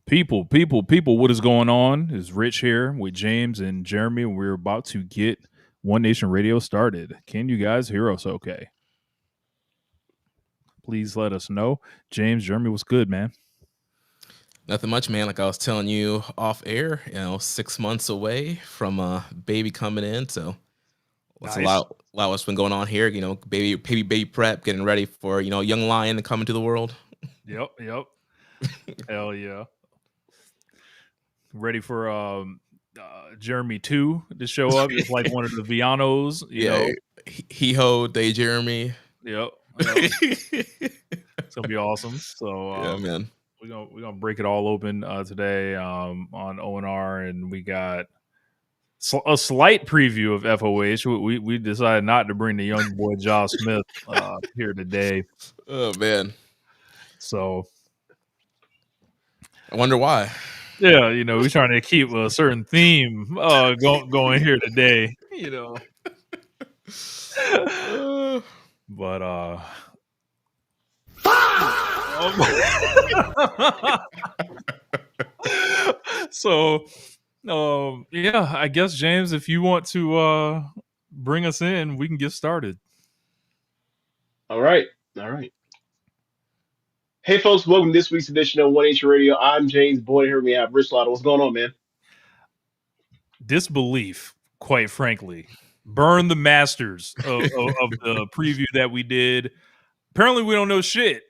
People, what is going on? It's Rich here with James and Jeremy, and we're about to get One Nation Radio started. Can you guys hear us okay? Please let us know. James, Jeremy, what's good, man? Nothing much, man. Like I was telling you off air, 6 months away from baby coming in. So that's Nice. a lot what's been going on here. Baby prep, getting ready for, young lion coming to the world. Yep. Hell yeah. Ready for Jeremy 2 to show up. It's like one of the Vianos, you know. He-ho, Day Jeremy. Yep. It's gonna be awesome. So yeah, man. We're gonna break it all open today on ONR, and we got a slight preview of FOH. We decided not to bring the young boy Josh Smith here today. Oh man! So I wonder why. Yeah, we're trying to keep a certain theme going here today. But so yeah, I guess James, if you want to bring us in, we can get started. All right. Hey folks, welcome to this week's edition of One Nation Radio. I'm James Boyd. Here we have Rich Latta. What's going on, man? Disbelief, quite frankly. Burn the masters of the preview that we did. Apparently we don't know shit.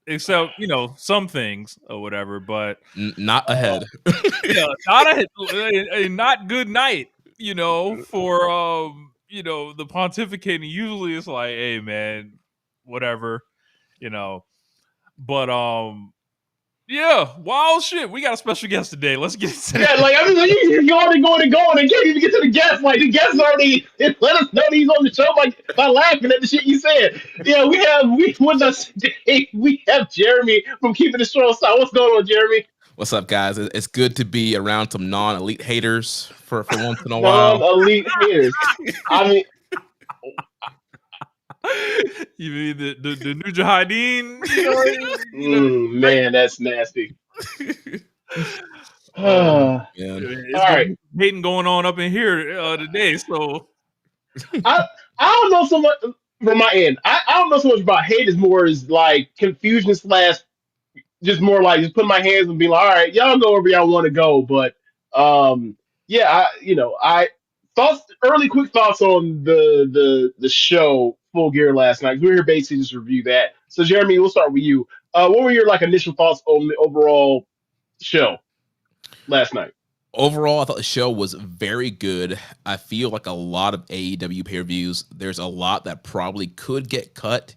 Except, some things or whatever, but not ahead. Yeah, not a not good night, for the pontificating. Usually it's like, hey man, whatever, But yeah, wild shit. We got a special guest today. Let's get to it. Yeah, you're already going and can't even get to the guest. Like the guest already let us know he's on the show by laughing at the shit you said. Yeah, we with us today. We have Jeremy from Keepin the Strong Style. What's going on, Jeremy? What's up, guys? It's good to be around some non-elite haters for once in a while. Non-elite haters. I mean. You mean the new Jahideen? Man, that's nasty. All right, hating going on up in here today. So I don't know so much from my end. I don't know so much about hate as more as like confusion / just more like just putting my hands and being like, all right, y'all go wherever y'all want to go. But yeah, quick thoughts on the show Full Gear last night. We were here basically just to review that. So Jeremy, we'll start with you. What were your initial thoughts on the overall show last night? Overall, I thought the show was very good. I feel like a lot of AEW pay-per-views, there's a lot that probably could get cut,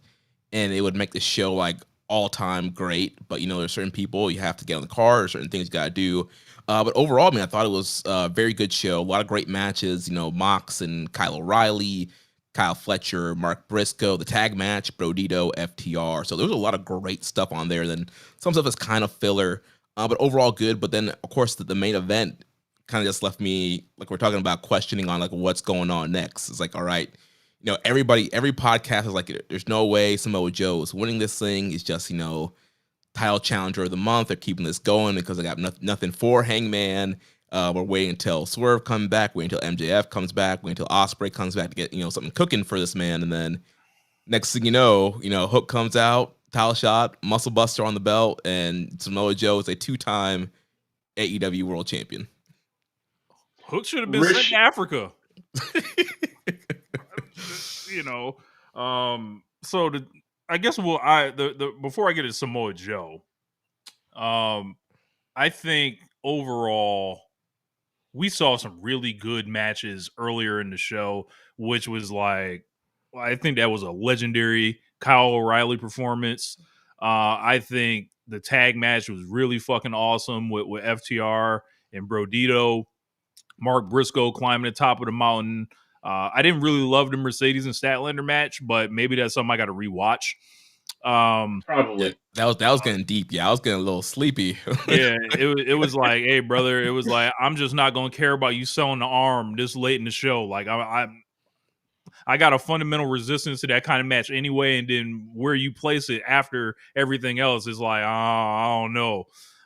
and it would make the show like all-time great. But there's certain people you have to get on the card, or certain things you got to do. But overall, I thought it was a very good show. A lot of great matches. Mox and Kyle O'Reilly, Kyle Fletcher, Mark Briscoe, the tag match, Brodito, FTR. So there was a lot of great stuff on there. Then some stuff is kind of filler, but overall good. But then, of course, the main event kind of just left me, like we're talking about, questioning on like what's going on next. It's like, all right, every podcast is like, there's no way Samoa Joe is winning this thing. It's just, title challenger of the month. They're keeping this going because I got nothing for Hangman. We're waiting until Swerve comes back, waiting until MJF comes back, waiting until Ospreay comes back to get, something cooking for this man. And then next thing you know, Hook comes out, title shot, muscle buster on the belt, and Samoa Joe is a 2-time AEW World Champion. Hook should have been sent to Africa. So I guess before I get to Samoa Joe, I think overall we saw some really good matches earlier in the show, which was like, I think that was a legendary Kyle O'Reilly performance. I think the tag match was really fucking awesome with FTR and Brodito. Mark Briscoe climbing the top of the mountain. I didn't really love the Mercedes and Statlander match, but maybe that's something I got to rewatch. Probably. Yeah, that was getting deep. Yeah, I was getting a little sleepy. Yeah, it was like, hey brother, it was like, I'm just not gonna care about you selling the arm this late in the show. Like I got a fundamental resistance to that kind of match anyway, and then where you place it after everything else is like, I don't know.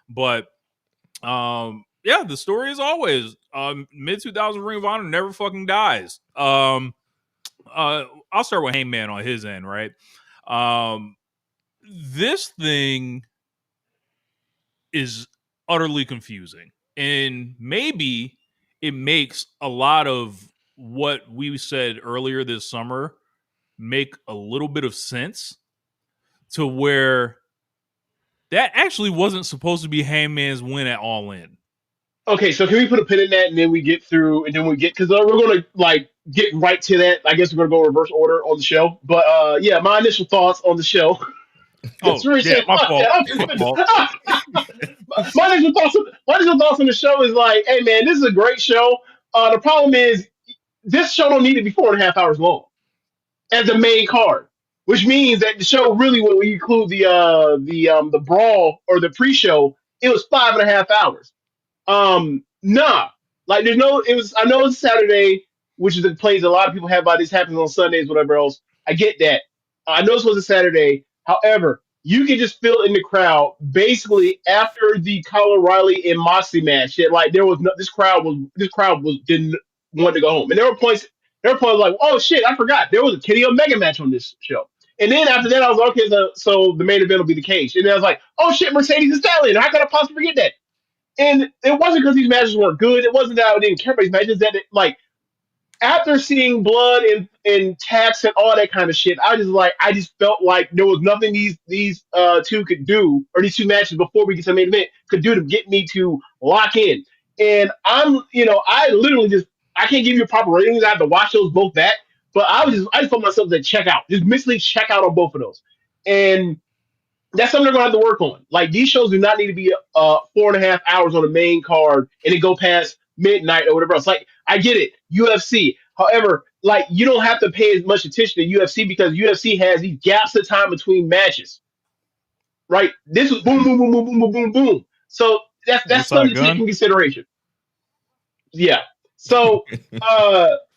But Yeah, the story is always mid 2000 Ring of Honor never fucking dies. I'll start with Hangman on his end, right? This thing is utterly confusing, and maybe it makes a lot of what we said earlier this summer make a little bit of sense, to where that actually wasn't supposed to be Hangman's win at All In. Okay, so can we put a pin in that, and then we get through, and then we get, because we're going to like get right to that. I guess we're going to go reverse order on the show. But yeah, my initial thoughts on the show. Oh, yeah, my fault. My initial thoughts on the show is like, hey man, this is a great show. The problem is this show don't need to be 4.5 hours long as the main card, which means that the show really, when we include the brawl or the pre-show, it was 5.5 hours. Nah, like there's no. It was. I know it's Saturday, which is the plays a lot of people have about this happens on Sundays, whatever else. I get that. I know this was a Saturday. However, you can just feel in the crowd basically after the Kyle O'Reilly and Moxley match. That like there was no, this crowd was didn't want to go home, and there were points like, oh shit, I forgot there was a Kenny Omega match on this show. And then after that, I was like, okay, so the main event will be the cage. And then I was like, oh shit, Mercedes is Stallion. How could I possibly forget that? And it wasn't because these matches weren't good. It wasn't that I didn't care about these matches. That like after seeing blood and tax and all that kind of shit, I just felt like there was nothing these two could do, or these two matches before we get to the main event could do to get me to lock in. And I literally just I can't give you proper ratings. I have to watch those both back. But I just put myself to check out, just mentally check out on both of those. And that's something they're gonna have to work on. Like these shows do not need to be 4.5 hours on the main card and then go past midnight or whatever else. Like I get it, UFC. However, like you don't have to pay as much attention to UFC because UFC has these gaps of time between matches. Right? This was boom, boom, boom, boom, boom, boom, boom, boom. So that's Westside something to take Gun. into consideration. Yeah. So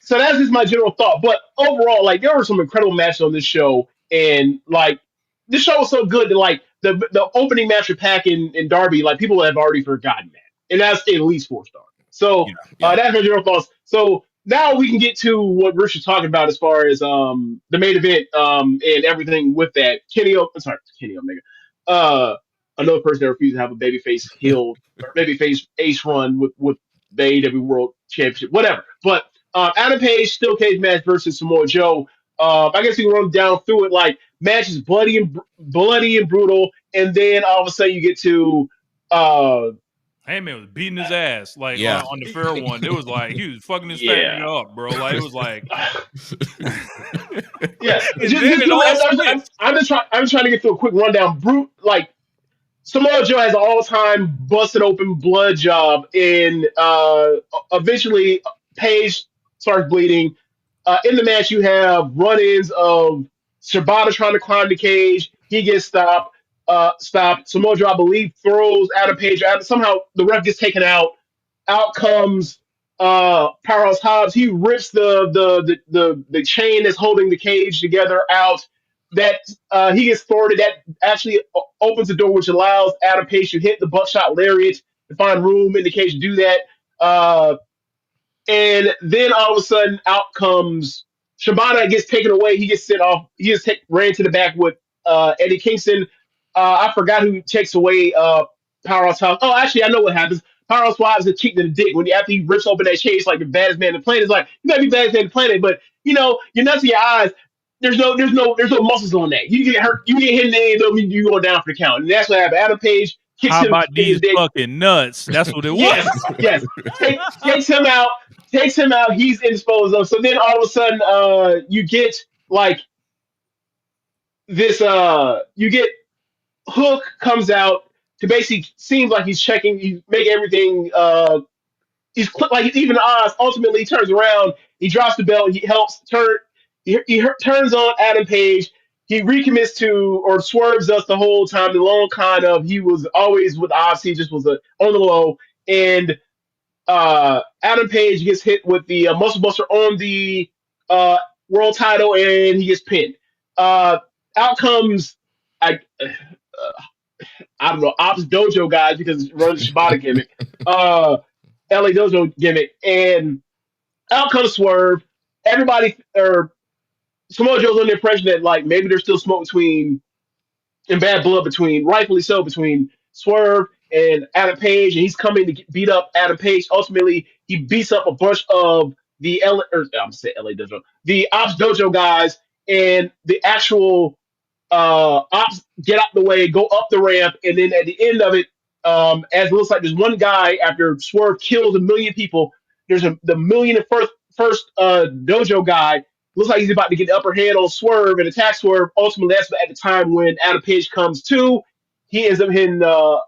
that's just my general thought. But overall, like there were some incredible matches on this show, and like this show was so good that like the opening match with Pac and Darby, like people have already forgotten that, and that's at least 4 stars. So Yeah. that's my general thoughts. So now we can get to what Rich is talking about as far as the main event and everything with that. Kenny Omega. Uh, another person that refused to have a babyface heel or babyface ace run with the AEW World Championship, whatever. But Adam Page steel cage match versus Samoa Joe. I guess you can run down through it like match is bloody and brutal, and then all of a sudden you get to Heyman was beating his ass like Yeah. on the fair one. It was like he was fucking his fat yeah. nigga up, bro. Like it was like, Yeah, and then it all switched. I'm just trying to get through a quick rundown. Like Samoa Joe has an all-time busted open blood job, and eventually Page starts bleeding. In the match, you have run-ins of Shibata trying to climb the cage. He gets stopped. Samoa Joe, I believe, throws Adam Page out. Somehow the ref gets taken out. Out comes Powerhouse Hobbs. He rips the chain that's holding the cage together out. That he gets thwarted. That actually opens the door, which allows Adam Page to hit the buckshot lariat to find room in the cage to do that. And then all of a sudden, out comes Shibata gets taken away. He gets sent off. He just ran to the back with Eddie Kingston. I forgot who takes away Powerhouse Hobbs. Oh, actually, I know what happens. Powerhouse Hobbs is kicked in the dick after he rips open that cage like the baddest man on the planet. It's like you gotta be the baddest man on the planet, but you're nuts in your eyes. There's no muscles on that. You get hurt. You get hit in the end, you go down for the count. And that's what happened. Adam Page kicks How him about in his these dick. fucking nuts? That's what it was. Yes. Takes him out. Takes him out. He's indisposed of. So then all of a sudden, you get like this. You get Hook comes out to basically seems like he's checking. He's making everything. Like even Oz. Ultimately, he turns around. He drops the belt. He helps turn. He turns on Adam Page. He recommits to or swerves us the whole time. The long con of he was always with Oz. He just was on the low. And Adam Page gets hit with the Muscle Buster on the world title, and he gets pinned. Out comes I. I don't know, Ops Dojo guys because it's running the Shibata gimmick, LA Dojo gimmick, and out comes Swerve. Everybody or Samoa Joe's under the impression that like maybe there's still smoke between and bad blood between, rightfully so, between Swerve and Adam Page, and he's coming to beat up Adam Page. Ultimately, he beats up a bunch of the I'm saying LA Dojo, the Ops Dojo guys, and the actual Ops get out the way, go up the ramp, and then at the end of it, as it looks like there's one guy after Swerve kills a million people. There's the million and first dojo guy. Looks like he's about to get the upper hand on Swerve and attack Swerve. Ultimately, that's at the time when Adam Page comes to. He ends up hitting a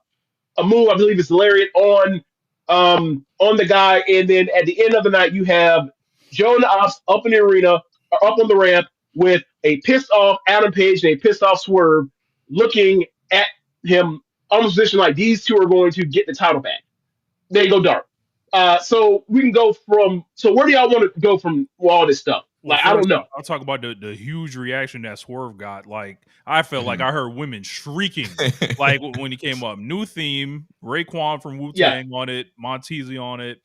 move, I believe it's the lariat on the guy, and then at the end of the night, you have Joe and the Ops up in the arena or up on the ramp with a pissed off Adam Page and a pissed off Swerve looking at him almost position like these two are going to get the title back. They go dark. So we can go from. So where do y'all want to go from all this stuff? Well, Like, I don't know. I'll talk about the huge reaction that Swerve got. Like, I felt like I heard women shrieking like when he came up. New theme, Raekwon from Wu-Tang on it, Montezi on it.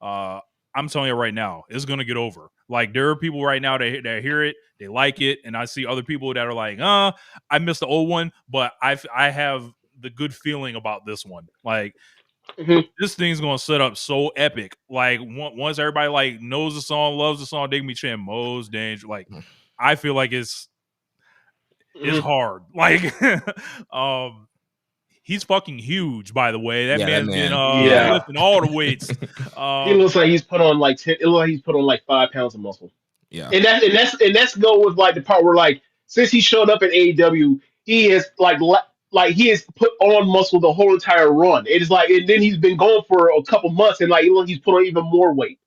I'm telling you right now, it's gonna get over. Like, there are people right now that hear it, they like it, and I see other people that are like, I missed the old one, but I have the good feeling about this one. Like, this thing's gonna set up so epic. Like, once everybody like knows the song, loves the song, they can be chanting most danger. Like, I feel like it's hard. Like, he's fucking huge, by the way. That man's been lifting all the weights. He looks like he's put on like 10. It looks like he's put on like 5 pounds of muscle. Yeah, and that's go with like the part where like since he showed up at AEW, he has like he has put on muscle the whole entire run. It is like, and then he's been going for a couple months, and like he's put on even more weight.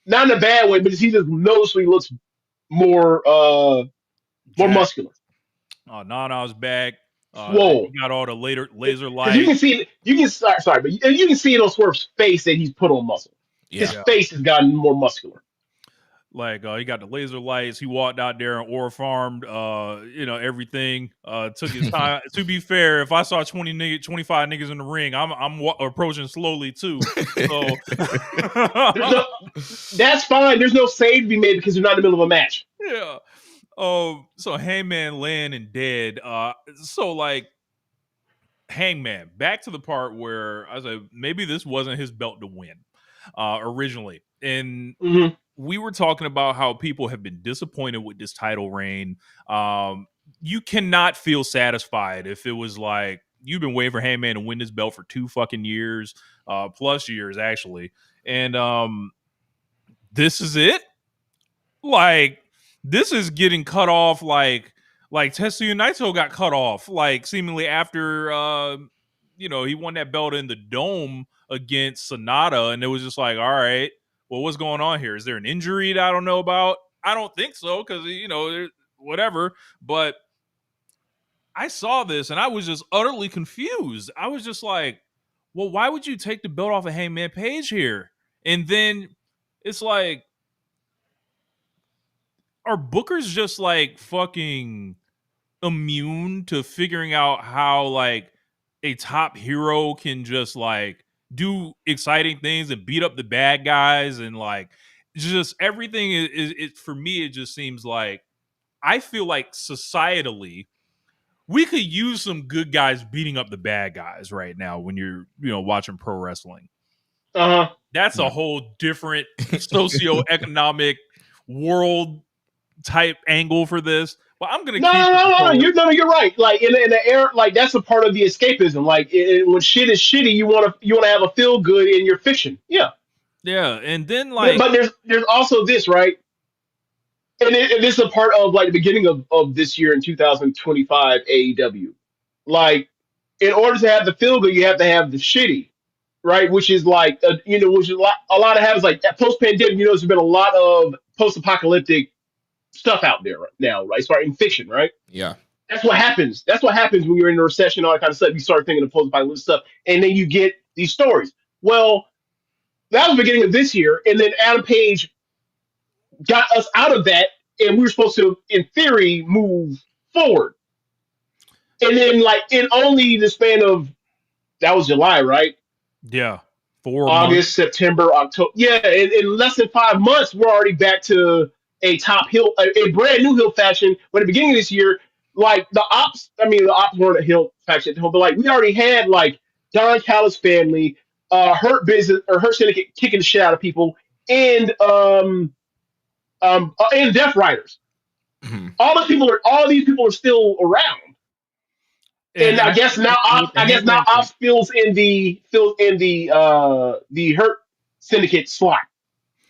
Not in a bad way, but he just noticeably looks more muscular. Nana's back. Whoa! Got all the laser lights. You can see, but you can see it on Swerve's face that he's put on muscle. His face has gotten more muscular. Like, he got the laser lights. He walked out there and aura farmed, everything. Took his time. To be fair, if I saw 25 niggas in the ring, I'm approaching slowly too. So that's fine. There's no save to be made because they're not in the middle of a match. Yeah. So Hangman laying and dead. So like Hangman, back to the part where I said maybe this wasn't his belt to win originally. And we were talking about how people have been disappointed with this title reign. You cannot feel satisfied if it was like you've been waiting for Hangman to win this belt for 2 fucking years, plus years actually. And this is it. Like, this is getting cut off like Tetsuya Naito got cut off, like seemingly after he won that belt in the Dome against Sonata, and it was just like, all right, well, what's going on here? Is there an injury that I don't know about? I don't think so, because whatever. But I saw this and I was just utterly confused. I was just like, well, why would you take the belt off of Hangman Page here? And then it's like, are bookers just like fucking immune to figuring out how like a top hero can just like do exciting things and beat up the bad guys, and like just everything is for me, it just seems like I feel like societally we could use some good guys beating up the bad guys right now when you're watching pro wrestling. That's a whole different socioeconomic world type angle for this, but I'm gonna no. You're right. Like in the air, like that's a part of the escapism. Like when shit is shitty, you want to have a feel good in your fiction. Yeah, and then like, but there's also this, right? And this is a part of like the beginning of this year in 2025 AEW. Like, in order to have the feel good, you have to have the shitty, right? Which is like which is a lot of happens like post pandemic. There's been a lot of post apocalyptic stuff out there right now, right? Start in fiction, right? Yeah. That's what happens. That's what happens when you're in a recession, all that kind of stuff. You start thinking of post-apocalyptic stuff, and then you get these stories. Well, that was the beginning of this year, and then Adam Page got us out of that, and we were supposed to, in theory, move forward. And then like in only the span of that was July, right? Yeah, 4 months. August, September, October. Yeah, in less than 5 months, we're already back to a top hill, a brand new hill faction. But at the beginning of this year, like the ops weren't a hill faction, but like we already had like Don Callis family, Hurt Business or Hurt Syndicate kicking the shit out of people, and Death Riders. Mhm. All these people are still around. And And I think with the I guess now Hangman thing, Ops fills in the Hurt Syndicate slot.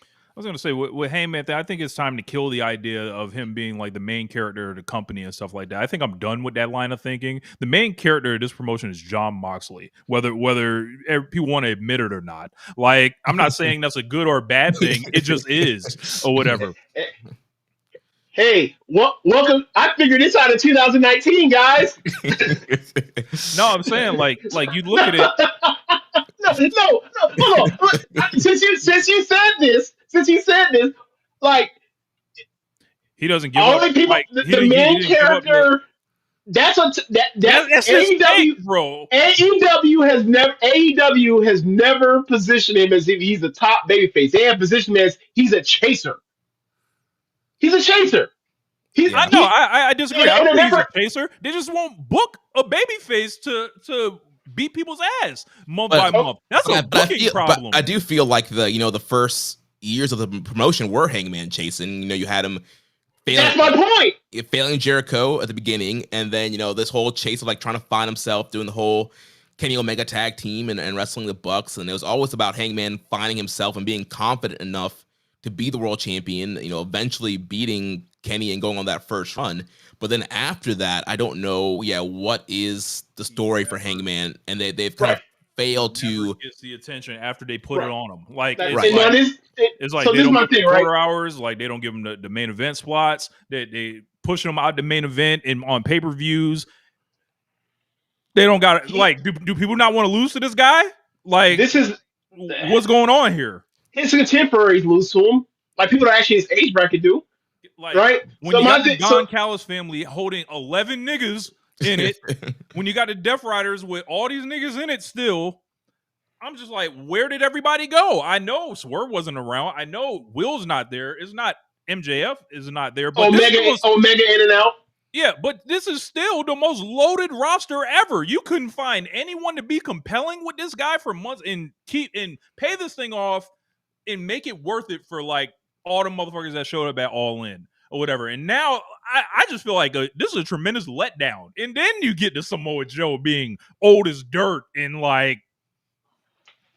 I was gonna say with Hangman thing, I think it's time to kill the idea of him being like the main character of the company and stuff like that. I think I'm done with that line of thinking. The main character of this promotion is John Moxley, whether people want to admit it or not. Like, I'm not saying that's a good or a bad thing. It just is, or whatever. Hey, welcome. I figured this out in 2019, guys. No, I'm saying like you look no, at it. no, hold on. Since you said this, like He doesn't give all up. the people, Like he the didn't. He main didn't give up. character. That's His AEW. thing, bro. AEW has never positioned him as if he's a top babyface. They have positioned him as he's a chaser. He's a chaser. Yeah. I know. I disagree. I And don't think he's a remember, chaser. They just won't book a babyface to beat people's ass month But- by month. That's a But booking problem. I do feel like the first years of the promotion were Hangman chasing. You had him that's my point. failing Jericho at the beginning, and then this whole chase of like trying to find himself, doing the whole Kenny Omega tag team and wrestling the Bucks, and it was always about Hangman finding himself and being confident enough to be the world champion. Eventually beating Kenny and going on that first run. But then after that, I don't know. Yeah, what is the story for Hangman? And they've kind of failed to gets the attention after they put it on him. Like That- it's and like, now this- it's like so they this is don't my give him thing, right? quarter hours. Like they don't give him the main event spots. They push him out the main event and on pay per views. They don't got it. Like, do people not want to lose to this guy? Like, This is what's going on here? his contemporaries lose to him. Like people that are actually his age bracket do. Like, Right? when So you my got the thing- Don so- Callis family holding 11 niggas in it, when you got the Death Riders with all these niggas in it still, I'm just like, where did everybody go? I know Swerve wasn't around. I know Will's not there. It's not MJF is not there. But Omega in and out. yeah, but this is still the most loaded roster ever. You couldn't find anyone to be compelling with this guy for months and pay this thing off and make it worth it for like all the motherfuckers that showed up at All In or whatever. And now I just feel like this is a tremendous letdown. And then you get to Samoa Joe being old as dirt and like,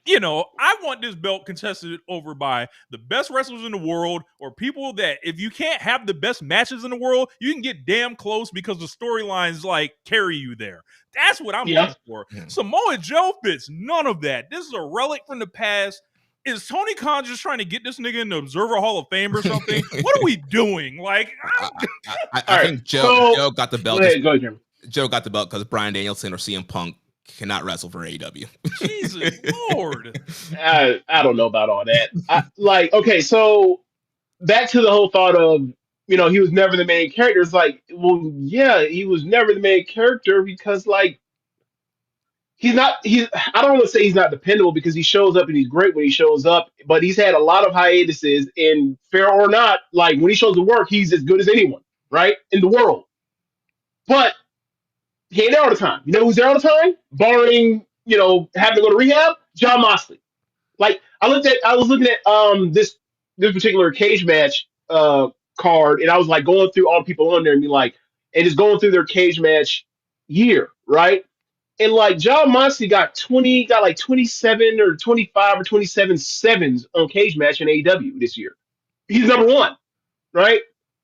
I want this belt contested over by the best wrestlers in the world or people that if you can't have the best matches in the world, you can get damn close because the storylines like carry you there. That's what I'm looking for. Samoa Joe fits none of that. This is a relic from the past. Is Tony Khan just trying to get this nigga in the Observer Hall of Fame or something? What are we doing? Like, I think Joe got the belt. Go ahead, Jeremy. Joe got the belt because Bryan Danielson or CM Punk cannot wrestle for AEW. Jesus Lord. I don't know about all that. Okay, so back to the whole thought of, he was never the main character. It's like, well, yeah, he was never the main character because, like, I don't want to say he's not dependable because he shows up and he's great when he shows up, but he's had a lot of hiatuses, and fair or not, like, when he shows to work, he's as good as anyone, right, in the world. But he ain't there all the time. You know who's there all the time? Barring, having to go to rehab? John Moxley. Like I was looking at this particular cage match card, and I was like going through all the people on there and be like, and just going through their cage match year, right? And like John Moxley got like 27 or 25 or 27 sevens on cage match in AEW this year. He's number one, right?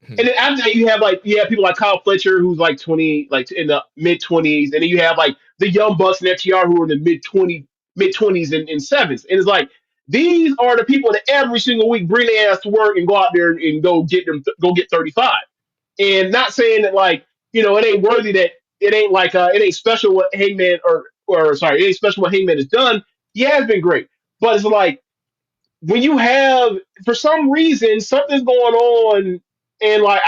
And then after that, you have people like Kyle Fletcher, who's like 20, like in the mid 20s, and then you have like the Young Bucks and FTR, who are in the mid 20s and sevens. And it's like these are the people that every single week bring their ass to work and go out there and go get 35. And not saying that like it ain't worthy, that it ain't like it ain't special what Hangman it ain't special what Hangman has done. He has been great, but it's like when you have for some reason something's going on. And like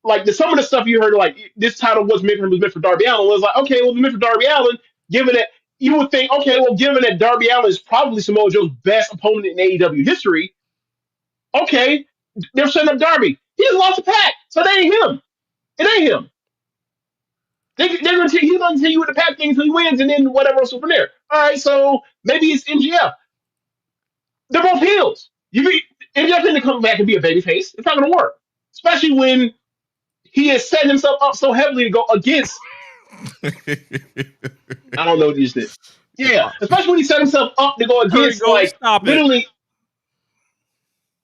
like some of the stuff you heard, like this title was meant for Darby Allin. Was like, okay, well, it's meant for Darby Allin. Given that you would think, okay, well, given that Darby Allin is probably Samoa Joe's best opponent in AEW history, okay, they're setting up Darby. He just lost a pack, so that ain't him. It ain't him. He's gonna continue with the pack thing until he wins, and then whatever else from there. All right, so maybe it's MGF. They're both heels. MJF didn't come back and be a babyface. It's not gonna work, especially when he has set himself up so heavily to go against. I don't know what you did. Yeah, especially when he set himself up to go against, literally.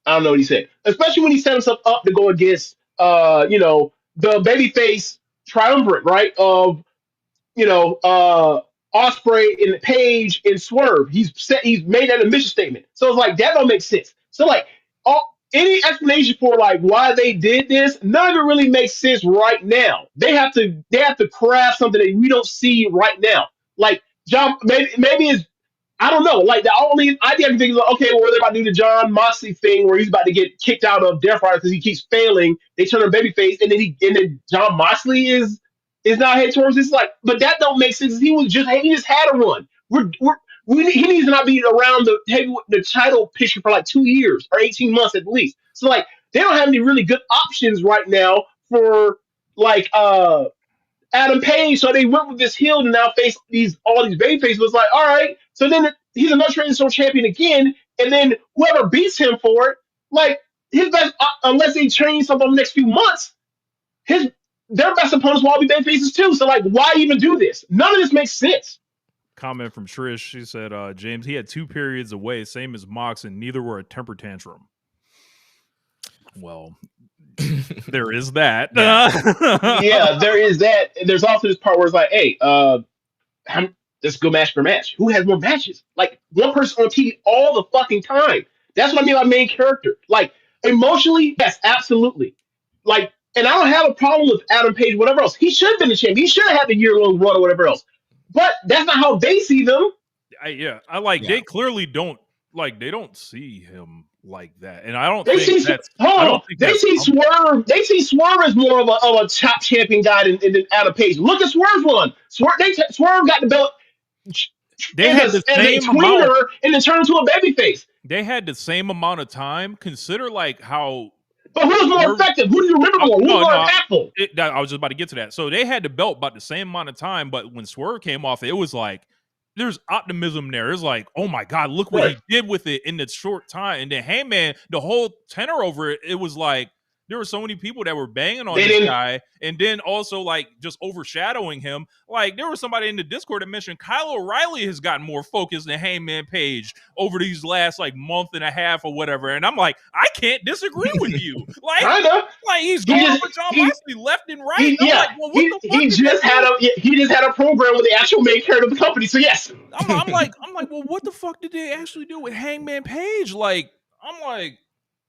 I don't know what he said. Especially when he set himself up to go against, the babyface triumvirate, right? Of Osprey and Page and Swerve. He's made that a mission statement. So it's like that don't make sense. So like any explanation for like why they did this, none of it really makes sense right now. They have to craft something that we don't see right now. Like John, maybe it's I don't know. Like the only idea I can think is like, okay, well, they're about to do the John Moxley thing where he's about to get kicked out of Death Rider because he keeps failing. They turn him babyface, and then John Moxley is now head towards this. Like, but that don't make sense. He just had a run. He needs to not be around the title picture for like 2 years or 18 months at least. So like they don't have any really good options right now for like Adam Page, so they went with this heel to now face all these babyfaces. Was like, all right, so then he's another traditional champion again, and then whoever beats him for it, like his best, unless they change something in the next few months, their best opponents will all be babyfaces too. So like, why even do this? None of this makes sense. Comment from Trish. She said, James, he had 2 periods away, same as Mox, and neither were a temper tantrum. Well, there is that. Yeah, there is that. There's also this part where it's like, hey, let's go match for match. Who has more matches? Like one person on TV all the fucking time. That's what I mean by main character. Like emotionally, yes, absolutely. Like, and I don't have a problem with Adam Page, whatever else. He should have been the champion. He should have had the year-long run or whatever else. But that's not how they see them. They clearly don't they don't see him like that, and I don't. They see Swerve. They see Swerve as more of a top champion guy than Adam Page. Look at Swerve's one. Swerve got the belt. They had the same tweener and then turned into a babyface. They had the same amount of time. Consider like how. But who was more effective? Who do you remember more? Who was more impactful? I was just about to get to that. So they had the belt about the same amount of time, but when Swerve came off, it was like there's optimism there. It's like, oh my God, look what he did with it in the short time. And then Hangman, the whole tenor over it, it was like there were so many people that were banging on this guy, and then also like just overshadowing him. Like there was somebody in the Discord that mentioned Kyle O'Reilly has gotten more focused than Hangman Page over these last like month and a half or whatever. And I'm like, I can't disagree with you. Like he's going with John Moxley left and right. He just had a program with the actual main character of the company. So yes, I'm like, well, what the fuck did they actually do with Hangman Page? Like, I'm like.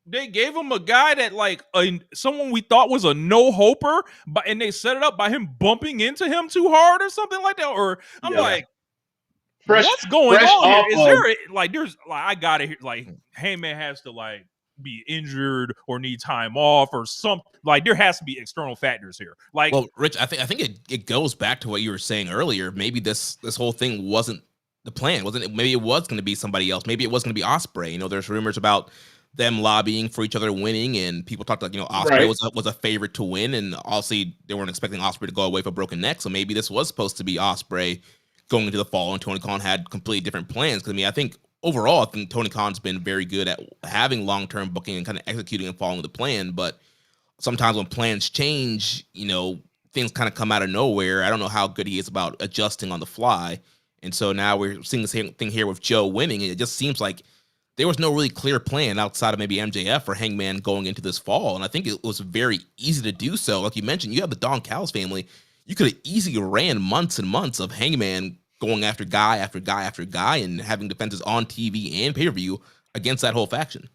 They gave him a guy that like someone we thought was a no-hoper, and they set it up by him bumping into him too hard or something like that. Or I'm like, what's going on here? Is there there's I gotta hear Heyman has to like be injured or need time off or something. Like there has to be external factors here. Like, well, Rich, I think it goes back to what you were saying earlier. Maybe this whole thing wasn't the plan, wasn't it? Maybe it was going to be somebody else. Maybe it was going to be Ospreay. There's rumors about them lobbying for each other winning, and people talked like Ospreay was a favorite to win, and obviously they weren't expecting Ospreay to go away for a broken neck. So maybe this was supposed to be Ospreay going into the fall, and Tony Khan had completely different plans. Because I think overall, Tony Khan's been very good at having long-term booking and kind of executing and following the plan. But sometimes when plans change, things kind of come out of nowhere. I don't know how good he is about adjusting on the fly, and so now we're seeing the same thing here with Joe winning. It just seems like there was no really clear plan outside of maybe MJF or Hangman going into this fall. And I think it was very easy to do so. Like you mentioned, you have the Don Callis family. You could have easily ran months and months of Hangman going after guy after guy after guy and having defenses on TV and pay-per-view against that whole faction.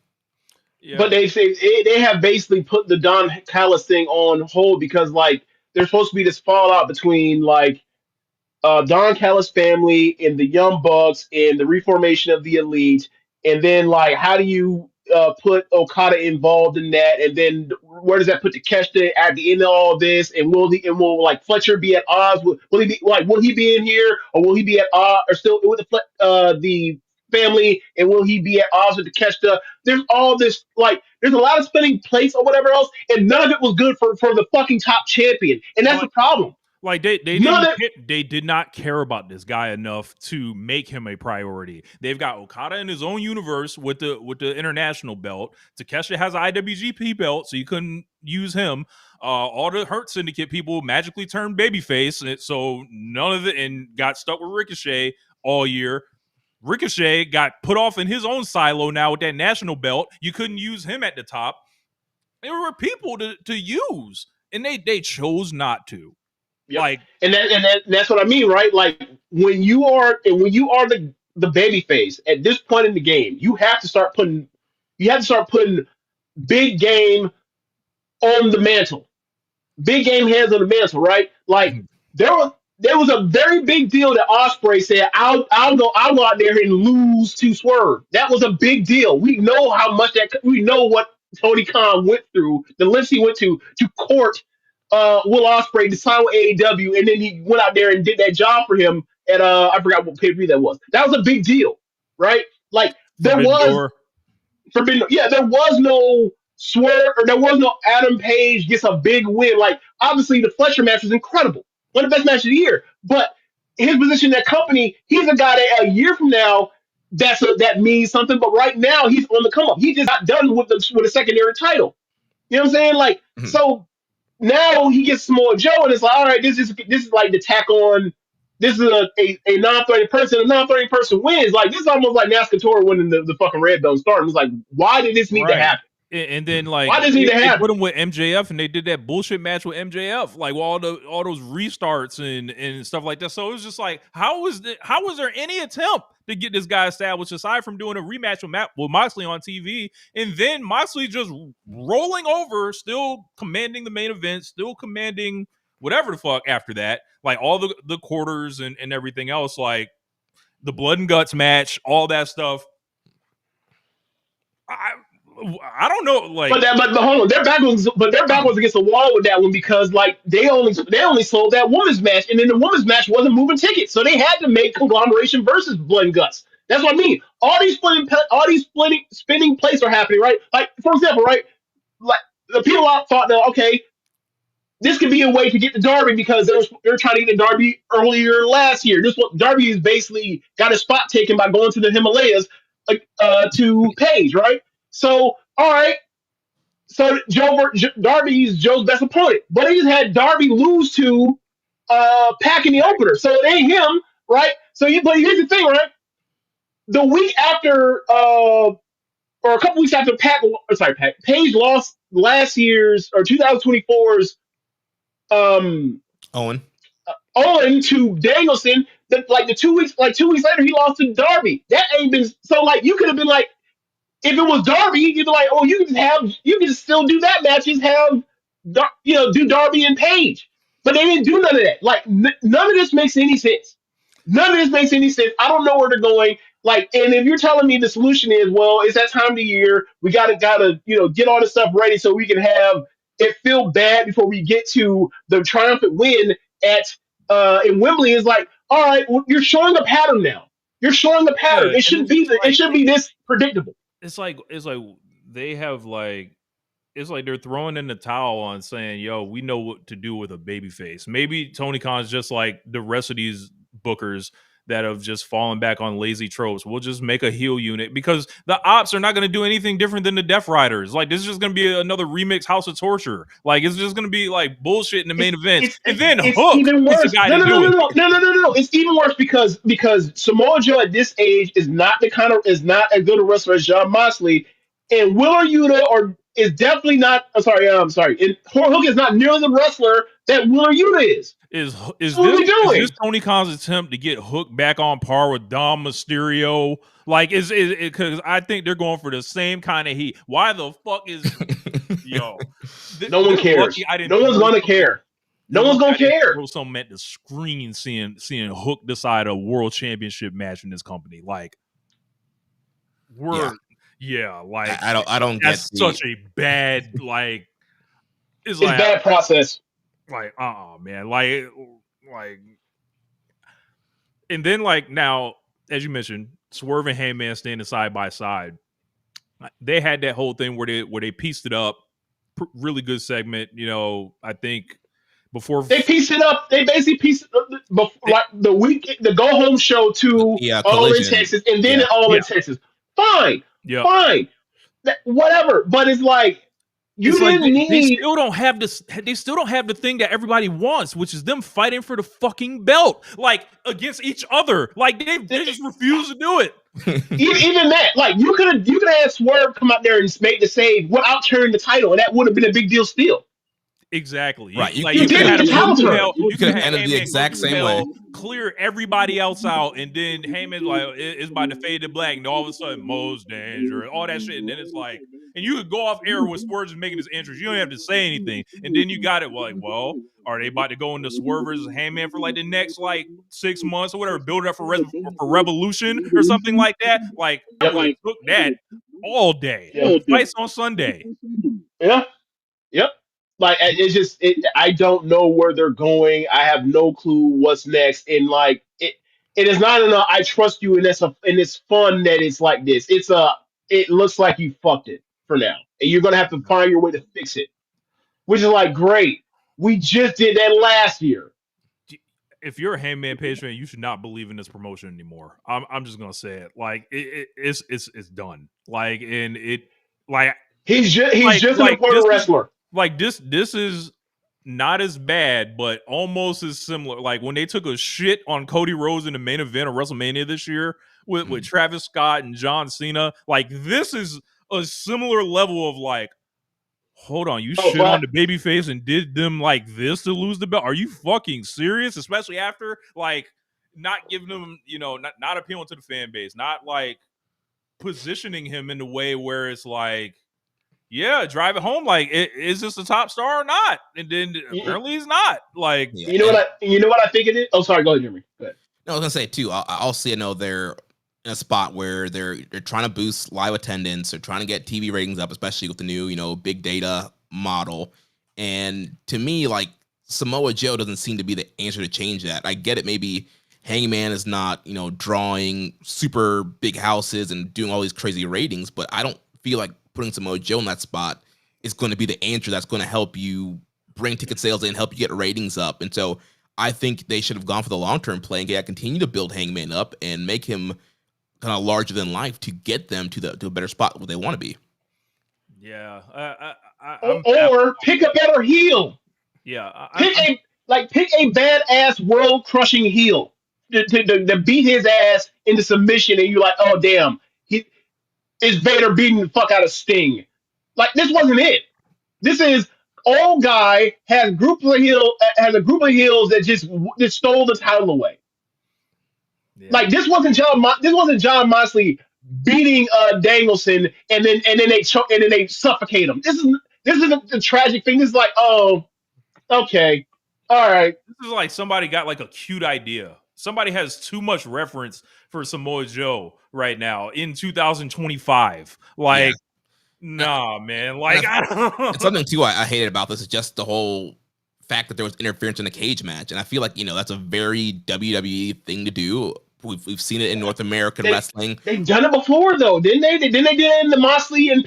Yeah. But they say they have basically put the Don Callis thing on hold because like there's supposed to be this fallout between like Don Callis family and the Young Bucks and the reformation of the Elite. And then, like, how do you put Okada involved in that, and then where does that put Takeshita at the end of all this? And will like Fletcher be at odds? Will he be like will he be in here, or will he be at odds or still with the family? And will he be at odds with Takeshita? There's all this like there's a lot of spinning plates or whatever else, and none of it was good for the fucking top champion, and that's the problem. Like they did not care about this guy enough to make him a priority. They've got Okada in his own universe with the international belt. Takeshita has an IWGP belt, so you couldn't use him. All the Hurt Syndicate people magically turned babyface, so none of it, and got stuck with Ricochet all year. Ricochet got put off in his own silo now with that national belt. You couldn't use him at the top. There were people to use, and they chose not to. Yep. Like, and that's what I mean, right? Like when you are the baby face at this point in the game, you have to start putting big game on the mantle, big game hands on the mantle, right? Like there was a very big deal that Ospreay said, I'll go out there and lose to Swerve. That was a big deal. We know how much we know what Tony Khan went through, the lengths he went to court Will Ospreay to sign with AEW, and then he went out there and did that job for him at I forgot what pay-per-view that was. That was a big deal, right? Like there was no Swerve, or there was no Adam Page gets a big win. Like obviously the Fletcher match was incredible, one of the best matches of the year. But in his position in that company, he's a guy that a year from now that means something. But right now he's on the come up. He just got done with a secondary title. You know what I'm saying? Like so. Now he gets Samoa Joe, and it's like, all right, this is like the tack on. This is a non-threatening person. A non-threatening person wins. Like this is almost like NASCAR winning the fucking red belt starting. It's like, why did this need to happen? And then like why does it need to happen? Put him with MJF, and they did that bullshit match with MJF, like all those restarts and stuff like that. So it was just like, how was there any attempt to get this guy established aside from doing a rematch with Moxley on TV, and then Moxley just rolling over, still commanding the main event, still commanding whatever the fuck after that, like all the quarters and everything else, like the blood and guts match, all that stuff. I don't know, like, but hold on, their back was against the wall with that one because like they only sold that women's match, and then the women's match wasn't moving tickets, so they had to make Conglomeration versus Blood and Guts. That's what I mean. All these spinning plays are happening, right? Like for example, right? Like the people thought that okay, this could be a way to get the Darby because they're trying to get the Darby earlier last year. Darby has basically got his spot taken by going to the Himalayas, to Page, right? So, all right. So Darby's Joe's best opponent, but he just had Darby lose to Pac in the opener. So it ain't him, right? But here's the thing, right? The week after, or a couple weeks after Page lost last year's or 2024's Owen to Danielson. Like 2 weeks later, he lost to Darby. That ain't been so. Like you could have been like. If it was Darby, you'd be like, oh, you can still do that match. Just have, do Darby and Page. But they didn't do none of that. Like, none of this makes any sense. None of this makes any sense. I don't know where they're going. Like, and if you're telling me the solution is, well, it's that time of the year. We gotta, get all this stuff ready so we can have it feel bad before we get to the triumphant win in Wembley. Is like, all right, well, you're showing a pattern now. You're showing a pattern. It shouldn't be this predictable. It's like they have like, it's like they're throwing in the towel on saying, yo, we know what to do with a baby face. Maybe Tony Khan's just like the rest of these bookers that have just fallen back on lazy tropes. We'll just make a heel unit because the ops are not going to do anything different than the Death Riders. Like this is just going to be another remix House of Torture. Like it's just going to be like bullshit in the main event. And then Hook even worse. is the guy to do it. No. It's even worse because Samoa Joe at this age is not as good a wrestler as Jon Moxley, and Willer Yuta is definitely not. I'm sorry. And Hook is not nearly the wrestler that Willer Yuta is. Is this Tony Khan's attempt to get Hook back on par with Dom Mysterio? Like, is because I think they're going for the same kind of heat. Why the fuck is yo? No one cares. No one's gonna care. No one's gonna care. Throw something at the screen, seeing Hook decide a world championship match in this company. Like, Yeah, like I don't get that's such a bad like. It's It's like bad process. like man, like, and then like now as you mentioned, Swerve and Hangman standing side by side. They had that whole thing where they pieced it up, really good segment. You know, I think before They pieced it up. They basically pieced it up like the go home show to the All in collision. Texas, and then Yeah. All yeah, in Texas. Fine, yeah. fine, whatever. But it's like you It's like didn't they need. still don't have this. They still don't have the thing that everybody wants, which is them fighting for the fucking belt, like against each other. Like they just refuse to do it. Even that, like you could have had Swerve come out there and make the save without turning the title, and that would have been a big deal still. Exactly. Right. You You could have didn't had get him the go title through turn. hell. You could could have have had ended the Heyman go exact through same way. hell, clear everybody else out, and then Heyman's like, it's about to fade to black, and all of a sudden, most dangerous, all that shit, and then it's like, and you could go off air with Swerve just making his entrance. You don't have to say anything, and then you got it like, well, are they about to go into Swerve versus Heyman for like the next like 6 months or whatever, build it up for Revolution or something like that? Like, I Yep. would have took that all day. Yeah. Fights on Sunday. Yeah. Yep. Like it's just I don't know where they're going. I have no clue what's next. And like it is not enough. I trust you, and it's fun that it's like this. It looks like you fucked it for now, and you're gonna have to find your way to fix it. Which is like great. We just did that last year. If you're a Hangman Page fan, you should not believe in this promotion anymore. I'm just gonna say it. Like it's done. Like and it like He's just an this important is wrestler. like this is not as bad, but almost as similar. Like when they took a shit on Cody Rhodes in the main event of WrestleMania this year with Travis Scott and John Cena. Like this is a similar level of like, hold on, you Oh, shit on the babyface and did them like this to lose the belt? Are you fucking serious? Especially after like not giving them, not appealing to the fan base, not like positioning him in the way where it's like, yeah, drive it home. Like, is this a top star or not? And then apparently he's not. Like, Yeah. You know what I think it is? Oh, sorry, go ahead, Jimmy. Go ahead. No, I was gonna say too. I also know they're in a spot where they're trying to boost live attendance. They're trying to get TV ratings up, especially with the new big data model. And to me, like Samoa Joe doesn't seem to be the answer to change that. I get it. Maybe Hangman is not drawing super big houses and doing all these crazy ratings, but I don't feel like putting Samoa Joe in that spot is going to be the answer that's going to help you bring ticket sales in, help you get ratings up. And so I think they should have gone for the long-term play and continue to build Hangman up and make him kind of larger than life to get them to a better spot where they want to be. yeah, Or pick a better heel. Yeah, Pick a badass world crushing heel to beat his ass into submission, and you're like, oh damn, he is Vader beating the fuck out of Sting. Like this wasn't it. This is old guy has a group of heels that just stole the title away. yeah. Like this wasn't John Moxley beating Danielson and then they suffocate him. This is the tragic thing. This is like, oh, okay, all right. This is like somebody got like a cute idea. Somebody has too much reference for Samoa Joe right now in 2025. Like, nah, man. Like, I don't. Something too I hated about this is just the whole fact that there was interference in a cage match, and I feel like that's a very WWE thing to do. We've seen it in North American wrestling. They've done it before though, didn't they? Didn't they do it in the Moxley and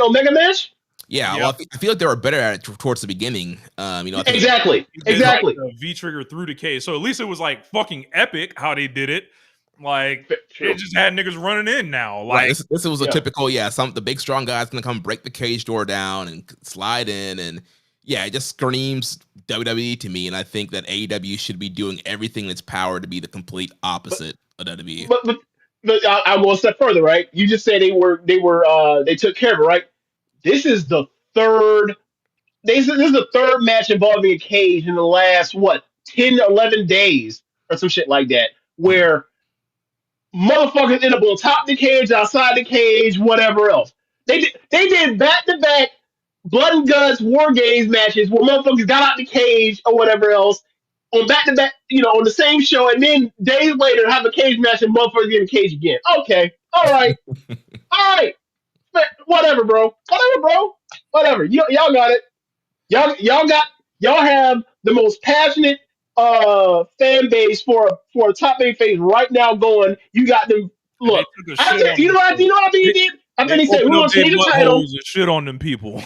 Omega match? Yeah, well, I feel like they were better at it towards the beginning. Exactly. Like V trigger through the cage, so at least it was like fucking epic how they did it. Like True. it just had niggas running in now. Like right, this was a typical the big strong guy's gonna come break the cage door down and slide in, and it just screams WWE to me. And I think that AEW should be doing everything in its power to be the complete opposite of WWE. But I will step further, right? You just said they took care of it, right? This is the third. This is the third match involving a cage in the last 10 or 11 days or some shit like that, where motherfuckers end up on top of the cage, outside the cage, whatever else. They did back to back blood and guts war games matches where motherfuckers got out the cage or whatever else on back to back, on the same show, and then days later have a cage match and motherfuckers get in the cage again. Okay, all right. All right, whatever, bro. Whatever. Y'all got it. Y'all have the most passionate fan base for a top eight phase right now going. You got them. And they Look, took a shit on you know what I think he did? I they think he said opened we're up gonna their change the buttholes title. and shit on them people.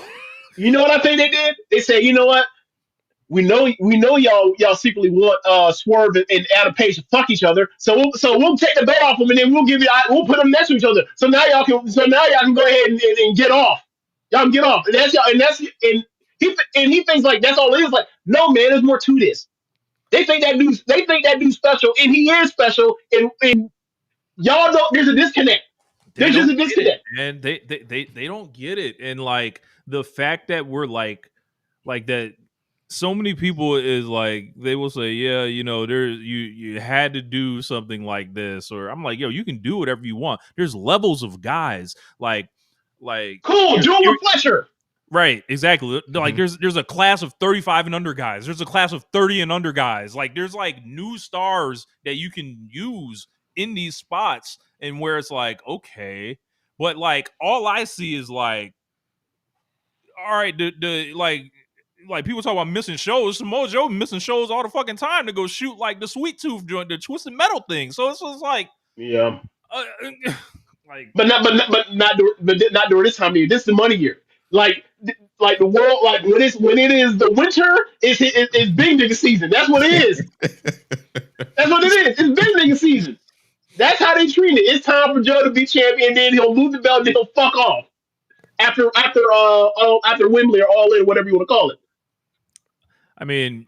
You know what I think they did? They said, you know what? We know y'all secretly want Swerve and Adam Page to fuck each other. So we'll take the belt off them and then we'll put them next to each other. So now y'all can go ahead and get off. Y'all can get off. And he thinks like that's all it is. Like, no man, there's more to this. They think that dude's special, and he is special, and y'all don't. There's a disconnect. They There's just don't a get it, disconnect. man. They don't get it. And like the fact that we're like that so many people is like they will say, yeah, you know, there's you had to do something like this, or I'm like, yo, you can do whatever you want. There's levels of guys like Cool. Do it with Fletcher. right, exactly. Like Mhm. there's a class of 35 and under guys. There's a class of 30 and under guys. Like there's like new stars that you can use in these spots, and where it's like, okay, but like all I see is like, all right, the like people talk about missing shows. Samoa Joe missing shows all the fucking time to go shoot like the Sweet Tooth joint, the Twisted Metal thing. So it's just like, Yeah. uh, like But not during this time of year. This is the money year. Like the world, like when it is the winter, it's big nigga season. That's what it is. That's what it is. It's big nigga season. That's how they treat it. It's time for Joe to be champion. Then he'll lose the belt. And then he'll fuck off after Wembley or All In, whatever you want to call it. I mean,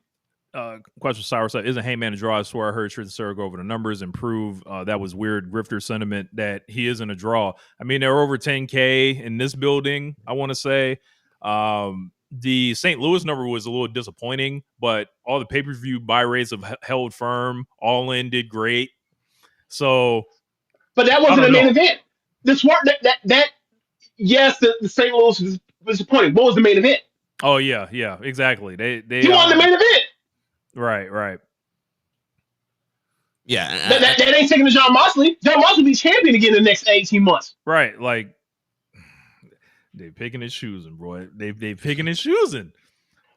question Sour said, isn't Hangman a draw? I swear I heard Tristan Sarah go over the numbers and prove that was weird grifter sentiment that he isn't a draw. I mean, there are over 10K in this building, I want to say. The St. Louis number was a little disappointing, but all the pay-per-view buy rates have held firm. All In did great. So, But that I wasn't don't the main know. event. This work that yes, the St. Louis was disappointing. What was the main event? Oh yeah, exactly. They He won the main event. right. Yeah, That ain't taking to John Moxley. John Moxley will be champion again in the next 18 months. Right, like they picking and choosing, bro. They picking and choosing.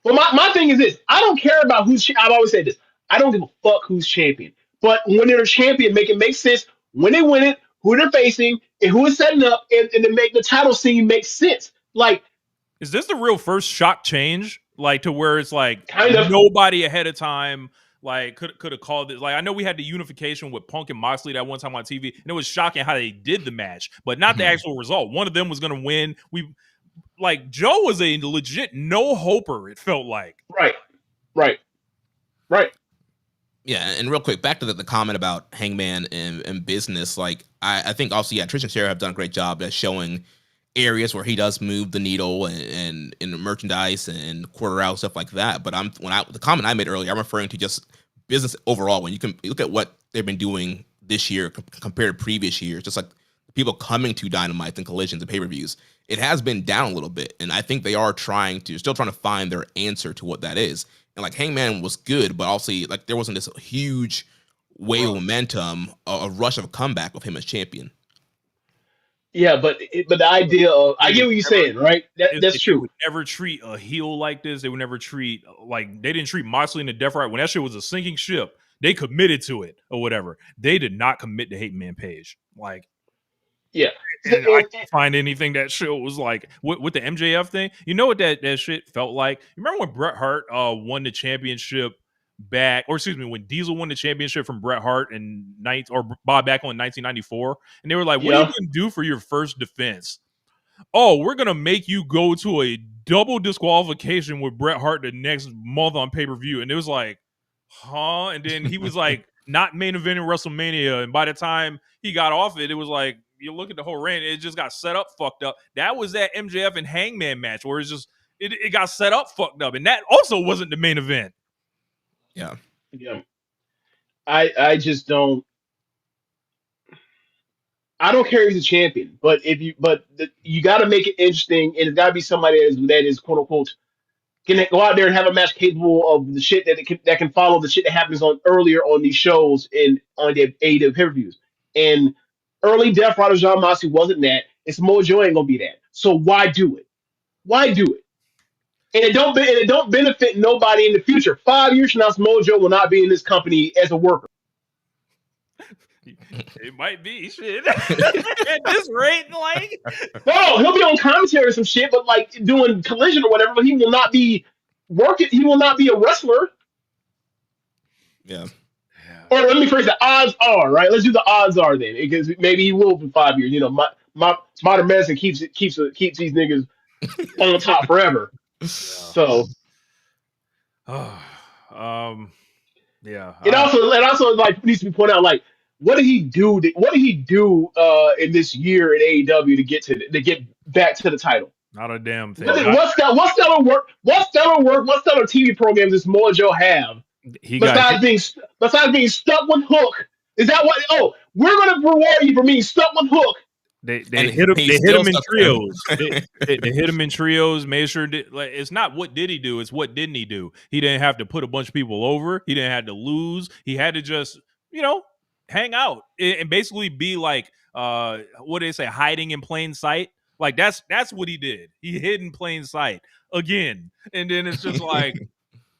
Well, my thing is this: I don't care about who's. I've always said this: I don't give a fuck who's champion. But when they're a champion, make it make sense when they win it, who they're facing, and who is setting up, and to make the title scene make sense. Like, Is this the real first shock change? Like to where it's like kind of nobody ahead of time like could have called it. Like I know we had the unification with Punk and Moxley that one time on TV, and it was shocking how they did the match, but not the Mhm. actual result. One of them was gonna win. We like Joe was a legit no hoper, it felt like. right. Yeah, and real quick, back to the comment about Hangman and business. Like, I think also, yeah, Trish and Sarah have done a great job at showing areas where he does move the needle and in merchandise and quarter out stuff like that. But the comment I made earlier, I'm referring to just business overall. When you look at what they've been doing this year compared to previous years, just like people coming to Dynamite and Collisions and pay-per-views, it has been down a little bit, and I think they are still trying to find their answer to what that is. And like Hangman was good, but also like there wasn't this huge wave of momentum, a rush of a comeback with him as champion. Yeah, but the idea of I get what you're saying, right? That's They true. would never treat a heel like this. They would never treat like they didn't treat Moxley in the Death Right when that shit was a sinking ship. They committed to it or whatever. They did not commit to Hangman Page. Like, Yeah. and I can't find anything that show was like with the MJF thing. You know what that shit felt like? You remember when Bret Hart won the championship back, or excuse me, when Diesel won the championship from Bret Hart in Bob Backlund in 1994, and they were like, "What are you Yeah. gonna do for your first defense?" Oh, we're gonna make you go to a double disqualification with Bret Hart the next month on pay-per-view. And it was like, huh? And then he was like not main event in WrestleMania. And by the time he got off it, it was like you look at the whole reign, it just got set up fucked up. That was that MJF and Hangman match where it's just it got set up fucked up. And that also wasn't the main event. Yeah. Yeah. I just don't. I don't care if he's a champion, but you got to make it interesting, and it's got to be somebody that is quote unquote can go out there and have a match capable of the shit that can follow the shit that happens on earlier on these shows and on the AEW pay-per-views. And early Death Rider John Moxley wasn't that. And Samoa Joe ain't gonna be that. So why do it? Why do it? And it don't benefit nobody in the future. 5 years from now, Samoa Joe will not be in this company as a worker. It might be shit at this rate. Like, No, he'll be on commentary or some shit, but like doing Collision or whatever. But he will not be working. He will not be a wrestler. Yeah. Or let me phrase the odds are right. Let's do the odds are then, because maybe he will for 5 years. You know, my modern medicine keeps these niggas on top forever. So, yeah. it also like needs to be pointed out, like, what did he do? What did he do in this year at AEW to get back to the title? Not a damn thing. What stellar work? What stellar TV programs does Samoa Joe have besides being stuck with Hook? Is that what? Oh, we're gonna reward you for being stuck with Hook. They hit him. They hit him in trios. They hit him in trios. Made sure like it's not what did he do. It's what didn't he do. He didn't have to put a bunch of people over. He didn't have to lose. He had to just hang out and basically be like what do they say, hiding in plain sight. Like that's what he did. He hid in plain sight again. And then it's just like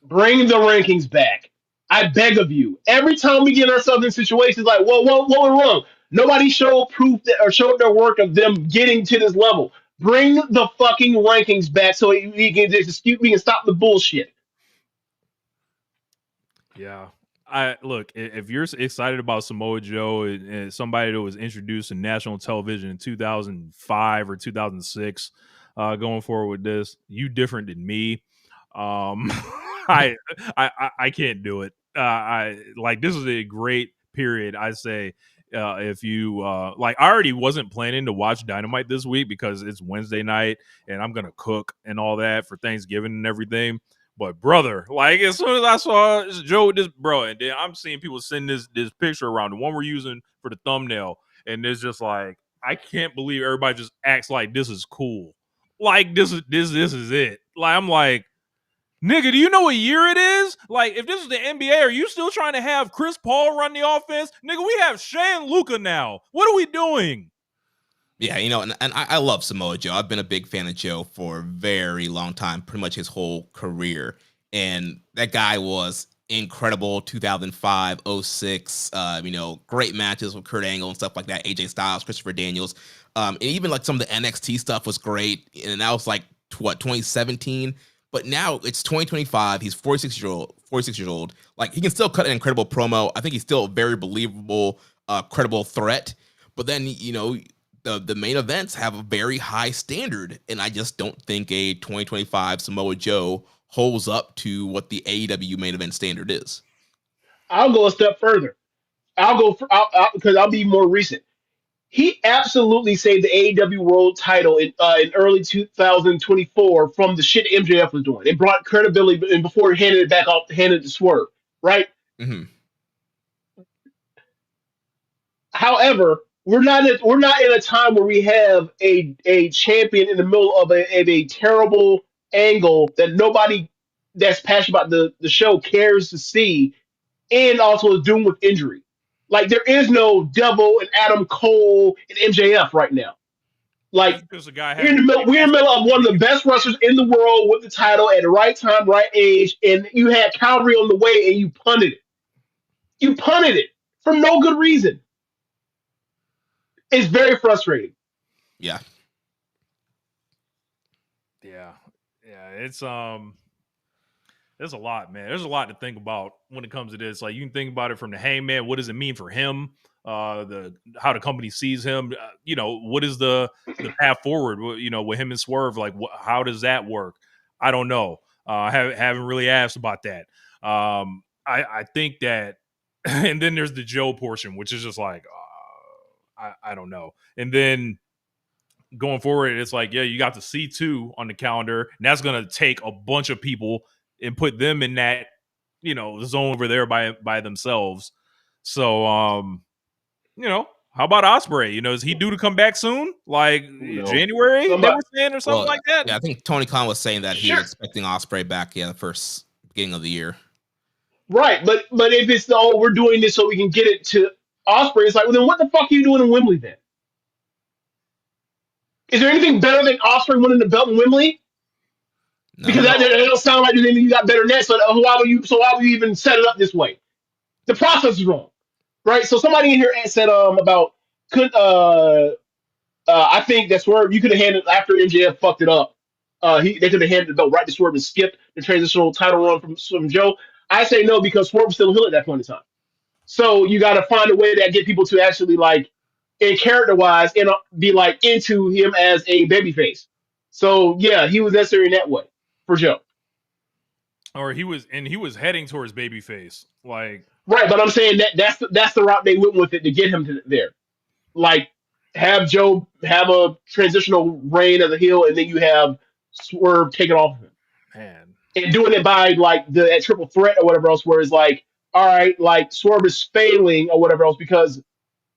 bring the rankings back. I beg of you. Every time we get ourselves in situations like, what went wrong? Nobody showed proof or showed their work of them getting to this level. Bring the fucking rankings back so we can dispute me and stop the bullshit. Yeah. Look, if you're excited about Samoa Joe and somebody that was introduced in national television in 2005 or 2006, going forward with this, you different than me. I can't do it. I like this is a great period. I say if you like, I already wasn't planning to watch Dynamite this week because it's Wednesday night and I'm gonna cook and all that for Thanksgiving and everything. But brother, like as soon as I saw Joe, this bro, and then I'm seeing people send this picture around, the one we're using for the thumbnail, and it's just like I can't believe everybody just acts like this is cool, like this is it. Like I'm like, nigga, do you know what year it is? Like if this is the NBA, are you still trying to have Chris Paul run the offense? Nigga, we have Shea and Luka now. What are we doing? Yeah, and I love Samoa Joe. I've been a big fan of Joe for a very long time, pretty much his whole career. And that guy was incredible. 2005, 06, great matches with Kurt Angle and stuff like that. AJ Styles, Christopher Daniels. And even like some of the NXT stuff was great. And that was like, 2017? But now it's 2025. He's 46 years old. Like he can still cut an incredible promo. I think he's still a very believable, credible threat. But then, the main events have a very high standard, and I just don't think a 2025 Samoa Joe holds up to what the AEW main event standard is. I'll go a step further. Because I'll be more recent. He absolutely saved the AEW World Title in early 2024 from the shit MJF was doing. It brought credibility, and before he handed it to Swerve, right? Mm-hmm. However, we're not in a time where we have a champion in the middle of a terrible angle that nobody that's passionate about the show cares to see, and also is doomed with injury. Like there is no Devil and Adam Cole and MJF right now. Like we're in the middle of one of the best wrestlers in the world with the title at the right time, right age, and you had Calvary on the way and you punted it. You punted it for no good reason. It's very frustrating. Yeah. Yeah. It's there's a lot, man. There's a lot to think about when it comes to this. Like you can think about it from the Hangman. What does it mean for him? How the company sees him. What is the path forward? With him and Swerve. Like, how does that work? I don't know. I haven't really asked about that. I think that, and then there's the Joe portion, which is just like, I don't know. And then going forward, it's like, yeah, you got the C2 on the calendar, and that's gonna take a bunch of people and put them in that, zone over there by themselves. So, how about Ospreay? Is he due to come back soon? Like January, they were saying, or something like that? Yeah, I think Tony Khan was saying that he was expecting Ospreay back, the first beginning of the year. Right, but if it's we're doing this so we can get it to Ospreay, it's like, well, then what the fuck are you doing in Wembley then? Is there anything better than Osprey winning the belt in Wembley? No. Because that don't sound like there's anything you got better than that. So why would you? So why would you even set it up this way? The process is wrong, right? So somebody in here said about could I think that Swerve you could have handed after MJF fucked it up. They could have handed the belt right to Swerve and skipped the transitional title run from Joe. I say no because Swerve was still a heel at that point in time. So you got to find a way that get people to actually like, in character wise, and be like into him as a babyface. So yeah, he was necessary in that way for Joe. Or he was heading towards babyface. Like, Right, but I'm saying that's the route they went with it to get him to there. Like have Joe have a transitional reign as a heel, and then you have Swerve take it off of him, man, and doing it by like that triple threat or whatever else, where it's like, all right, like Swerve is failing or whatever else because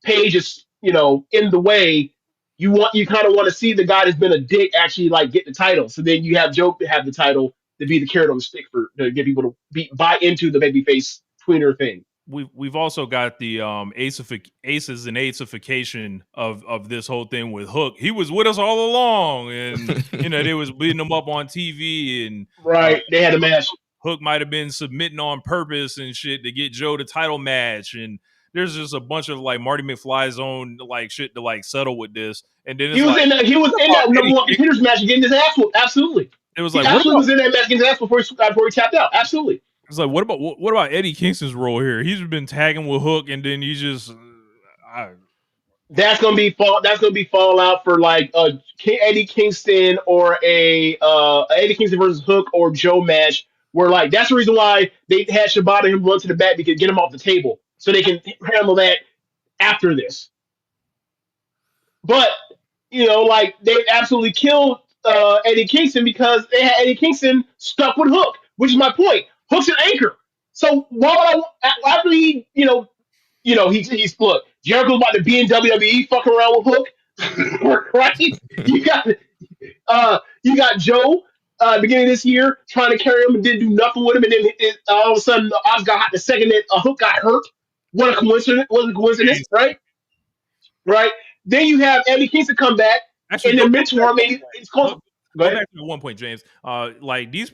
Page is in the way. You kind of want to see the guy that's been a dick actually like get the title. So then you have Joe to have the title to be the carrot on the stick for to get people to buy into the babyface tweener thing. we've also got the aces and eightsfication of this whole thing with Hook. He was with us all along, and they was beating him up on TV, and Right, they had a match. Hook might have been submitting on purpose and shit to get Joe the title match, and there's just a bunch of like Marty McFly's own like shit to like settle with this, and then He was in that number one contenders match getting his ass whooped. Absolutely, it was he like actually was in that match getting his ass before he tapped out. Absolutely. It's like what about Eddie Kingston's role here? He's been tagging with Hook, and then you just That's gonna be fallout for like Eddie Kingston or a Eddie Kingston versus Hook or Joe match. Where like that's the reason why they had Shibata and him run to the back because get him off the table so they can handle that after this. But like they absolutely killed Eddie Kingston because they had Eddie Kingston stuck with Hook, which is my point. Hook's an anchor. So why would I after he he's look, Jericho's about to be in WWE fucking around with Hook. Right? You got Joe beginning of this year trying to carry him and didn't do nothing with him, and then all of a sudden Oz got hot the second that Hook got hurt. What a coincidence! What a coincidence, right? Right. Then you have Eddie Kingston come back and then mentor him. It's called. Go back to one point, James. Like these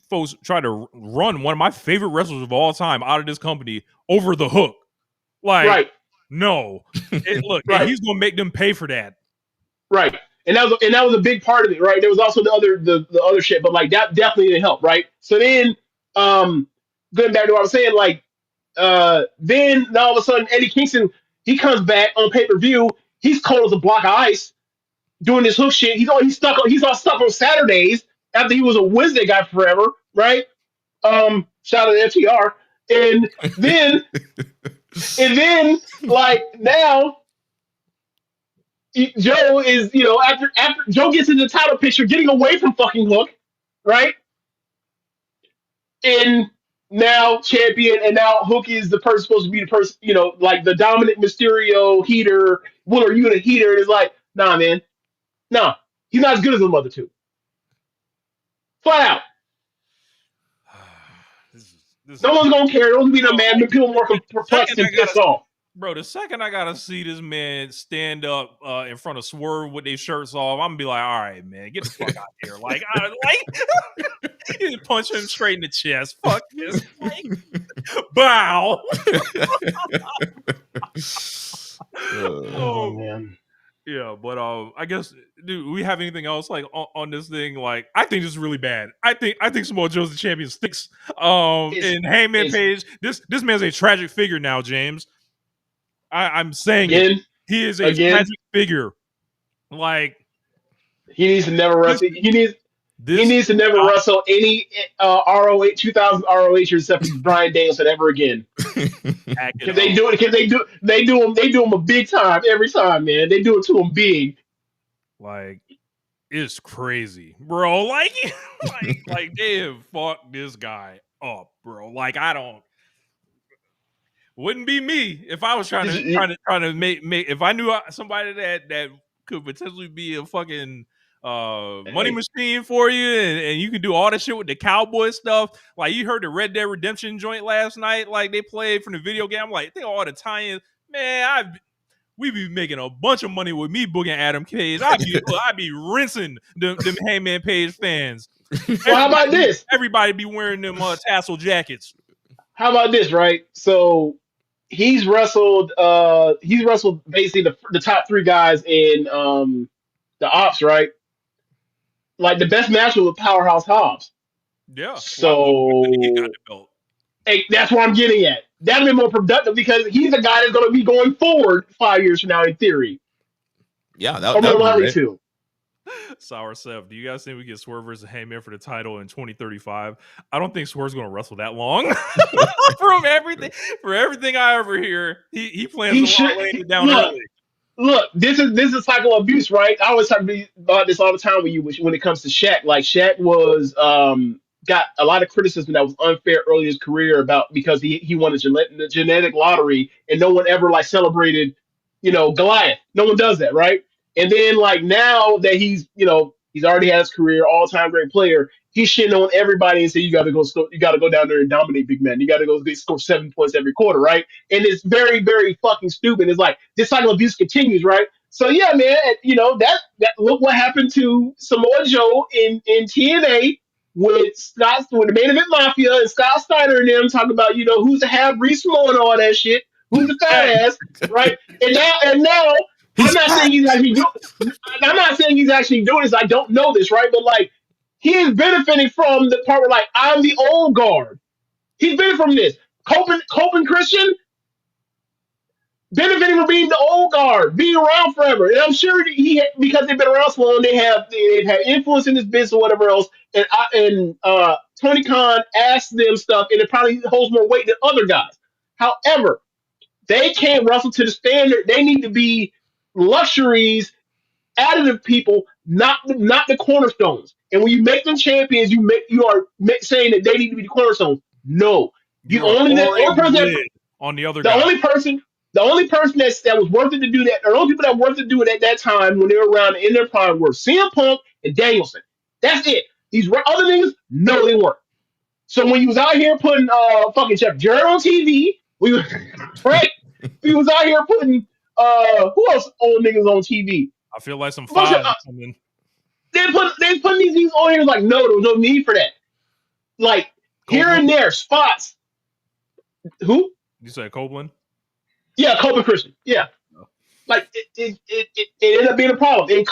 folks try to run one of my favorite wrestlers of all time out of this company over the Hook. Like, right. No. Look, right. He's gonna make them pay for that. Right. And that was a big part of it, right? There was also the other shit, but like that definitely didn't help, right? So then going back to what I was saying, like then all of a sudden Eddie Kingston, he comes back on pay-per-view, he's cold as a block of ice doing this Hook shit. He's all stuck on Saturdays after he was a Wednesday guy forever, right? Shout out to FTR. And then like now Joe is, after Joe gets in the title picture, getting away from fucking Hook, right? And now champion, and now Hook is the person supposed to be the person, like the dominant Mysterio heater. Well, are you the heater? And it's like, nah, man, nah, he's not as good as the other two. Flat out. No one's gonna care. No one's gonna be the man. People more perplexed and pissed off. Bro, the second I gotta see this man stand up in front of Swerve with their shirts off, I'm gonna be like, all right, man, get the fuck out here. Like, you punch him straight in the chest. Fuck this. Like, bow. Oh man. Yeah, but I guess, do we have anything else like on this thing? Like, I think this is really bad. I think Samoa Joe's the champion sticks. And Hangman Page, this man's a tragic figure now, James. I'm saying he is a tragic figure. Like, he needs to never wrestle. He needs to never wrestle any ROH 2000 ROH except for Bryan Danielson ever again. Because they do him a big time every time, man. They do it to him big. Like, it's crazy, bro. Like they have fucked this guy up, bro. Like, wouldn't be me if I was trying to make if I knew somebody that could potentially be a fucking money machine for you, and you can do all that shit with the cowboy stuff. Like, you heard the Red Dead Redemption joint last night, like they played from the video game. I'm like, they all the tie-ins, man. we be making a bunch of money with me booking Adam Page. I be rinsing them Hangman Page fans. Well, how about this? Everybody be wearing them tassel jackets. How about this, right? So he's wrestled basically the top three guys in the ops, right? Like the best match was with Powerhouse Hobbs. Yeah. So he got the belt. Hey, that's what I'm getting at. That'd be more productive because he's the guy that's going to be going forward 5 years from now, in theory. Yeah, or more likely to. Sour Sev, do you guys think we get Swerve versus Hangman for the title in 2035? I don't think Swerve's going to wrestle that long. From everything I ever hear, he plans on laying it down early. Look, this is cycle abuse, right? I always talk about this all the time with you when it comes to Shaq. Like Shaq was got a lot of criticism that was unfair early in his career because he won the genetic lottery and no one ever like celebrated, Goliath. No one does that, right? And then like now that he's already had his career, all time great player, he's shitting on everybody and say you got to go down there and dominate, big man. You got to go score 7 points every quarter, right? And it's very, very fucking stupid. It's like this cycle of abuse continues, right? So yeah, man, that look what happened to Samoa Joe in TNA with the main event Mafia and Scott Steiner and them talking about who's the half Reese Samoa and all that shit, who's the fat ass, right? And now. I'm not saying he's actually doing this. I don't know this, right? But like, he is benefiting from the part where like I'm the old guard. He's benefiting from this. Copen Christian benefiting from being the old guard, being around forever. And I'm sure because they've been around so long, they've had influence in this business or whatever else. And Tony Khan asked them stuff, and it probably holds more weight than other guys. However, they can't wrestle to the standard. They need to be luxuries, additive people, not the cornerstones. And when you make them champions, you are saying that they need to be the cornerstones. No, the only person that was worth it to do that, or the only people that were worth it to do it at that time when they were around in their prime were CM Punk and Danielson. That's it. These other niggas, no, they weren't. So when you was out here putting fucking Jeff Jarrett on TV, right? He was out here putting who else old niggas on TV? I feel like some five coming. They putting these old niggas like no, there was no need for that. Like Copeland? Here and there spots. Who? You said Copeland? Yeah, Copeland Christian. Yeah. Oh. Like it ended up being a problem. And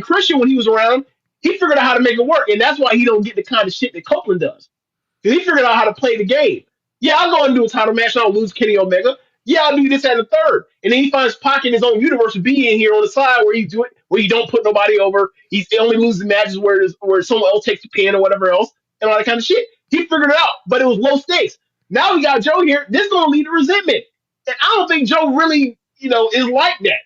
Christian, when he was around, he figured out how to make it work, and that's why he don't get the kind of shit that Copeland does. Because he figured out how to play the game. Yeah, I'll go and do a title match and I'll lose Kenny Omega. Yeah, I'll do this at the third. And then he finds Pac in his own universe to be in here on the side where he don't put nobody over. He only loses matches where someone else takes the pin or whatever else and all that kind of shit. He figured it out, but it was low stakes. Now we got Joe here. This is going to lead to resentment. And I don't think Joe really, is like that.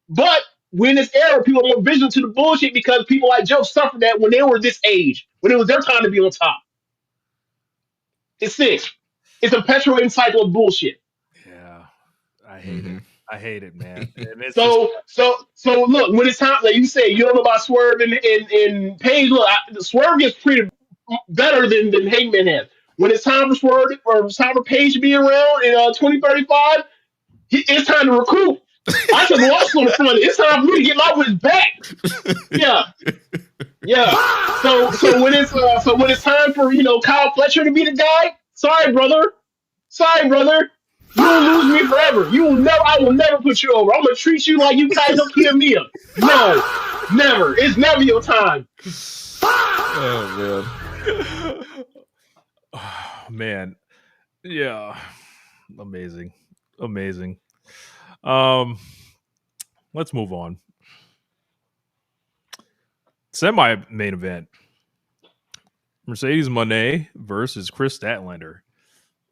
But we're in this era, people are more vigilant to the bullshit because people like Joe suffered that when they were this age, when it was their time to be on top. It's sick. It's a perpetuating cycle of bullshit. I hate it. I hate it, man. And it's so look, when it's time, like you say, you don't know about Swerve and Page. Look, Swerve gets treated better than Hangman has. When it's time for Swerve or it's time for Page to be around in 2035, it's time to recruit. I said, well, on the front. It's time for me to get my wins back. Yeah. So when it's time for Kyle Fletcher to be the guy, sorry, brother. You will lose me forever. I will never put you over. I'm gonna treat you like you guys don't kill me. No, never. It's never your time. Oh man. Yeah. Amazing. Let's move on. Semi-main event. Mercedes Moné versus Chris Statlander.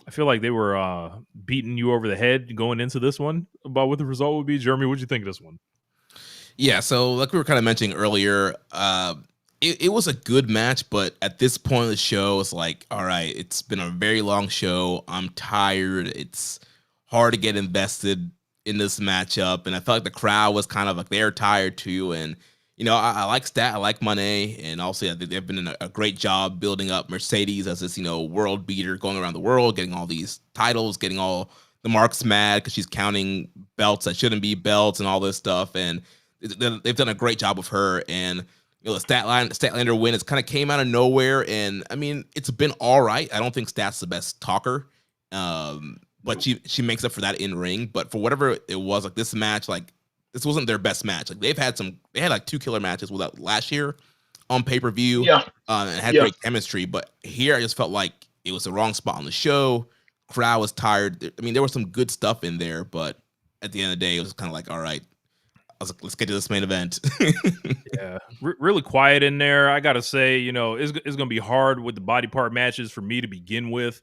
I feel like they were beating you over the head going into this one about what the result would be. Jeremy, what'd you think of this one? Yeah, so like we were kind of mentioning earlier, it was a good match, but at this point of the show, it's like, all right, it's been a very long show. I'm tired. It's hard to get invested in this matchup, and I felt like the crowd was kind of like they're tired too. And I like Stat, I like Moné, and also I think they've been in a great job building up Mercedes as this world beater, going around the world, getting all these titles, getting all the Mark's mad because she's counting belts that shouldn't be belts and all this stuff, and they've done a great job with her. And the Statlander win, it's kind of came out of nowhere, and I mean, it's been all right. I don't think Stat's the best talker, but she makes up for that in ring. But for whatever it was, like this match, like this wasn't their best match. Like they had like 2 killer matches without last year on pay-per-view, and had great chemistry. But here, I just felt like it was the wrong spot on the show. Crowd was tired. I mean, there was some good stuff in there, but at the end of the day, it was kind of like, all right, I was like, let's get to this main event. Yeah, really quiet in there. I gotta say, it's gonna be hard with the body part matches for me to begin with.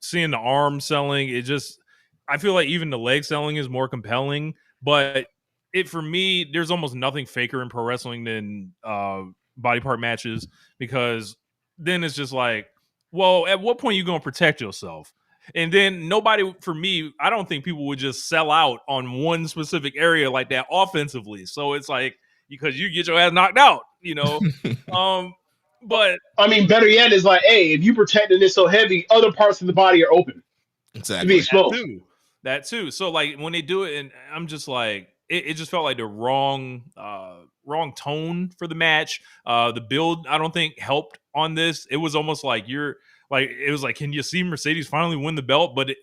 Seeing the arm selling, I feel like even the leg selling is more compelling. But for me, there's almost nothing faker in pro wrestling than body part matches, because then it's just like, well, at what point are you gonna protect yourself? And then for me, I don't think people would just sell out on one specific area like that offensively. So it's like, because you get your ass knocked out, but I mean, better yet is like, hey, if you protecting this so heavy, other parts of the body are open. Exactly. To be exposed. That too. So like when they do it, and I'm just like, it just felt like the wrong tone for the match. The build, I don't think, helped on this. It was almost like it was like, can you see Mercedes finally win the belt? But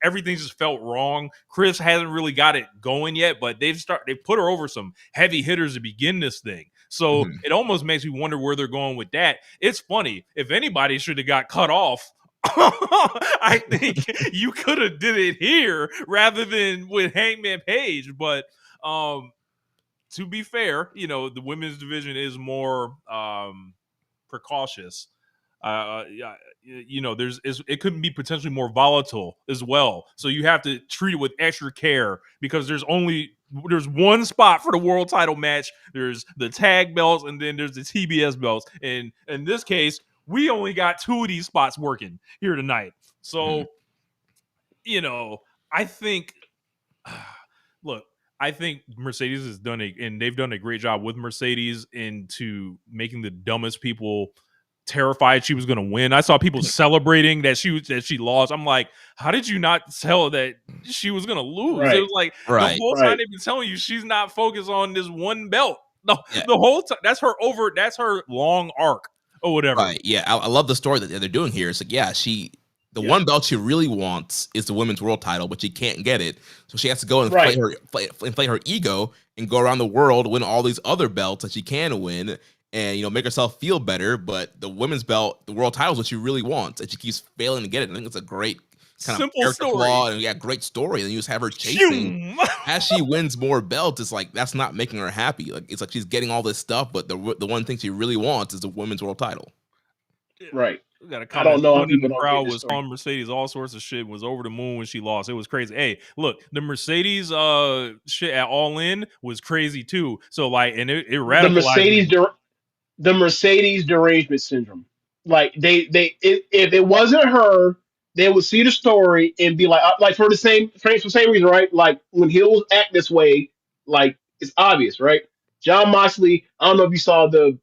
everything just felt wrong. Chris hasn't really got it going yet, but they've put her over some heavy hitters to begin this thing. So it almost makes me wonder where they're going with that. It's funny, if anybody should have got cut off, I think you could have did it here rather than with Hangman Page. But to be fair, the women's division is more precautious. It couldn't be potentially more volatile as well. So you have to treat it with extra care, because there's one spot for the world title match. There's the tag belts, and then there's the TBS belts. And in this case, we only got 2 of these spots working here tonight. So, I think, look, I think Mercedes has done and they've done a great job with Mercedes into making the dumbest people terrified she was going to win. I saw people celebrating that she lost. I'm like, how did you not tell that she was going to lose? Right. It was like the whole time they've been telling you she's not focused on this one belt. The whole time. That's her long arc or whatever. Right. Yeah. I love the story that they're doing here. It's like, the one belt she really wants is the women's world title, but she can't get it. So she has to go and inflate her ego and go around the world, win all these other belts that she can win, and make herself feel better. But the women's belt, the world title, is what she really wants, and she keeps failing to get it. I think it's a great kind of character flaw, and great story. And you just have her chasing as she wins more belts. It's like that's not making her happy. Like it's like she's getting all this stuff, but the one thing she really wants is the women's world title. Right. We got a comment. I don't know if people in the crowd was calling Mercedes all sorts of shit, was over the moon when she lost. It was crazy. Hey, look, the Mercedes shit at All In was crazy too. So and it radicalized the Mercedes derangement syndrome. Like if it wasn't her, they would see the story and be like for the same reason, right? Like when heels act this way, like it's obvious, right? John Moxley, I don't know if you saw the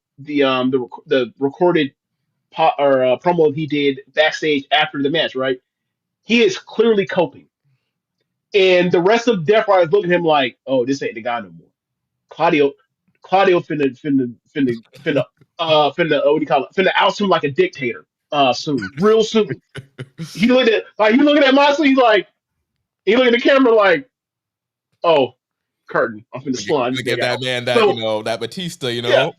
recorded promo he did backstage after the match, right? He is clearly coping, and the rest of Death Rider is looking at him like, "Oh, this ain't the guy no more." Claudio finna what do you call it? Finna oust him like a dictator soon, real soon. He looking at Moxley, he look at the camera like, "Oh, curtain. I'm finna slide." Get that man that that Batista, Yeah.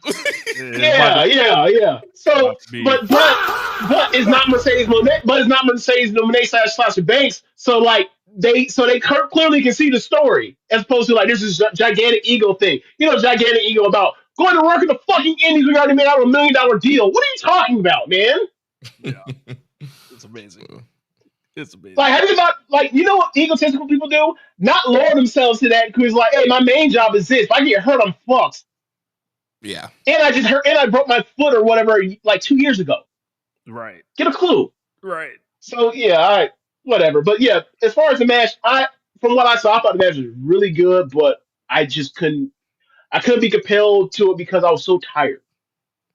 Yeah. So, but it's not Mercedes Monet, but it's not Mercedes Monet / Sasha Banks. So they clearly can see the story, as opposed to this is gigantic ego thing. Gigantic ego about going to work in the fucking Indies. We already made out $1 million deal. What are you talking about, man? Yeah, it's amazing. It's amazing. Have you not what egotistical people do? Not lower themselves to that because hey, my main job is this. If I get hurt, I'm fucked. Yeah. And I just hurt, and I broke my foot or whatever 2 years ago. Right. Get a clue. Right. So yeah, whatever. But yeah, as far as the match, from what I saw, I thought the match was really good, but I just couldn't be compelled to it because I was so tired.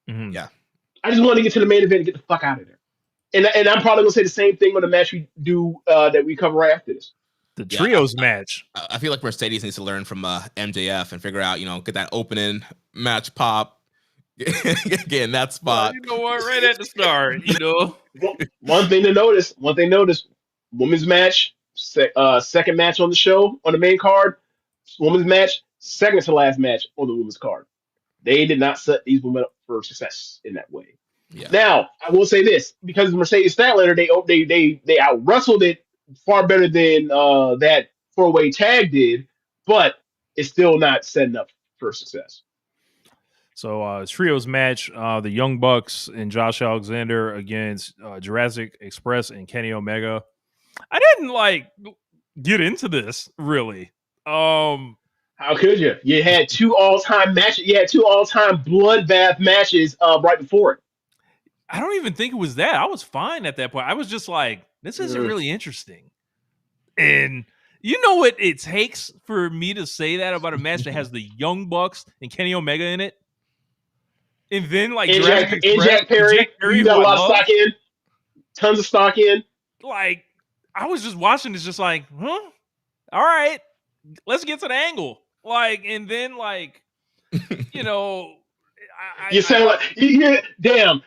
Mm-hmm. Yeah. I just wanted to get to the main event and get the fuck out of there. And I'm probably gonna say the same thing on the match we do that we cover right after this. The trios match. I feel like Mercedes needs to learn from MJF and figure out, get that opening match pop. Get in that spot. Well, you know what? Right at the start, One thing to notice. Women's match, second match on the show on the main card. Women's match, second to last match on the women's card. They did not set these women up for success in that way. Yeah. Now, I will say this, because Mercedes Statlander, they out wrestled it far better than that 4-way tag did, but it's still not setting up for success. So trios match, the Young Bucks and Josh Alexander against Jurassic Express and Kenny Omega. I didn't get into this really. How could you? You had two all-time matches. You had two all-time bloodbath matches right before it. I don't even think it was that. I was fine at that point. I was just like, this isn't really interesting. And you know what it takes for me to say that about a match that has the Young Bucks and Kenny Omega in it? And then Jack Perry, you got a lot of stock in. Tons of stock in. Like, I was just watching this just like, all right, let's get to the angle. And then you sound like, damn.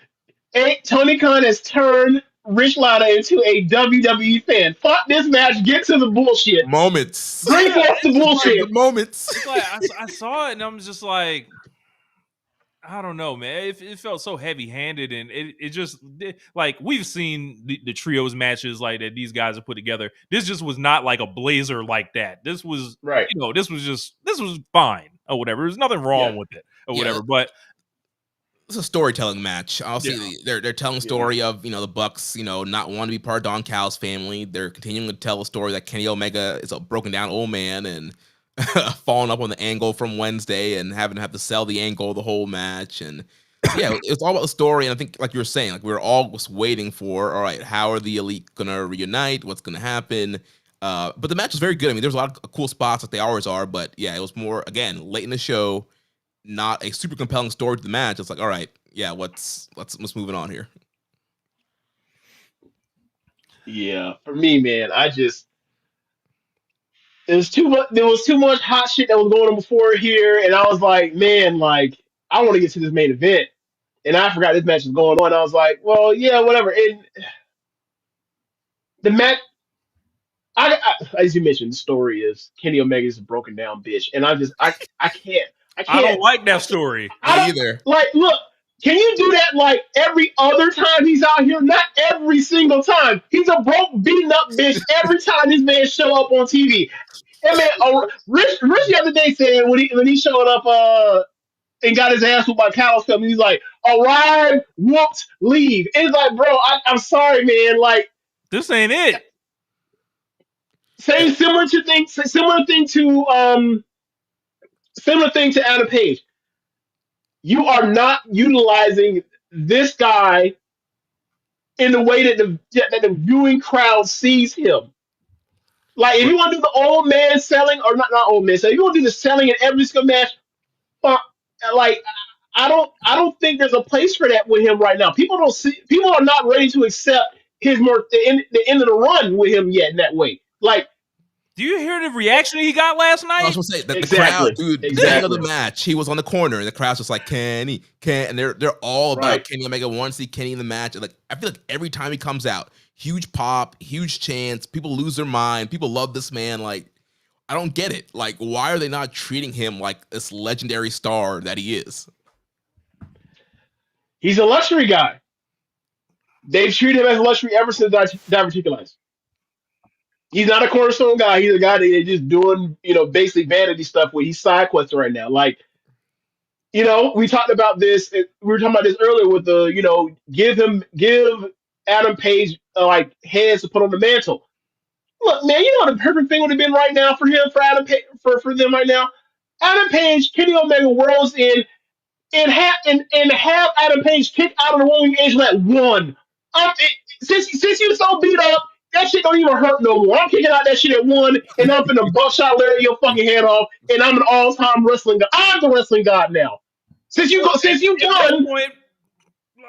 Tony Khan has turned Rich Latta into a WWE fan. Fuck this match. Get to the bullshit. Moments. Bring forth the bullshit. Moments. It's like, I saw it and I'm just like, I don't know, man. It felt so heavy-handed, and it just we've seen the trios matches like that these guys have put together. This just was not like a blazer like that. This was right. This was fine or whatever. There's nothing wrong with it or whatever. But it's a storytelling match. Obviously, they're telling a story of the Bucks, not wanting to be part of Don Callis' family. They're continuing to tell a story that Kenny Omega is a broken down old man and falling up on the angle from Wednesday and having to have to sell the angle the whole match. And it's all about the story. And I think, like you were saying, we were all just waiting for, all right, how are the Elite gonna reunite? What's gonna happen? But the match was very good. I mean, there's a lot of cool spots like they always are, but it was more, again, late in the show, not a super compelling story to the match. It's like, all right, let's move it on here. Yeah, for me, man, there was too much hot shit that was going on before here, and I was like, man, I want to get to this main event, and I forgot this match was going on. I was like, well, yeah, whatever. And the match, as you mentioned, the story is Kenny Omega's a broken down bitch, and I can't. I don't like that story. Me either. Look, can you do that every other time he's out here? Not every single time. He's a broke, beaten up bitch every time this man show up on TV. And man, Rich the other day said when he showed up and got his ass whooped by Callis coming, he's like, arrive, whooped, leave. And it's like, bro, I'm sorry, man. This ain't it. Similar thing to Adam Page. You are not utilizing this guy in the way that the viewing crowd sees him. If you want to do the old man selling, or not old man selling, if you want to do the selling in every single match, I don't think there's a place for that with him right now. People are not ready to accept the end of the run with him yet in that way. Do you hear the reaction he got last night? I was gonna say that the crowd, dude. The end of the match, he was on the corner, and the crowd's just like Kenny, and they're all about Kenny Omega. Want to see Kenny in the match. And I feel like every time he comes out, huge pop, huge chants. People lose their mind. People love this man. I don't get it. Why are they not treating him like this legendary star that he is? He's a luxury guy. They've treated him as a luxury ever since diverticulitis. He's not a cornerstone guy. He's a guy that is just doing, basically vanity stuff where he's side questing right now. We talked about this. We were talking about this earlier with the, give Adam Page heads to put on the mantle. Look, man, you know what the perfect thing would have been right now for him, for Adam Page, for them right now. Adam Page, Kenny Omega whirls in and have Adam Page kick out of the Rolling Angel at one. Since you're so beat up, that shit don't even hurt no more. I'm kicking out that shit at one, and I'm finna buckshot Larry your fucking head off, and I'm an all-time wrestling god. I'm the wrestling god now. Since you done,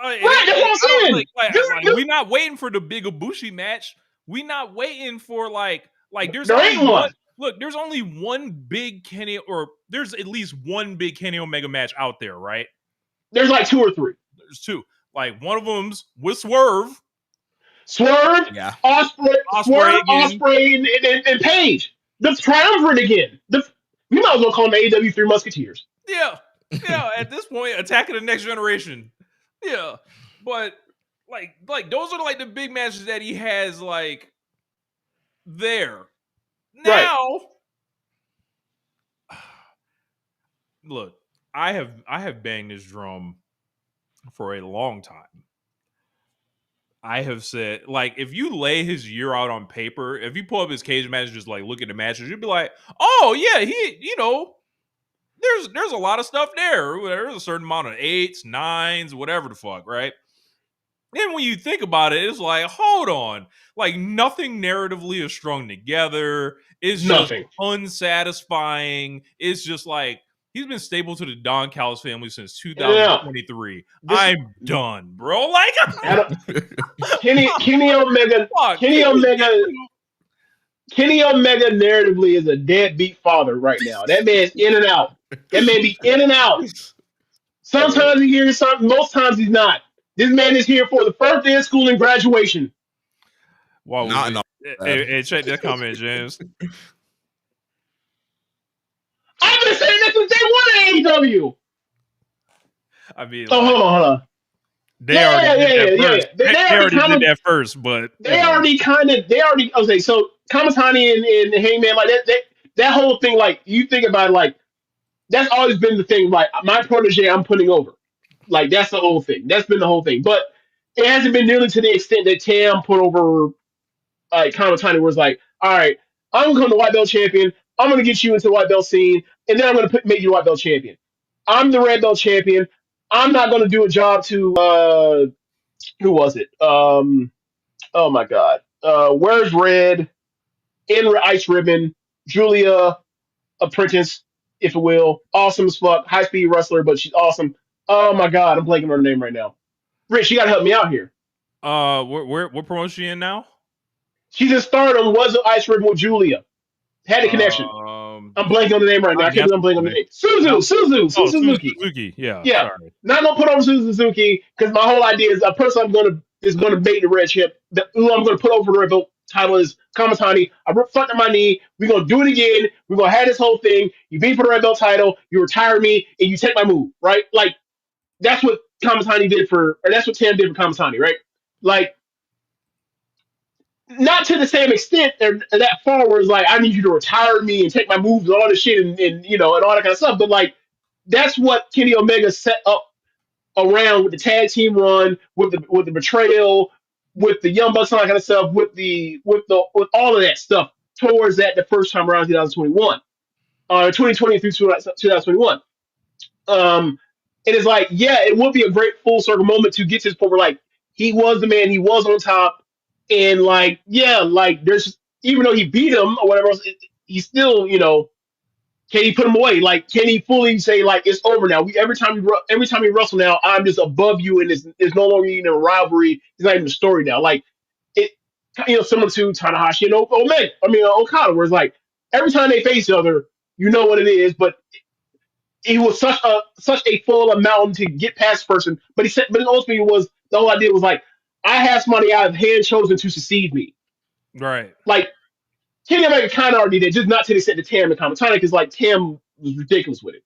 Right, that's what I'm saying. We're not waiting for the big Ibushi match. We're not waiting for there's there only ain't one. Look, there's only one big Kenny, or there's at least one big Kenny Omega match out there, right? There's like 2 or 3. There's 2. Like one of them's with Swerve, yeah, Osprey, and Page. The triumvirate again. We might as well call them the AEW Three Musketeers. Yeah. At this point, attacking the next generation. Yeah, but like those are like the big matches that he has like there now. Right. Look, I have banged this drum for a long time. I have said, like, if you lay his year out on paper, if you pull up his cage matches, just like look at the matches, you'd be like, oh yeah, there's a lot of stuff there. There's a certain amount of 8s, 9s, whatever the fuck, right? And when you think about it, it's like, hold on. Like, nothing narratively is strung together. It's just unsatisfying. It's just like, he's been stable to the Don Callis family since 2023. I'm done, bro. Like, Kenny Omega narratively is a deadbeat father right now. That man's in and out. That man be in and out. Sometimes he hears something, most times he's not. This man is here for the first day of school and graduation. Wow. Hey, check that comment, James. I've been saying this since day one of AEW. I mean, hold on. They already did that first, but they already. Okay, so Kamatani and Hangman, like that whole thing, like you think about it, like that's always been the thing. Like my protege, I'm putting over. Like that's the whole thing. That's been the whole thing. But it hasn't been nearly to the extent that Tam put over like Kamatani was like, all right, I'm gonna come to white belt champion. I'm gonna get you into the white belt scene, and then I'm gonna make you white belt champion. I'm the red belt champion. I'm not gonna do a job to who was it? Oh my god. Where's Red? In Ice Ribbon, Julia Apprentice, if you will. Awesome as fuck. High speed wrestler, but she's awesome. Oh my god, I'm blanking on her name right now. Rich, you gotta help me out here. What promotion is she in now? She's in Stardom, was an Ice Ribbon with Julia. Had a connection. I'm blanking on the name right now. I can't believe I'm blanking on the name. Suzuki. Yeah. Sorry. Not gonna put over Suzuki because my whole idea is a person I'm gonna bait the red chip. Who I'm gonna put over the red belt title is Kamatani. I ripped front of my knee. We're gonna do it again. We're gonna have this whole thing. You beat for the red belt title. You retire me, and you take my move. Right? Like that's what Kamatani did or that's what Tam did for Kamatani. Right? Like. Not to the same extent that far where it's like I need you to retire me and take my moves and all this shit and all that kind of stuff. But like that's what Kenny Omega set up around with the tag team run, with the betrayal, with the Young Bucks and all that kind of stuff, with all of that stuff towards that the first time around 2021, 2020 through 2021. It is like it would be a great full circle moment to get to this point where like he was the man, he was on top. And like, there's even though he beat him or whatever else, he still, can he put him away? Like, can he fully say like it's over now? Every time we wrestle now, I'm just above you, and it's no longer even a rivalry. It's not even a story now. Like it, similar to Tanahashi and Okada, where it's like every time they face each other, you know what it is, but it was such a full amount to get past the person. But ultimately was the whole idea was like. I have somebody I have hand chosen to succeed me. Right. Like, Kenny Omega kind of already did, just not to the extent that Tam and Kamatani, because like Tam was ridiculous with it.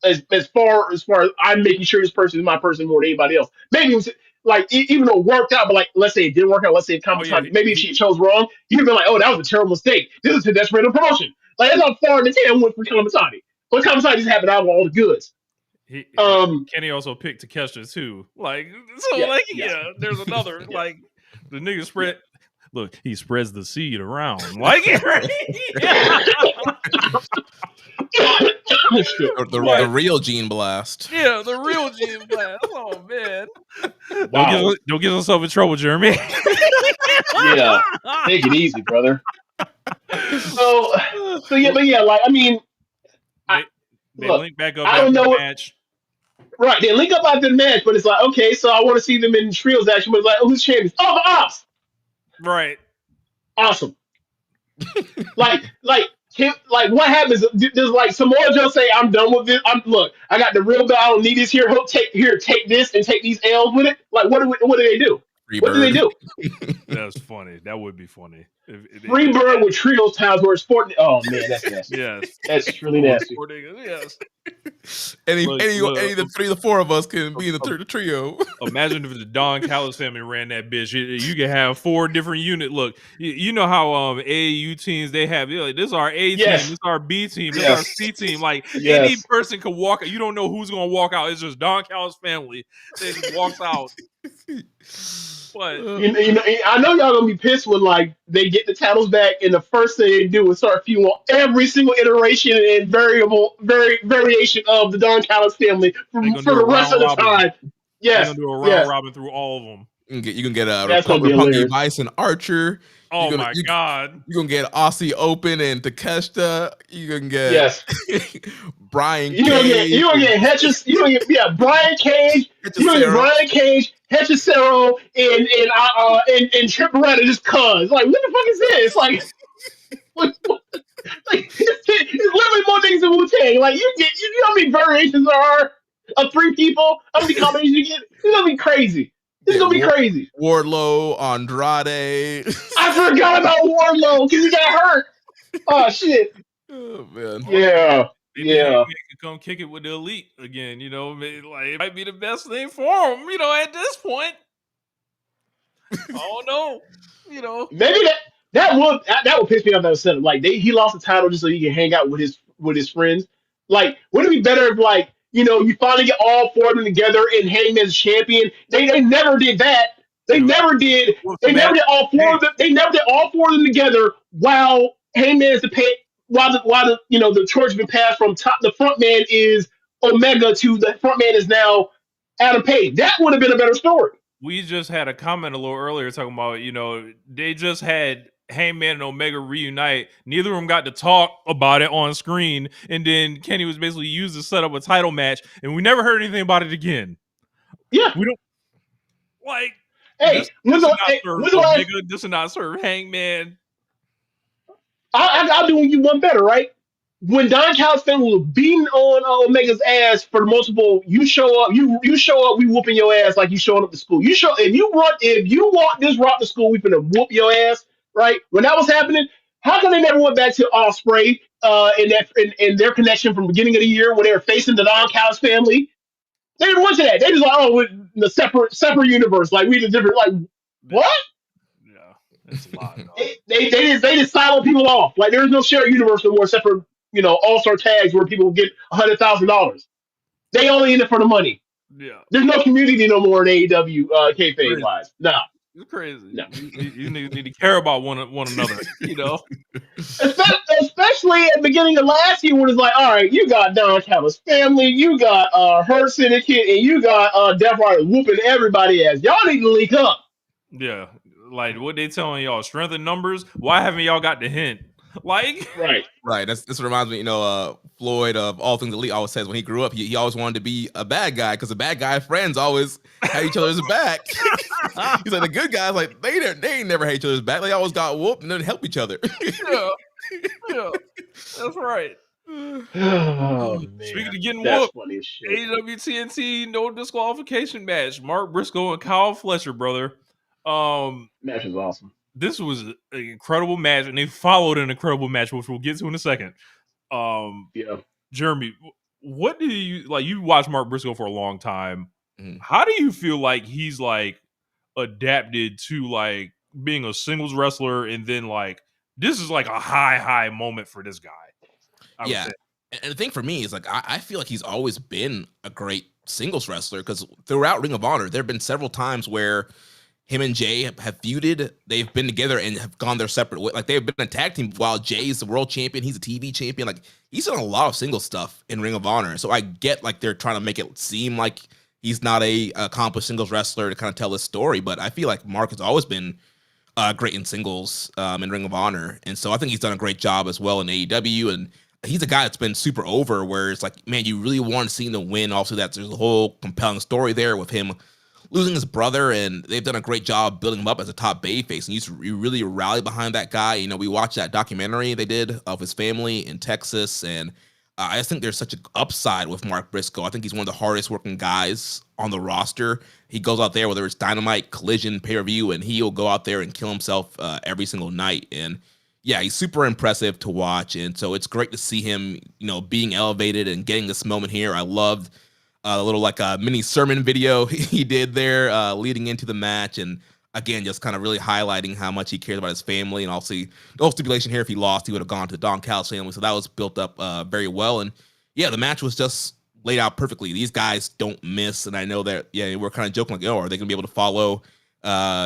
As far as I'm making sure this person is my person more than anybody else. Maybe it was like even though it worked out, but like let's say it didn't work out. Let's say Kamatani, maybe if she chose wrong, you'd have been like, oh, that was a terrible mistake. This is a detrimental promotion. Like that's how far the Tam went for Kamatani. But Kamatani just happened out of all the goods. Kenny also picked Takeshita too. Like there's another like the nigga spread. Look, he spreads the seed around like the real Gene Blast. Yeah, the real Gene Blast. Oh man, wow. Don't get yourself in trouble, Jeremy. Yeah, take it easy, brother. So yeah, but yeah, like I mean. They link back up I don't know match. Right, they link up after the match, but it's like, okay, so I want to see them in trios action. But it's like, oh, who's champions? Oh, the Ops. Right. Awesome. Like what happens? Does like Samoa Joe say, "I'm done with this. Look, I got the real belt. I don't need this here. Take this and take these L's with it." Like, what do they do? What do they Freebird. do? That's funny. That would be funny. Free bird with trios times where it's sporting. Oh man, that's nasty. Yes. That's really nasty. Yes. Any Look, of the 3 or 4 of us can be in the trio. Imagine if the Don Callis family ran that bitch. You could have 4 different units. Look, you know how AAU teams they have. Like, this is our A team, this is our B team, this is our C team. Like any person could walk. You don't know who's gonna walk out. It's just Don Callis family that just walks out. But I know y'all gonna be pissed when like they get the titles back, and the first thing they do is start feuding on every single iteration and variation of the Don Callis family for the rest of the time. Yes, they're gonna do a round robin through all of them. You can get a That's gonna be Punky hilarious. Vice and Archer. Oh my god! You're gonna get Aussie Open and Takeshita. You can get Brian. You gonna get Hedges. You gonna get Brian Cage. You gonna get Brian Cage, Hechicero, and Trip Beretta just cuz. Like, what the fuck is this? Like, what, like it's literally more things than Wu-Tang. Like, you know how many variations there are of 3 people? How many combinations you get? It's gonna be crazy. It's gonna be crazy. Wardlow, Andrade. I forgot about Wardlow because he got hurt. Oh shit. Oh man. Yeah. Maybe he could come kick it with the Elite again. You know, maybe, like, it might be the best thing for him. You know, at this point. I don't know. You know, maybe that would piss me off. That was said like he lost the title just so he can hang out with his friends. Like, wouldn't it be better if like you finally get all 4 of them together and Hangman's champion? They never did that. They never did. They never did all 4 of them. They never did all 4 of them together while Hangman's while the torch has been passed from top. The front man is Omega to the front man is now Adam Page. That would have been a better story. We just had a comment a little earlier talking about, they just had Hangman and Omega reunite. Neither of them got to talk about it on screen. And then Kenny was basically used to set up a title match. And we never heard anything about it again. Yeah. We don't, like, hey, this is not serve Hangman. I'll do you one better, right? When Don Callis family was beating on Omega's ass for multiple, you show up, you show up, we whooping your ass like you showing up to school. If you walk this route to school, we finna whoop your ass, right? When that was happening, how come they never went back to Ospreay in their connection from the beginning of the year when they were facing the Don Callis family? They didn't went to that. They just like, we're in the separate universe, like we the different, like what? Yeah, that's a lot. They just silent people off. Like there's no shared universe no more, except for all-star tags where people get $100,000. They only in it for the money. Yeah. There's no community no more in AEW kayfabe wise. No. It's crazy. No. You need to care about one another, Especially at the beginning of last year when it's like, all right, you got Don Callis family, you got Her Syndicate, and you got Death Rider whooping everybody ass. Y'all need to link up. Yeah. Like what they telling y'all, strength in numbers? Why haven't y'all got the hint? Like right. This reminds me, Floyd of All Things Elite always says when he grew up, he always wanted to be a bad guy because the bad guy friends always had each other's back. He's like the good guys, like they ain't never had each other's back. They always got whooped and then help each other. yeah, that's right. Oh, man. Speaking of getting That's whooped, funny as shit. AEW TNT no disqualification match. Mark Briscoe and Kyle Fletcher, brother. Match was awesome. This was an incredible match, and they followed an incredible match, which we'll get to in a second. Yeah. Jeremy, what do you like? You watched Mark Briscoe for a long time. Mm-hmm. How do you feel like he's like adapted to like being a singles wrestler, and then like this is like a high moment for this guy? Yeah, and the thing for me is like I feel like he's always been a great singles wrestler because throughout Ring of Honor, there have been several times where him and Jay have feuded. They've been together and have gone their separate way. Like they've been a tag team while Jay's the world champion. He's a TV champion. Like he's done a lot of single stuff in Ring of Honor. So I get like they're trying to make it seem like he's not a accomplished singles wrestler to kind of tell his story. But I feel like Mark has always been great in singles in Ring of Honor. And so I think he's done a great job as well in AEW. And he's a guy that's been super over, where it's like, man, you really want to see him to win. Also, there's a whole compelling story there with him losing his brother, and they've done a great job building him up as a top babyface. And you really rally behind that guy. You know, we watched that documentary they did of his family in Texas, and I just think there's such an upside with Mark Briscoe. I think he's one of the hardest working guys on the roster. He goes out there, whether it's Dynamite, Collision, pay-per-view, and he'll go out there and kill himself every single night. And yeah, he's super impressive to watch. And so it's great to see him, you know, being elevated and getting this moment here. I loved a little like a mini sermon video he did there leading into the match. And again, just kind of really highlighting how much he cares about his family. And also, no stipulation here, if he lost, he would have gone to Don Callis' family. So that was built up very well. And yeah, the match was just laid out perfectly. These guys don't miss. And I know that, yeah, we're kind of joking like, oh, are they going to be able to follow,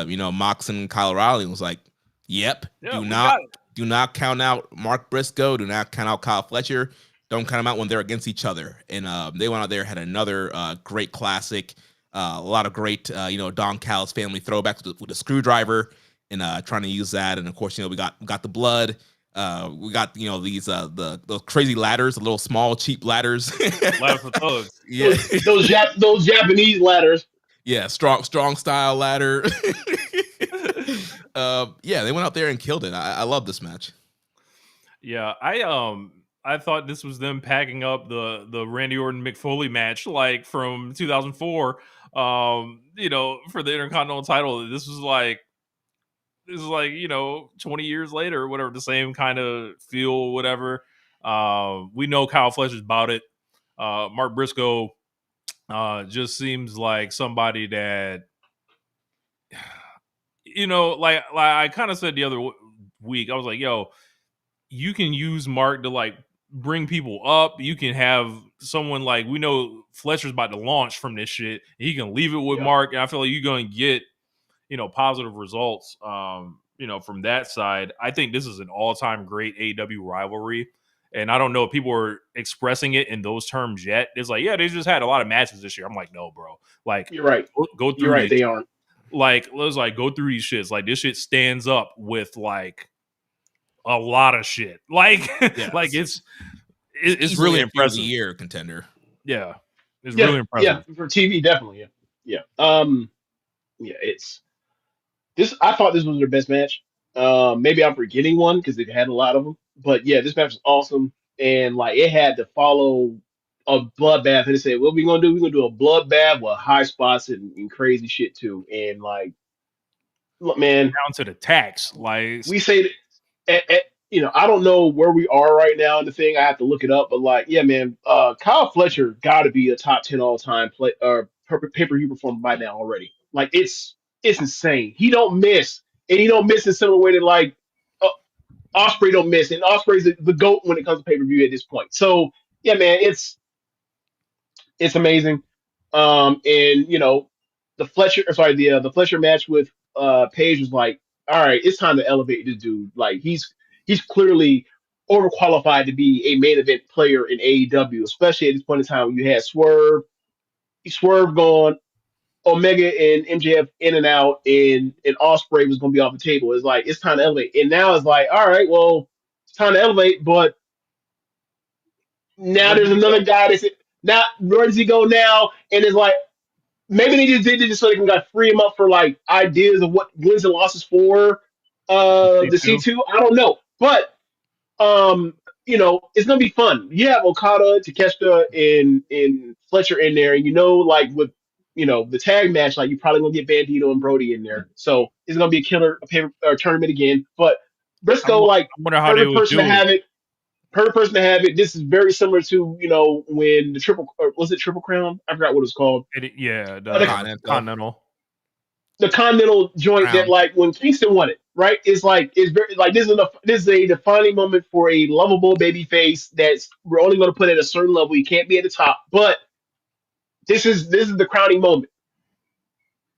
you know, Mox and Kyle O'Reilly? And it was like, yep, yeah, do not count out Mark Briscoe. Do not count out Kyle Fletcher. Don't count them out when they're against each other. And they went out there, had another great classic. A lot of great, you know, Don Callis family throwbacks with a screwdriver and trying to use that. And of course, you know, we got the blood. We got, you know, these those crazy ladders, the little small cheap ladders. Ladder for thugs. Yeah, those Japanese ladders. Yeah, strong style ladder. Yeah, they went out there and killed it. I love this match. Yeah, I thought this was them packing up the Randy Orton McFoley match like from 2004. You know, for the Intercontinental title. This was like, you know, 20 years later or whatever, the same kind of feel, whatever. We know Kyle Fletcher's about it. Mark Briscoe just seems like somebody that, you know, like I kind of said the other week, I was like, yo, you can use Mark to like bring people up. You can have someone like, we know Fletcher's about to launch from this shit. He can leave it with Mark, and I feel like you're going to get, you know, positive results, you know, from that side. I think this is an all-time great AEW rivalry. And I don't know if people are expressing it in those terms yet. It's like, yeah, they just had a lot of matches this year. I'm like, no, bro. Like, you're right. Go through. You're right. They aren't. Like, let's like go through these shits. Like, this shit stands up with like a lot of shit. Like, yes. Like it's really impressive. Year contender. Yeah, it's really impressive. Yeah, for TV, definitely. Yeah. Yeah. It's this. I thought this was their best match. Maybe I'm forgetting one because they've had a lot of them. But yeah, this match was awesome, and like it had to follow a bloodbath. And they said, "What we gonna do? We're gonna do a bloodbath with high spots and crazy shit too." And like, look, man, down to the tax. Like we say that, you know, I don't know where we are right now in the thing. I have to look it up. But like, yeah, man, Kyle Fletcher got to be a top 10 all time pay per view performer by now already. Like it's insane. He don't miss, and he don't miss in similar way that like Osprey don't miss, and Osprey's the GOAT when it comes to pay per view at this point. So yeah, man, it's amazing. And you know, the Fletcher match with Page was like, all right, it's time to elevate this dude. Like he's clearly overqualified to be a main event player in AEW, especially at this point in time when you had Swerve gone, Omega and MJF in and out, and Osprey was going to be off the table. It's like it's time to elevate, and now it's like, all right, well, it's time to elevate, but now there's another guy that's now where does he go now? And it's like maybe they just did it just so they can like free him up for like ideas of what wins and losses for the C2. I don't know, but you know, it's gonna be fun. You have Okada, Takeshita, and Fletcher in there, and you know, like with you know the tag match, like you're probably gonna get Bandito and Brody in there, so it's gonna be a killer tournament again. But Briscoe, like, perfect person to have it. Perfect person to have it. This is very similar to you know when the Triple Crown? I forgot what it's called. The Continental. The Continental joint Crown. That like when Kingston won it, right? It's like it's very like this is a defining moment for a lovable baby face that's we're only going to put at a certain level. You can't be at the top, but this is the crowning moment,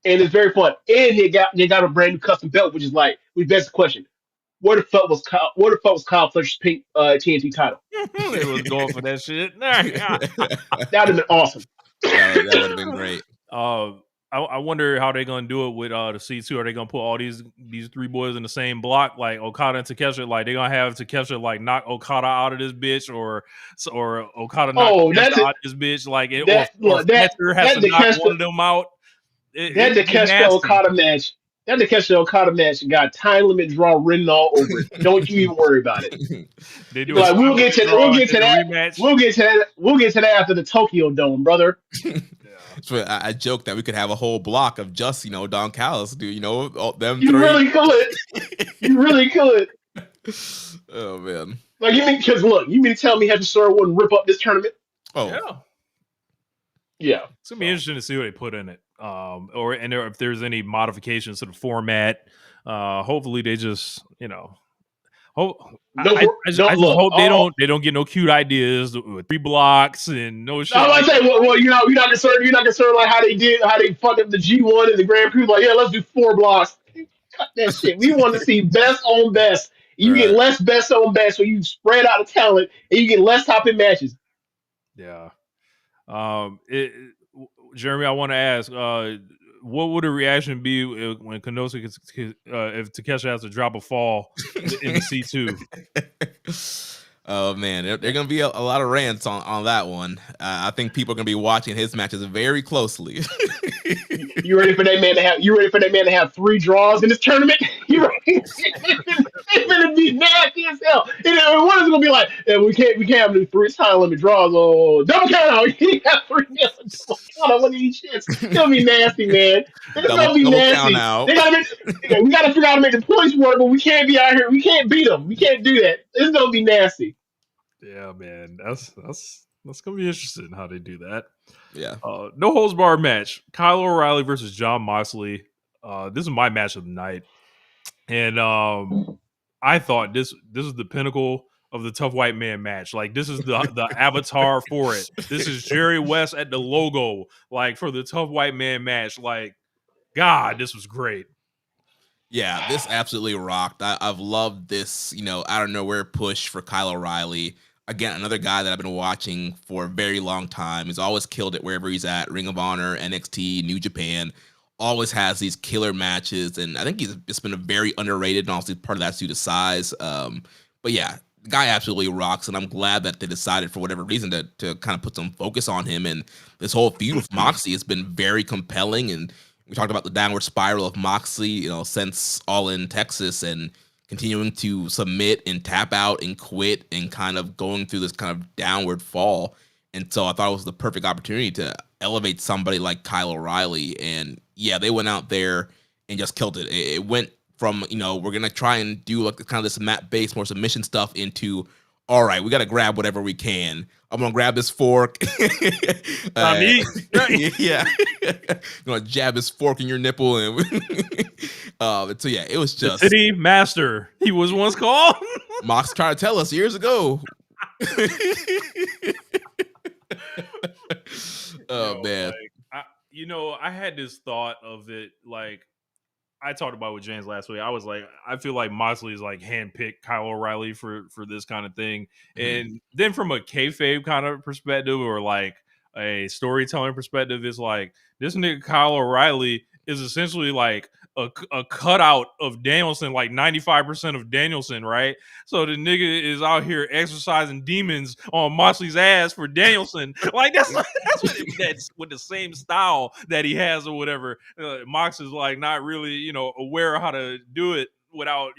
and it's very fun. And he got a brand new custom belt, which is like we best the question: where the fuck was Kyle Fletcher's pink TNT title? They was going for that shit. That would have been awesome. That would have been great. I wonder how they're gonna do it with the C2. Are they gonna put all these three boys in the same block, like Okada and Takeshita? Like they're gonna have Takeshita like knock Okada out of this bitch, or Okada knock Takeshita out of this bitch, like or Fletcher has to knock one of them out. That It'd be Takeshita nasty. Okada match. That Takeshita Okada match got time limit draw written all over it. Don't you even worry about it. They do Like we'll get to that. rematch. We'll get to that after the Tokyo Dome, brother. So I joke that we could have a whole block of just Don Callis do all them. You really could. You really could. Oh man. Like you mean to tell me Hachishura wouldn't rip up this tournament? Oh yeah. It's gonna be interesting to see what they put in it. If there's any modifications to the format. Hopefully they just I just hope they don't get no cute ideas with 3 blocks and no shit. I say, you're not concerned like how they fucked up the G1 and the Grand Prix. Like, yeah, let's do 4 blocks. Cut that shit. We want to see best on best. You get less best on best, so you spread out the talent and you get less topping matches. Yeah. Jeremy, I want to ask, what would the reaction be when Kenosi if Takeshi has to drop a fall in the C2? Oh man, they're going to be a lot of rants on that one. I think people are going to be watching his matches very closely. You ready for that man to have? You ready for that man to have 3 draws in this tournament? You ready? It's gonna be nasty as hell. What is it gonna be like? Yeah, we can't have 3 time limit draws. Oh, double count out. You have 3 double count out one of these shits. It's gonna be nasty, man. It's gonna be nasty. We gotta figure out how to make the points work, but we can't be out here. We can't beat them. We can't do that. It's gonna be nasty. Yeah, man. That's gonna be interesting how they do that. Yeah. No holds barred match. Kyle O'Reilly versus Jon Moxley. This is my match of the night, and I thought this is the pinnacle of the tough white man match. Like this is the avatar for it. This is Jerry West at the logo, like for the tough white man match. Like, God, this was great. Yeah, this absolutely rocked. I've loved this, out of nowhere push for Kyle O'Reilly. Again, another guy that I've been watching for a very long time. He's always killed it wherever he's at. Ring of Honor, NXT, New Japan. Always has these killer matches. And I think he's just been a very underrated, and obviously part of that's due to size. But yeah, the guy absolutely rocks. And I'm glad that they decided for whatever reason to kind of put some focus on him. And this whole feud with Moxley has been very compelling. And we talked about the downward spiral of Moxley, since All In Texas, and continuing to submit and tap out and quit and kind of going through this kind of downward fall. And so I thought it was the perfect opportunity to elevate somebody like Kyle O'Reilly. And yeah, they went out there and just killed it. It went from, we're going to try and do like kind of this mat-based, more submission stuff into, all right, we got to grab whatever we can. I'm going to grab this fork. Yeah. I'm going to jab this fork in your nipple. And so, yeah, it was just... The Titty Master, he was once called. Mox tried to tell us years ago. Man. I had this thought of it, like, I talked about with James last week. I was like, I feel like Moxley is like handpicked Kyle O'Reilly for this kind of thing. Mm-hmm. And then from a kayfabe kind of perspective, or like a storytelling perspective, is like this nigga Kyle O'Reilly is essentially like a cutout of Danielson, like 95% of Danielson, right? So the nigga is out here exercising demons on Moxley's ass for Danielson. Like that's with the same style that he has or whatever. Mox is like not really, aware of how to do it without,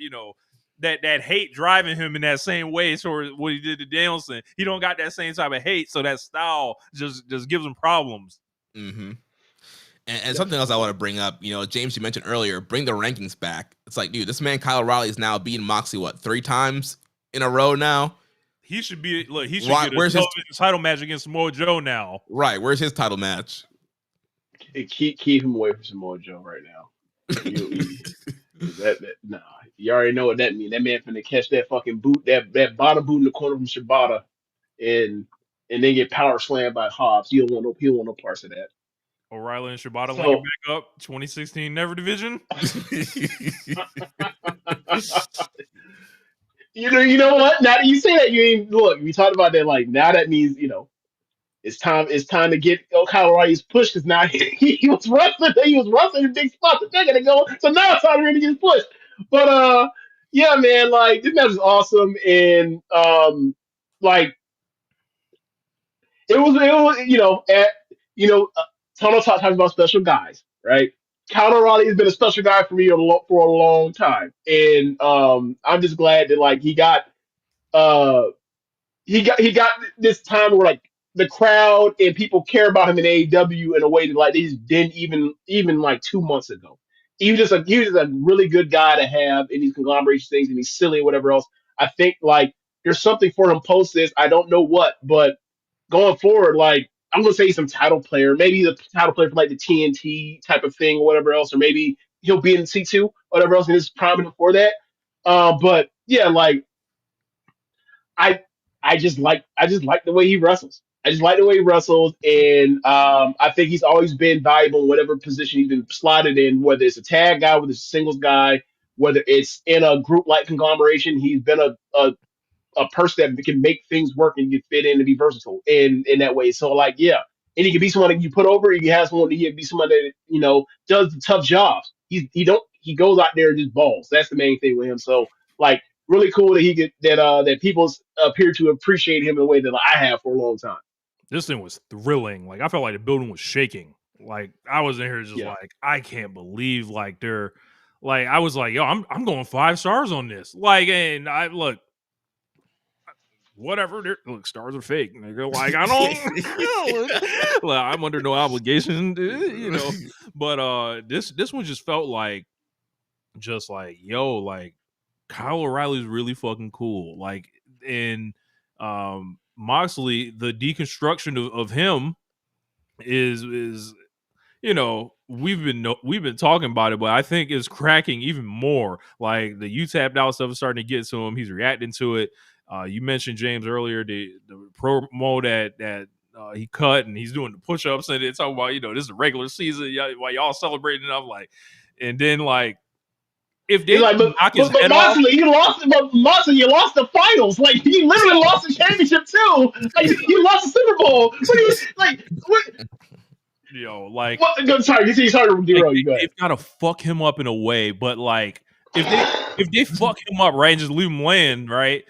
that hate driving him in that same way. So what he did to Danielson, he don't got that same type of hate. So that style just gives him problems. Mm-hmm. And something else I want to bring up, James, you mentioned earlier, bring the rankings back. It's like, dude, this man Kyle O'Reilly is now beating Moxley 3 times in a row now. He should get a title match against Samoa Joe now. Right, where's his title match? Keep him away from Samoa Joe right now. Nah, you already know what that means. That man finna catch that fucking boot, that bottom boot in the corner from Shibata, and then get power slammed by Hobbs. He don't want no parts of that. O'Reilly and Shibata linking back up. 2016 Never Division. You know what? Now that you say that, you ain't look. We talked about that. Like now, that means it's time to get Kyle O'Reilly's push because now he was wrestling in big spots a decade ago, so now it's time to really get pushed. But yeah, man, like this match is awesome, and like it was Tono talks about special guys, right? Kyle O'Reilly has been a special guy for me for a long time, and I'm just glad that like uh he got this time where like the crowd and people care about him in AEW in a way that like they just didn't even like 2 months ago. He was just a really good guy to have in these conglomeration things and he's silly or whatever else. I think like there's something for him post this. I don't know what, but going forward, like I'm gonna say he's some title player, maybe the title player for like the TNT type of thing or whatever else, or maybe he'll be in C2, whatever else, and is prominent for that. But yeah, like I I just like the way he wrestles. I just like the way he wrestles, and I think he's always been valuable in whatever position he's been slotted in, whether it's a tag guy, whether it's a singles guy, whether it's in a group like conglomeration. He's been a person that can make things work and can fit in and be versatile in that way. So like yeah, and he can be someone that you put over. He can have someone he can be someone that does the tough jobs. He goes out there and just balls. That's the main thing with him. So like really cool that he get that people appear to appreciate him in a way that I have for a long time. This thing was thrilling. Like I felt like the building was shaking. Like I was in here just Yeah. like I can't believe like they're like I was like yo I'm going 5 stars on this. Like and I look whatever. Look, stars are fake. Nigga. Like I don't. Like, I'm under no obligation, But this one just felt like, yo, like Kyle O'Reilly's really fucking cool. Like in Moxley, the deconstruction of him is we've been talking about it, but I think it's cracking even more. Like the you tapped out stuff is starting to get to him. He's reacting to it. You mentioned James earlier, the promo that he cut, and he's doing the push ups and it's talking about this is a regular season while y'all celebrating. And I'm like, and then like if they He's like, knock his head off, Moxley, you lost the finals. Like he literally lost the championship too. Like you lost the Super Bowl. What do you like? What? Like What? Go, sorry, you to derail you. Go ahead. They've got to fuck him up in a way, but like if they fuck him up right and just leave him laying right,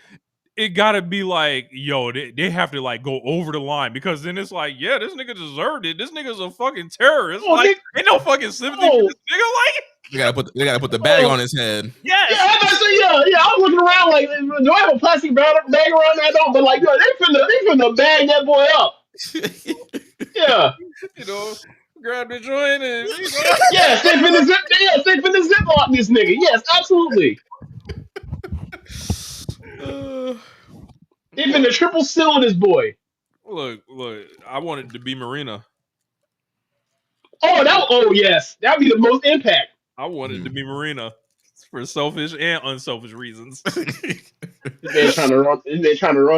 it gotta be like they have to like go over the line because then it's like this nigga deserved it. This nigga's a fucking terrorist. Oh, like ain't no fucking sympathy for this nigga. Like they gotta put the bag on his head. Yes. Yeah, I gotta say, yeah. I was looking around like, do I have a plastic bag around? I don't, but like, they finna bag that boy up. Yeah. Grab the joint and yes, they finna zip lock this nigga. Yes, absolutely. They finna triple seal this boy. Look, I wanted to be Marina. Oh yes, that'd be the most impact. I wanted to be Marina for selfish and unselfish reasons. They're trying to run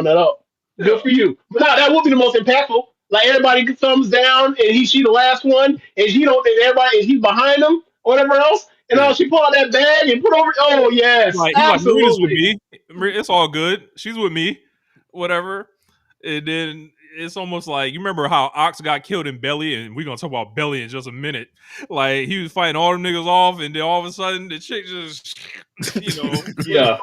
that up. Good for you. But no, that would be the most impactful. Like everybody thumbs down, and she the last one, and she don't. And everybody, and she's behind them, or whatever else. And all she pull out that bag and put over. Oh yes, absolutely. Marina's with me. It's all good. She's with me. Whatever. And then it's almost like you remember how Ox got killed in Belly, and we're gonna talk about Belly in just a minute. Like he was fighting all them niggas off, and then all of a sudden the chick just, yeah.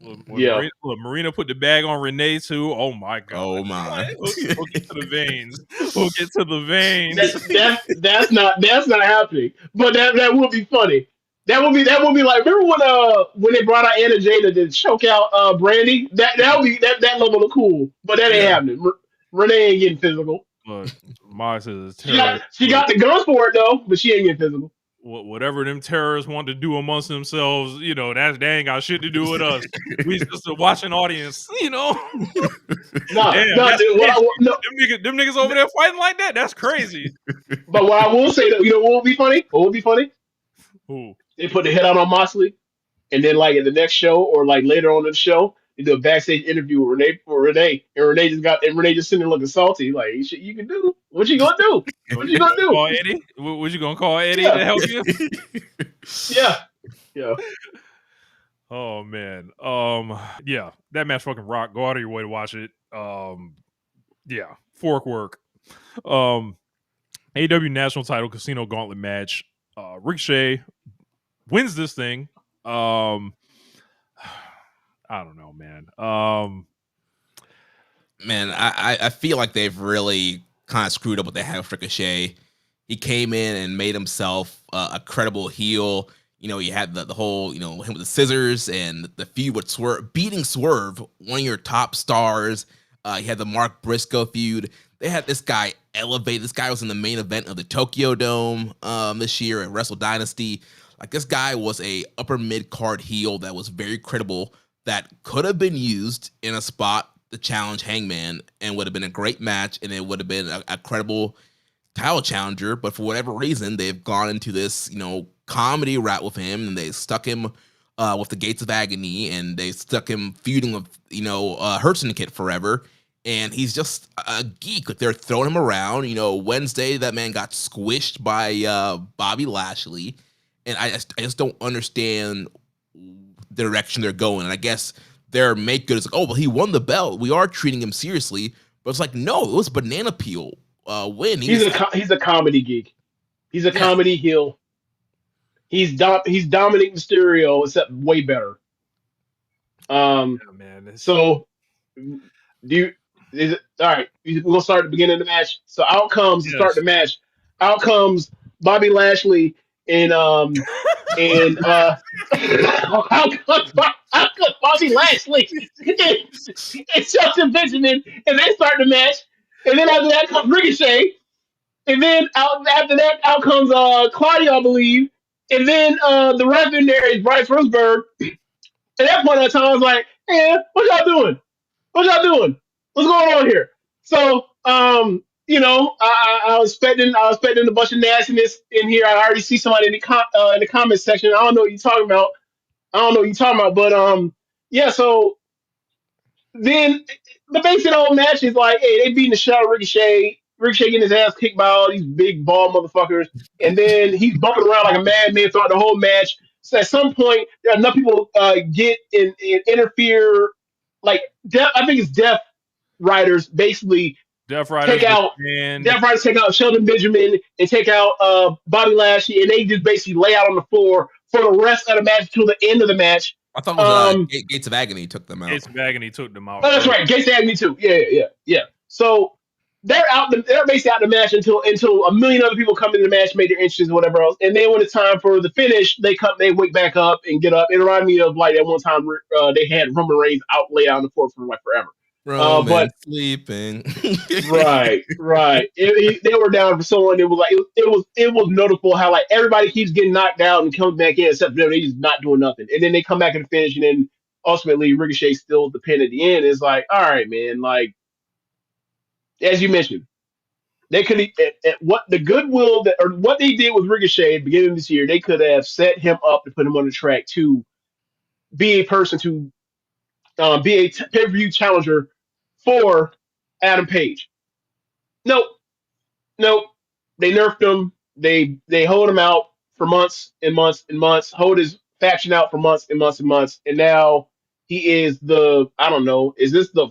Marina put the bag on Renee too. Oh my god. Oh my. We'll get to the veins. We'll get to the veins. That's not happening. But that would be funny. That would be like remember when they brought out Anna Jada to choke out Brandy? That would be that level of cool. But that ain't happening. Renee ain't getting physical. Look, Mox is she got the guns for it though, but she ain't getting physical. Whatever them terrorists want to do amongst themselves, they ain't got shit to do with us. We just a watching audience, No, them niggas over there fighting like that. That's crazy. But what I will say, what will be funny? What will be funny? Who? They put the head out on Moxley, and then like in the next show or like later on in the show, they do a backstage interview with Renee, and Renee just sitting there looking salty, like shit you can do. What you gonna do? What you gonna do? Call Eddie? What you gonna call Eddie to help you? Yeah. Oh man. Yeah, that match fucking rock. Go out of your way to watch it. Yeah, Fork work. AEW National Title Casino Gauntlet match. Ricochet wins this thing. I don't know, man. Man, I feel like they've really kind of screwed up what they had with Ricochet. He came in and made himself a credible heel. You know, you had the whole, you know, him with the scissors and the feud with Swerve, beating Swerve, one of your top stars. You had the Mark Briscoe feud. They had this guy elevate. This guy was in the main event of the Tokyo Dome this year at Wrestle Dynasty. Like, this guy was a upper mid card heel that was very credible, that could have been used in a spot to challenge Hangman and would have been a great match, and it would have been a credible title challenger. But for whatever reason, they've gone into this, you know, comedy route with him, and they stuck him with the Gates of Agony, and they stuck him feuding with, you know, Hurt Syndicate forever. And he's just a geek. Like, they're throwing him around. You know, Wednesday, that man got squished by Bobby Lashley. And I just don't understand the direction they're going. And I guess their make good is like, oh, well, he won the belt. We are treating him seriously. But it's like, no, it was banana peel win. He's a comedy geek. He's a comedy heel. He's Dominic Mysterio, except way better. Man, so is it all right? We're gonna start at the beginning of the match. So outcomes to start the match. Outcomes Bobby Lashley and outcomes Bobby Lashley and Shelton Benjamin, and they start the match. And then after that comes Ricochet, and then after that out comes Claudio, I believe, and then the ref in there is Bryce Rosberg. At that point in time, I was like, "Man, what y'all doing? What y'all doing? What's going on here?" So, you know, I was expecting a bunch of nastiness in here. I already see somebody in the comment section. I don't know what you're talking about. But yeah. So then the basic old match is like, hey, they beating the shit out of Ricochet. Ricochet getting his ass kicked by all these big ball motherfuckers, and then he's bumping around like a madman throughout the whole match. So at some point, there are enough people get in interfere. Like I think it's Death Riders basically Death Riders take out Sheldon Benjamin and take out Bobby Lashley, and they just basically lay out on the floor for the rest of the match till the end of the match. I thought it was Gates of Agony took them out. Gates of Agony took them out. Oh, that's right. Gates of Agony too. Yeah. So they're out. They're basically out the match until a million other people come in the match, make their entries, or whatever else. And then when it's time for the finish, they wake back up and get up. It reminded me of like at one time they had Roman Reigns out lay out on the floor for like forever. But sleeping. right. They were down for so long. It was like it was notable how like everybody keeps getting knocked out and comes back in, except for them. They just not doing nothing. And then they come back in the finish, and then ultimately Ricochet still the pin at the end. It's like, all right, man. Like as you mentioned, they could what the goodwill that or what they did with Ricochet at the beginning of this year. They could have set him up to put him on the track to be a person to be a pay-per-view challenger for Adam Page. Nope. They nerfed him. They hold him out for months and months and months. Hold his faction out for months and months and months. And now he is I don't know. Is this the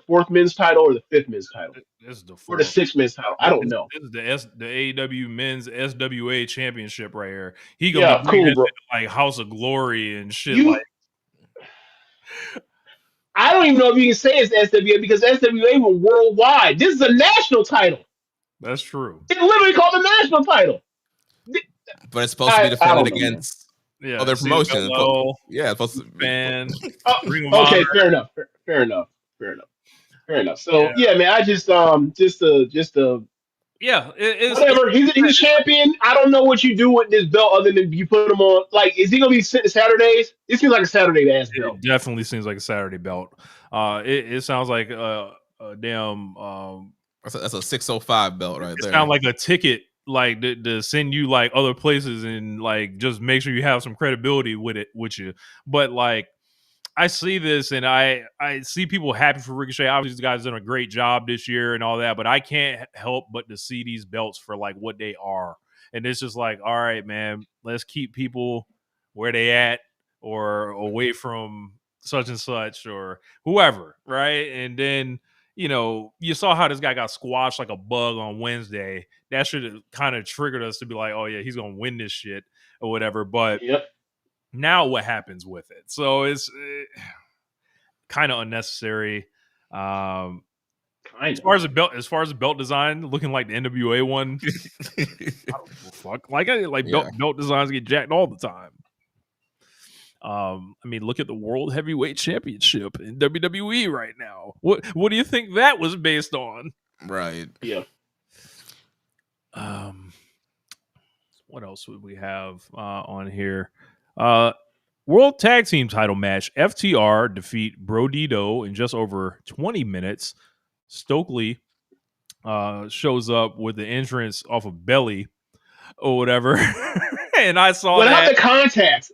fourth men's title or the fifth men's title? This is the fourth. Or the sixth men's title. I don't know. This is the AEW Men's SWA Championship right here. He gonna be cool, bro. Like House of Glory and shit. I don't even know if you can say it's SWA because SWA went worldwide. This is a national title. That's true. It's literally called the national title. But it's supposed to be defended against other promotions. Yeah, it's supposed to be. Okay, fair enough. So yeah, man, I just whatever. He's a champion. I don't know what you do with this belt other than you put him on. Like, is he gonna be sitting Saturdays? It seems like a Saturday ass belt. It definitely seems like a Saturday belt. It sounds like a damn. That's a 605 belt right there. It sounds like a ticket, like to send you like other places and like just make sure you have some credibility with you. But like, I see this and I see people happy for Ricochet. Obviously, these guys done a great job this year and all that, but I can't help but to see these belts for like what they are. And it's just like, all right, man, let's keep people where they at or away from such and such or whoever, right? And then you saw how this guy got squashed like a bug on Wednesday. That should have kind of triggered us to be like, oh yeah, he's gonna win this shit or whatever. But Yep. now what happens with it? So it's kind of unnecessary. Kind As far as the belt design, looking like the NWA one, I don't give a fuck. Like Yeah. belt designs get jacked all the time. I mean, look at the World Heavyweight Championship in WWE right now. What do you think that was based on? Right. Yeah. What else would we have on here? World Tag Team title match. FTR defeat Brodito in just over 20 minutes. Stokely shows up with the entrance off of Belly or whatever. And I saw Without that. the context,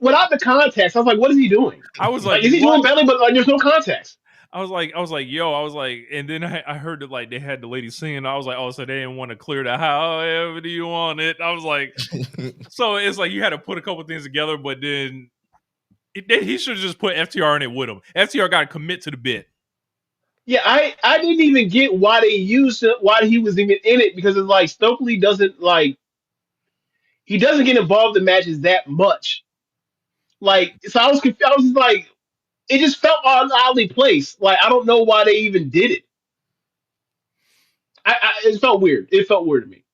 I was like, what is he doing? I was like, is he what? doing belly? But like, there's no context. I was like, and then I heard that like they had the lady singing. I was like, oh, so they didn't want to clear the however do you want it. I was like, so it's like you had to put a couple things together, but then he should have just put FTR in it with him. FTR got to commit to the bit. Yeah, I didn't even get why they used it, why he was even in it, because it's like Stokely doesn't like, he doesn't get involved in matches that much. Like, so I was confused. I was just like, it just felt oddly placed. Like, I don't know why they even did it. It felt weird. It felt weird to me.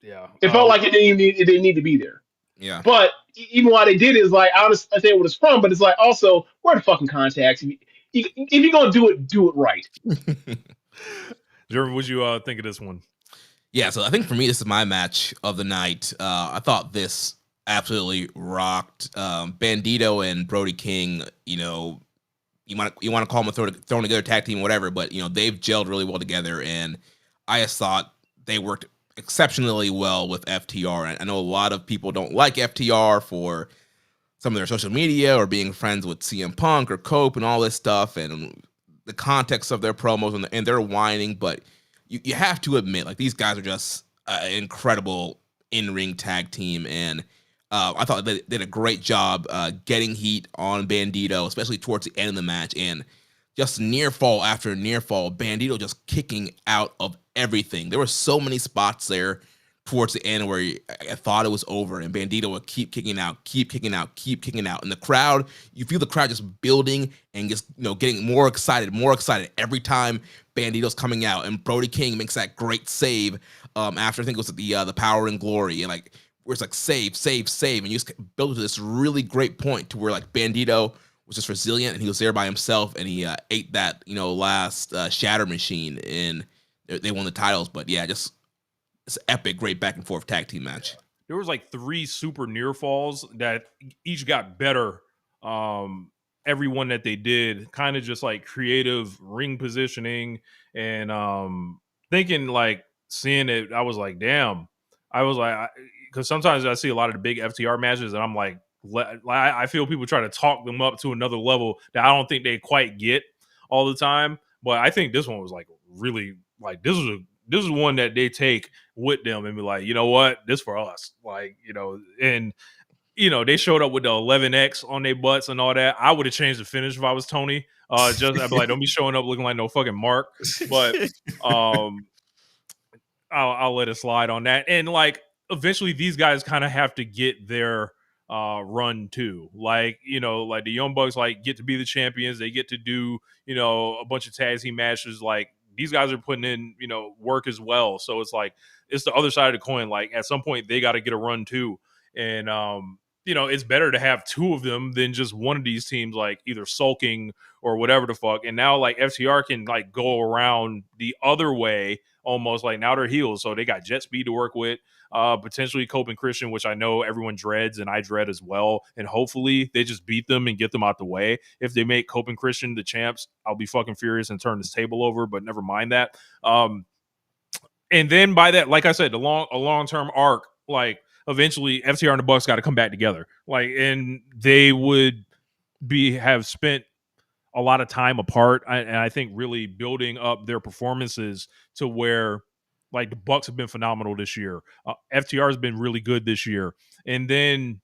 Yeah, It felt like it didn't need to be there. Yeah. But even why they did it is like, I understand what it's from, but it's like also, where are the fucking contacts? If you're gonna do it right. Jeremy, what'd you think of this one? Yeah, so I think for me, this is my match of the night. I thought this absolutely rocked. Bandito and Brody King, you want to call them a thrown together tag team, whatever, but they've gelled really well together, and I just thought they worked exceptionally well with FTR. I know a lot of people don't like FTR for some of their social media or being friends with CM Punk or Cope and all this stuff, and the context of their promos and their whining, but you have to admit, like, these guys are just an incredible in-ring tag team, and I thought they did a great job getting heat on Bandito, especially towards the end of the match, and just near fall after near fall, Bandito just kicking out of everything. There were so many spots there towards the end where I thought it was over, and Bandito would keep kicking out, and the crowd, you feel the crowd just building and just getting more excited every time Bandito's coming out, and Brody King makes that great save after I think it was the Power and Glory, and like where it's like save, and you just build to this really great point to where like Bandito was just resilient and he was there by himself, and he ate that last shatter machine, and they won the titles. But yeah, just it's epic, great back and forth tag team match. There was like 3 super near falls that each got better. Every one that they did, kind of just like creative ring positioning, and thinking like seeing it, I was like, damn. I was like, because sometimes I see a lot of the big FTR matches, and I'm like, I feel people try to talk them up to another level that I don't think they quite get all the time. But I think this one was like really like this is one that they take with them and be like, you know what, this for us, like and they showed up with the 11X on their butts and all that. I would have changed the finish if I was Tony. Just I'd be like, don't be showing up looking like no fucking Mark. But I'll let it slide on that. And like eventually these guys kind of have to get their run too. Like, like the Young Bucks like get to be the champions. They get to do, a bunch of tag team matches. Like these guys are putting in, work as well. So it's like it's the other side of the coin. Like at some point they got to get a run too. And it's better to have 2 of them than just one of these teams like either sulking or whatever the fuck. And now like FTR can like go around the other way almost, like now they're heels. So they got jet speed to work with, potentially Cope and Christian, which I know everyone dreads and I dread as well. And hopefully they just beat them and get them out the way. If they make Cope and Christian the champs, I'll be fucking furious and turn this table over, but never mind that. And then by that, like I said, a long-term arc, like eventually FTR and the Bucks got to come back together. Like, and they would have spent a lot of time apart, and I think really building up their performances to where like the Bucks have been phenomenal this year. FTR has been really good this year. And then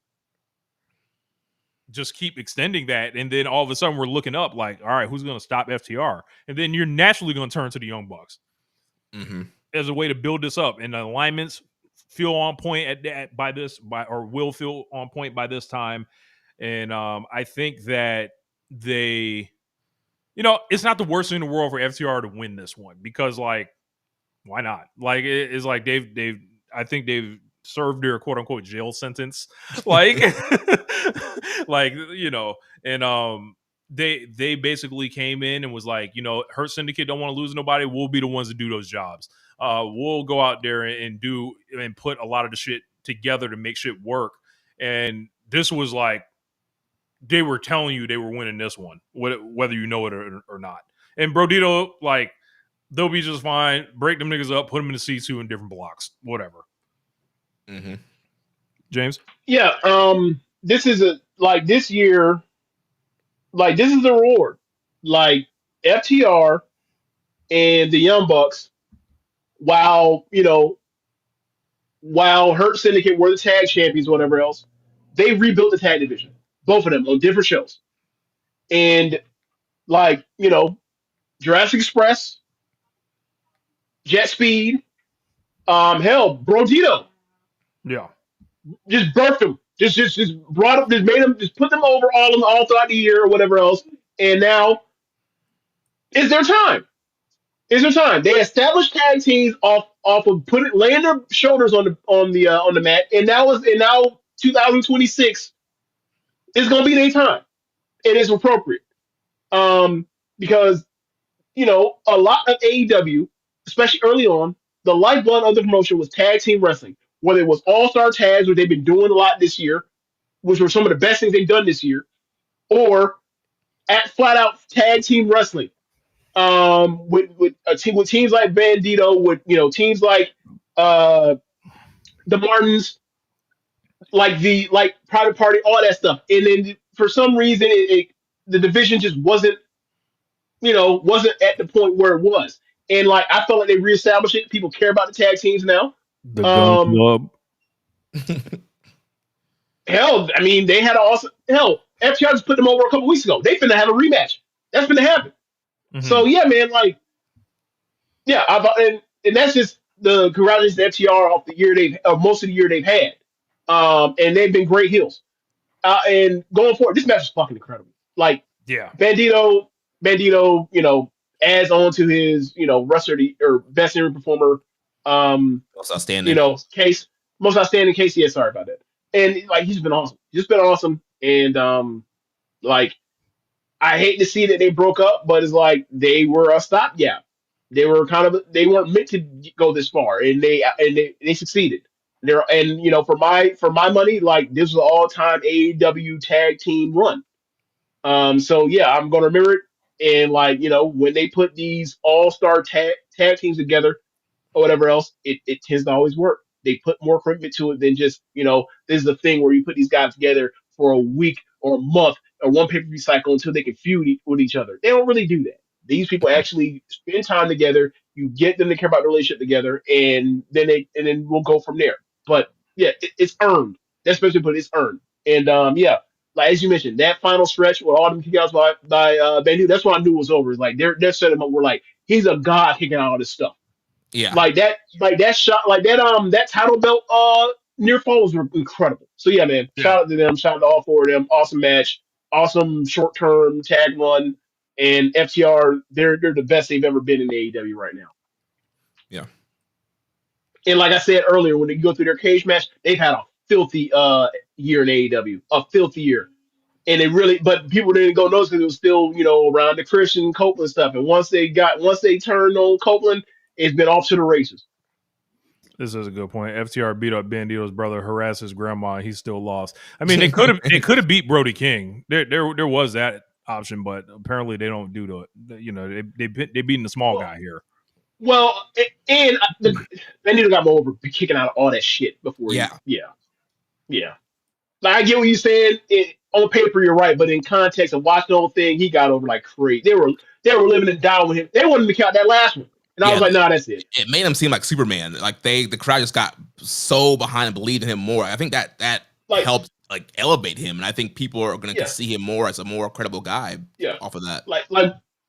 just keep extending that, and then all of a sudden we're looking up like, all right, who's going to stop FTR? And then you're naturally going to turn to the Young Bucks as a way to build this up, and the alignments feel on point will feel on point by this time. And I think that they, it's not the worst thing in the world for FTR to win this one, because like, why not? Like it's like I think they've served their quote unquote jail sentence, like like and they basically came in and was like, Hurt Syndicate don't want to lose nobody, we'll be the ones to do those jobs. We'll go out there and do and put a lot of the shit together to make shit work. And this was like, they were telling you they were winning this one, whether you know it or not. And Brodito, like, they'll be just fine. Break them niggas up, put them in the C2 in different blocks, whatever. James? Yeah, this is this year, like, this is the reward. Like, FTR and the Young Bucks, while Hurt Syndicate were the tag champions, whatever else, they rebuilt the tag division, both of them on different shows. And like, Jurassic Express, Jet Speed, hell, Brodito. Yeah. Just birthed them. Just brought them, just made them, just put them over all throughout the year or whatever else. And now it's their time. It's their time. They established tag teams off of laying their shoulders on the mat, and now 2026 is gonna be their time. It is appropriate. Because a lot of AEW, especially early on, the lifeblood of the promotion was tag team wrestling. Whether it was all-star tags, which they've been doing a lot this year, which were some of the best things they've done this year, or at flat-out tag team wrestling. With teams like Bandito, with teams like the Martins, like Private Party, all that stuff. And then for some reason, the division just wasn't at the point where it was. And like, I felt like they reestablished it. People care about the tag teams now. The Gun Club. Hell, I mean, they had FTR just put them over a couple weeks ago. They finna have a rematch. That's finna happen. So yeah, man, like, yeah, and that's just the congratulations to FTR off the year most of the year they've had. And they've been great heels. And going forward, this match is fucking incredible. Like, yeah, Bandito, adds on to his, wrestler or best in-ring performer, most outstanding, case, most outstanding case. Yeah, sorry about that. And like, he's been awesome. He's been awesome. And like, I hate to see that they broke up, but it's like they were a stopgap. They weren't meant to go this far, and they succeeded. For my money, like, this was an all-time AEW tag team run. So yeah, I'm gonna remember it. And like, when they put these all-star tag teams together or whatever else, it tends to always work. They put more commitment to it than just, this is the thing where you put these guys together for a week or a month or one pay-per-view cycle until they can feud with each other. They don't really do that. These people actually spend time together. You get them to care about the relationship together, and then we'll go from there. But yeah, it's earned. That's supposed to put it's earned. And yeah, like as you mentioned, that final stretch with all them kickouts by Bandito, that's what I knew was over. It's like they're setting him up. We're like, he's a god kicking out all this stuff. Yeah, like that shot, that title belt near falls were incredible. So yeah, man, shout out to them. Shout out to all four of them. Awesome match, awesome short term tag run, and FTR, they're the best they've ever been in AEW right now. Yeah, and like I said earlier, when they go through their cage match, they've had a filthy year in AEW, a filthy year. And but people didn't go notice because it was still, around the Christian Copeland stuff. And once they turned on Copeland, it's been off to the races. This is a good point. FTR beat up Bandito's brother, harassed his grandma. He still lost. I mean, they could have beat Brody King. There was that option, but apparently they don't do the. They beating the small guy here. Well, and Bandito got more over kicking out of all that shit before. Yeah. Like, I get what you're saying. On paper, you're right, but in context of watching the whole thing, he got over like crazy. They were living and dying with him. They wanted to count that last one, and I was like, "Nah, that's it." It made him seem like Superman. Like the crowd just got so behind and believed in him more. I think that helped like elevate him, and I think people are going to Yeah. see him more as a more credible guy Yeah. off of that. Like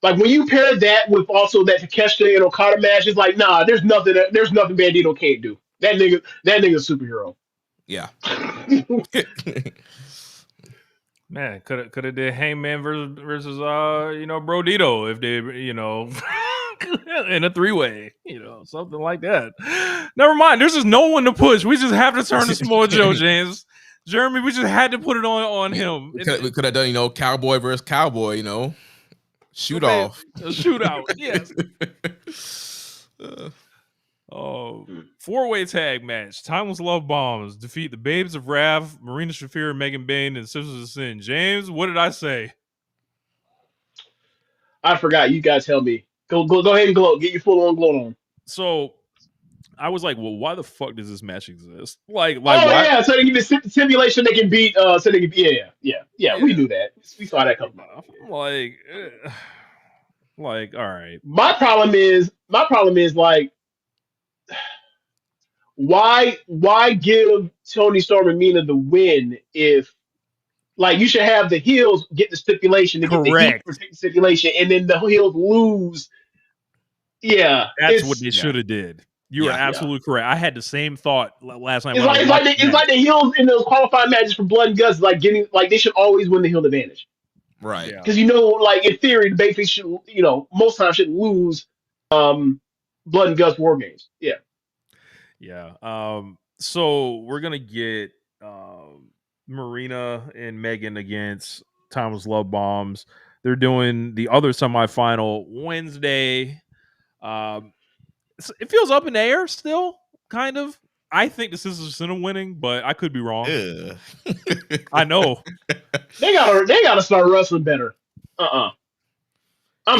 when you pair that with also that Takeshita and Okada match, it's like, nah, there's nothing Bandito can't do. That nigga's a superhero. Yeah. Man, could have did Hangman versus Brodito if they in a 3-way, something like that. Never mind. There's just no one to push. We just have to turn to Samoa Joe, James. Jeremy, we just had to put it on him. We could have done, cowboy versus cowboy, shoot off. A shootout, yes. 4-way tag match. Timeless Love Bombs defeat the Babes of Wrath, Marina Shafir, Megan Bain, and Sisters of Sin. James, what did I say? I forgot. You guys tell me. Go ahead and gloat. Get your full on gloat on. So I was like, well, why the fuck does this match exist? Like, why? Yeah, so they give the simulation they can beat. So they can be. Yeah. We knew that. We saw that coming. Like, all right. My problem is like, why give Tony Storm and Mina the win if, like, you should have the heels get the stipulation to get the heat protect the stipulation, and then the heels lose. Yeah, that's what they should have did. You are absolutely correct. I had the same thought last night. It's like the heels in those qualifying matches for Blood and Guts, like they should always win the heel advantage, right? Because like in theory, the babyface should, most times should lose Blood and Guts War Games. Yeah. So we're gonna get Marina and Megan against Timeless Love Bombs. They're doing the other semifinal Wednesday. It feels up in the air still, kind of. I think the Sisters of Sin are winning, but I could be wrong. I know. They gotta start wrestling better. I'm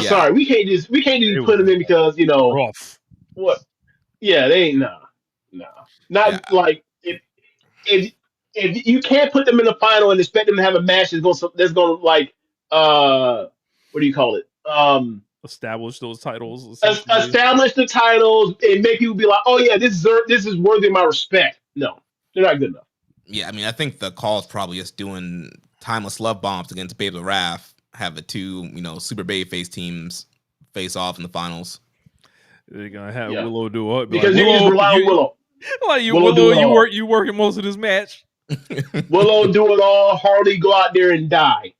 sorry. We can't just put them in because rough. What? Yeah, they ain't not like if you can't put them in the final and expect them to have a match that's gonna like what do you call it? Establish those titles. Establish the titles and make people be like, oh yeah, this is worthy of my respect. No, they're not good enough. Yeah, I mean, I think the call is probably just doing Timeless Love Bombs against Babes of Wrath. Have the two, super babyface teams face off in the finals. They're gonna have Willow do it because you just rely on Willow. Like Willow, you working most of this match. Willow do it all. Harley go out there and die.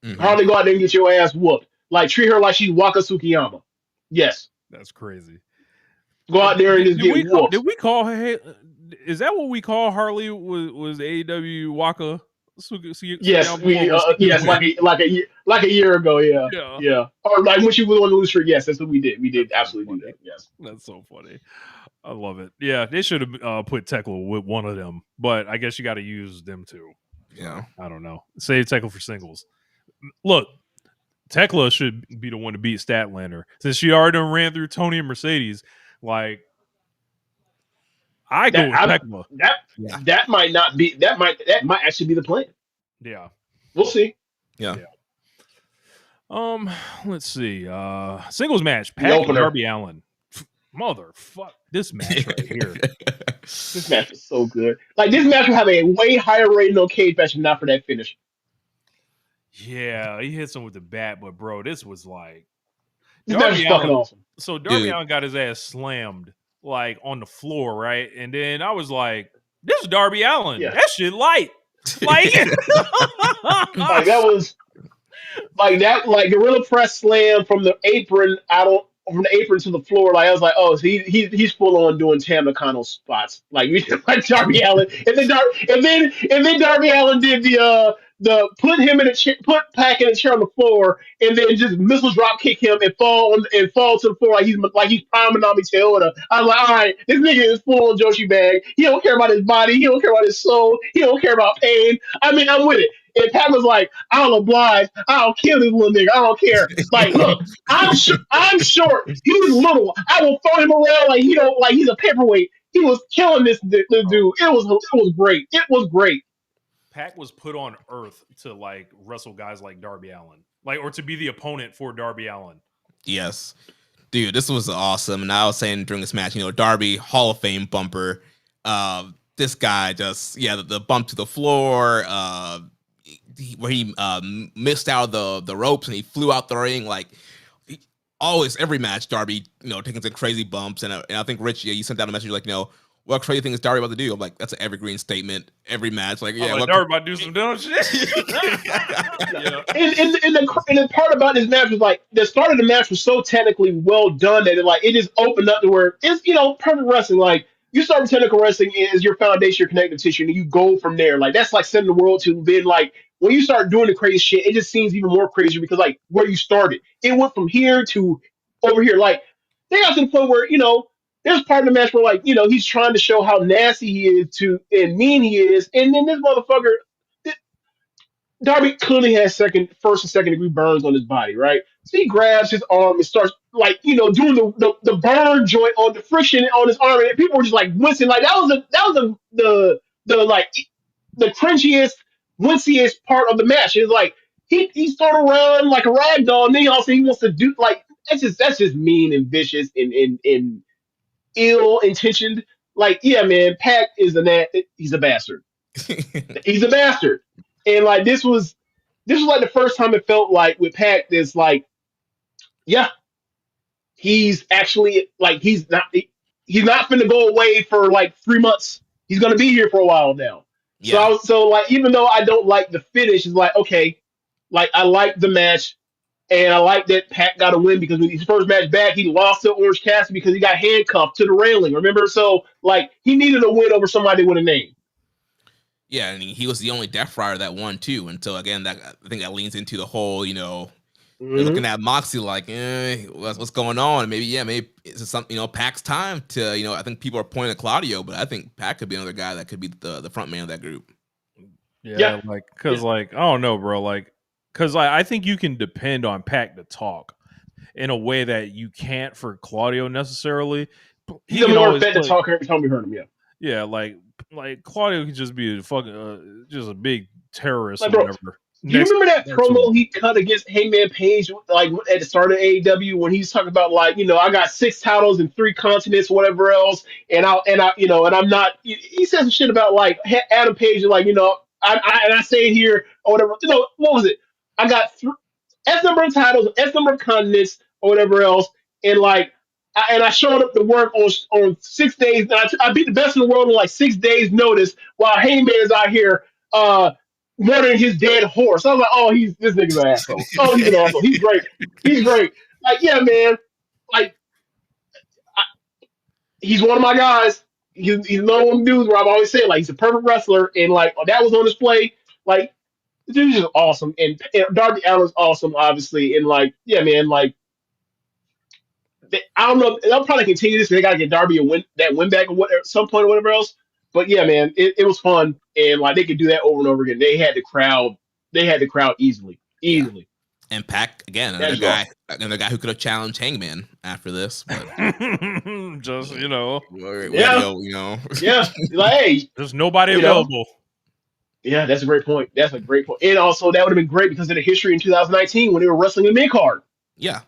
Mm-hmm. Harley go out there and get your ass whooped. Like, treat her like she's Waka Tsukiyama. Yes. That's crazy. Go out there and just get whooped. Did we call her? Is that what we call Harley? Was AEW Waka? Yes, like a year ago. Yeah. Or like when she was on the loose streak. Yes, that's what we did. We did absolutely do that. Yes, that's so funny. I love it. Yeah, they should have put Tekla with one of them, but I guess you got to use them too. Yeah, I don't know. Save Tekla for singles. Look, Tekla should be the one to beat Statlander since she already ran through Tony and Mercedes. Like, I go with Tekla. That might not be. That might actually be the plan. Yeah, we'll see. Yeah. Let's see. Singles match: Pac and Darby Allin. Motherfuck, this match right here. This match is so good. Like, this match will have a way higher rating on Cage Match, not for that finish. Yeah, he hits him with the bat, but bro, this was like this match is fucking awesome. So Darby Allin got his ass slammed like on the floor, right? And then I was like, "This is Darby Allin. Yeah. That shit light." Like, like that was like that, like gorilla press slam from the apron from the apron to the floor. Like, I was like, oh, so he's full on doing Tam Nakano spots, like Darby Allin, and then Darby Allin did the put him in put Pac in a chair on the floor, and then just missile drop kick him and fall to the floor like he's Prime Manami Toyota. I was like, all right, this nigga is full on Joshi bag. He don't care about his body. He don't care about his soul. He don't care about pain. I mean, I'm with it. And Pat was like, I'll oblige. I'll kill this little nigga. I don't care. Like, look, I'm short. He's little. I will throw him around like he's a paperweight. He was killing this dude. It was great. It was great. Pac was put on Earth to like wrestle guys like Darby Allin, like, or to be the opponent for Darby Allin. Yes, dude, this was awesome. And I was saying during this match, Darby Hall of Fame bumper. this guy just the bump to the floor, where he missed out of the ropes and he flew out the ring. Like always, every match, Darby, taking some crazy bumps, and I think Rich, you sent out a message like, what crazy thing is Darby about to do? I'm like, that's an evergreen statement every match. Like, yeah, Darby about to do some dumb shit. And the part about this match was like the start of the match was so technically well done that it just opened up to where it's perfect wrestling. Like you start with technical wrestling is your foundation, your connective tissue, and you go from there. Like that's like setting the world to then like when you start doing the crazy shit, it just seems even more crazy because like where you started, it went from here to over here. Like they got to the point where there's part of the match where like he's trying to show how nasty he is and mean he is, and then this motherfucker. Darby clearly has first and second degree burns on his body, right? So he grabs his arm and starts like doing the burn joint on the friction on his arm, and people were just like wincing. Like that was the like the cringiest, winciest part of the match. It's like he's thrown around like a rag doll, and then he wants to do like that's just mean and vicious and ill intentioned. Like yeah, man, Pac is he's a bastard. He's a bastard. And like this was like the first time it felt like with Pac this like he's actually like he's not finna go away for like 3 months. He's gonna be here for a while now. Yeah. So like even though I don't like the finish, it's like okay, like I like the match and I like that Pac got a win because when his first match back he lost to Orange Cassidy because he got handcuffed to the railing. Remember? So like he needed a win over somebody with a name. Yeah, and he was the only Death Rider that won too. And so again, I think that leans into the whole, looking at Moxley like, what's going on? Maybe it's something, Pac's time to, I think people are pointing at Claudio, but I think Pac could be another guy that could be the front man of that group. Yeah. Like, cause like, I don't know, bro. Like, cause I think you can depend on Pac to talk in a way that you can't for Claudio necessarily. He's a more effective talker every time we heard him. Yeah. Yeah. Like Claudio could just be a fucking just a big terrorist like, or whatever. Do you remember that promo he cut against Hangman Page like at the start of AEW when he's talking about like I got 6 titles in 3 continents, whatever else, and I'm not. He said some shit about like Adam Page and like I say here or whatever. What was it? I got X number of titles, X number of continents or whatever else, and like. I showed up to work on 6 days. And I beat the best in the world on like 6 days' notice, while Heyman is out here murdering his dead horse. I was like, oh, this nigga's an asshole. Oh, he's an asshole. He's great. He's great. Like, yeah, man. Like, he's one of my guys. He's another one of the dudes where I've always said like he's a perfect wrestler, and like that was on display. Like, the dude's just awesome, and Darby Allin's awesome, obviously, and like, yeah, man, like. I don't know. They'll probably continue this. They got to get Darby that win back at some point or whatever else. But yeah, man, it was fun, and like they could do that over and over again. They had the crowd. They had the crowd easily. Yeah. And Pac again, another guy who could have challenged Hangman after this. But just yeah, like hey, there's nobody available. Yeah, that's a great point. That's a great point. And also that would have been great because of the history in 2019 when they were wrestling in mid-card. Yeah.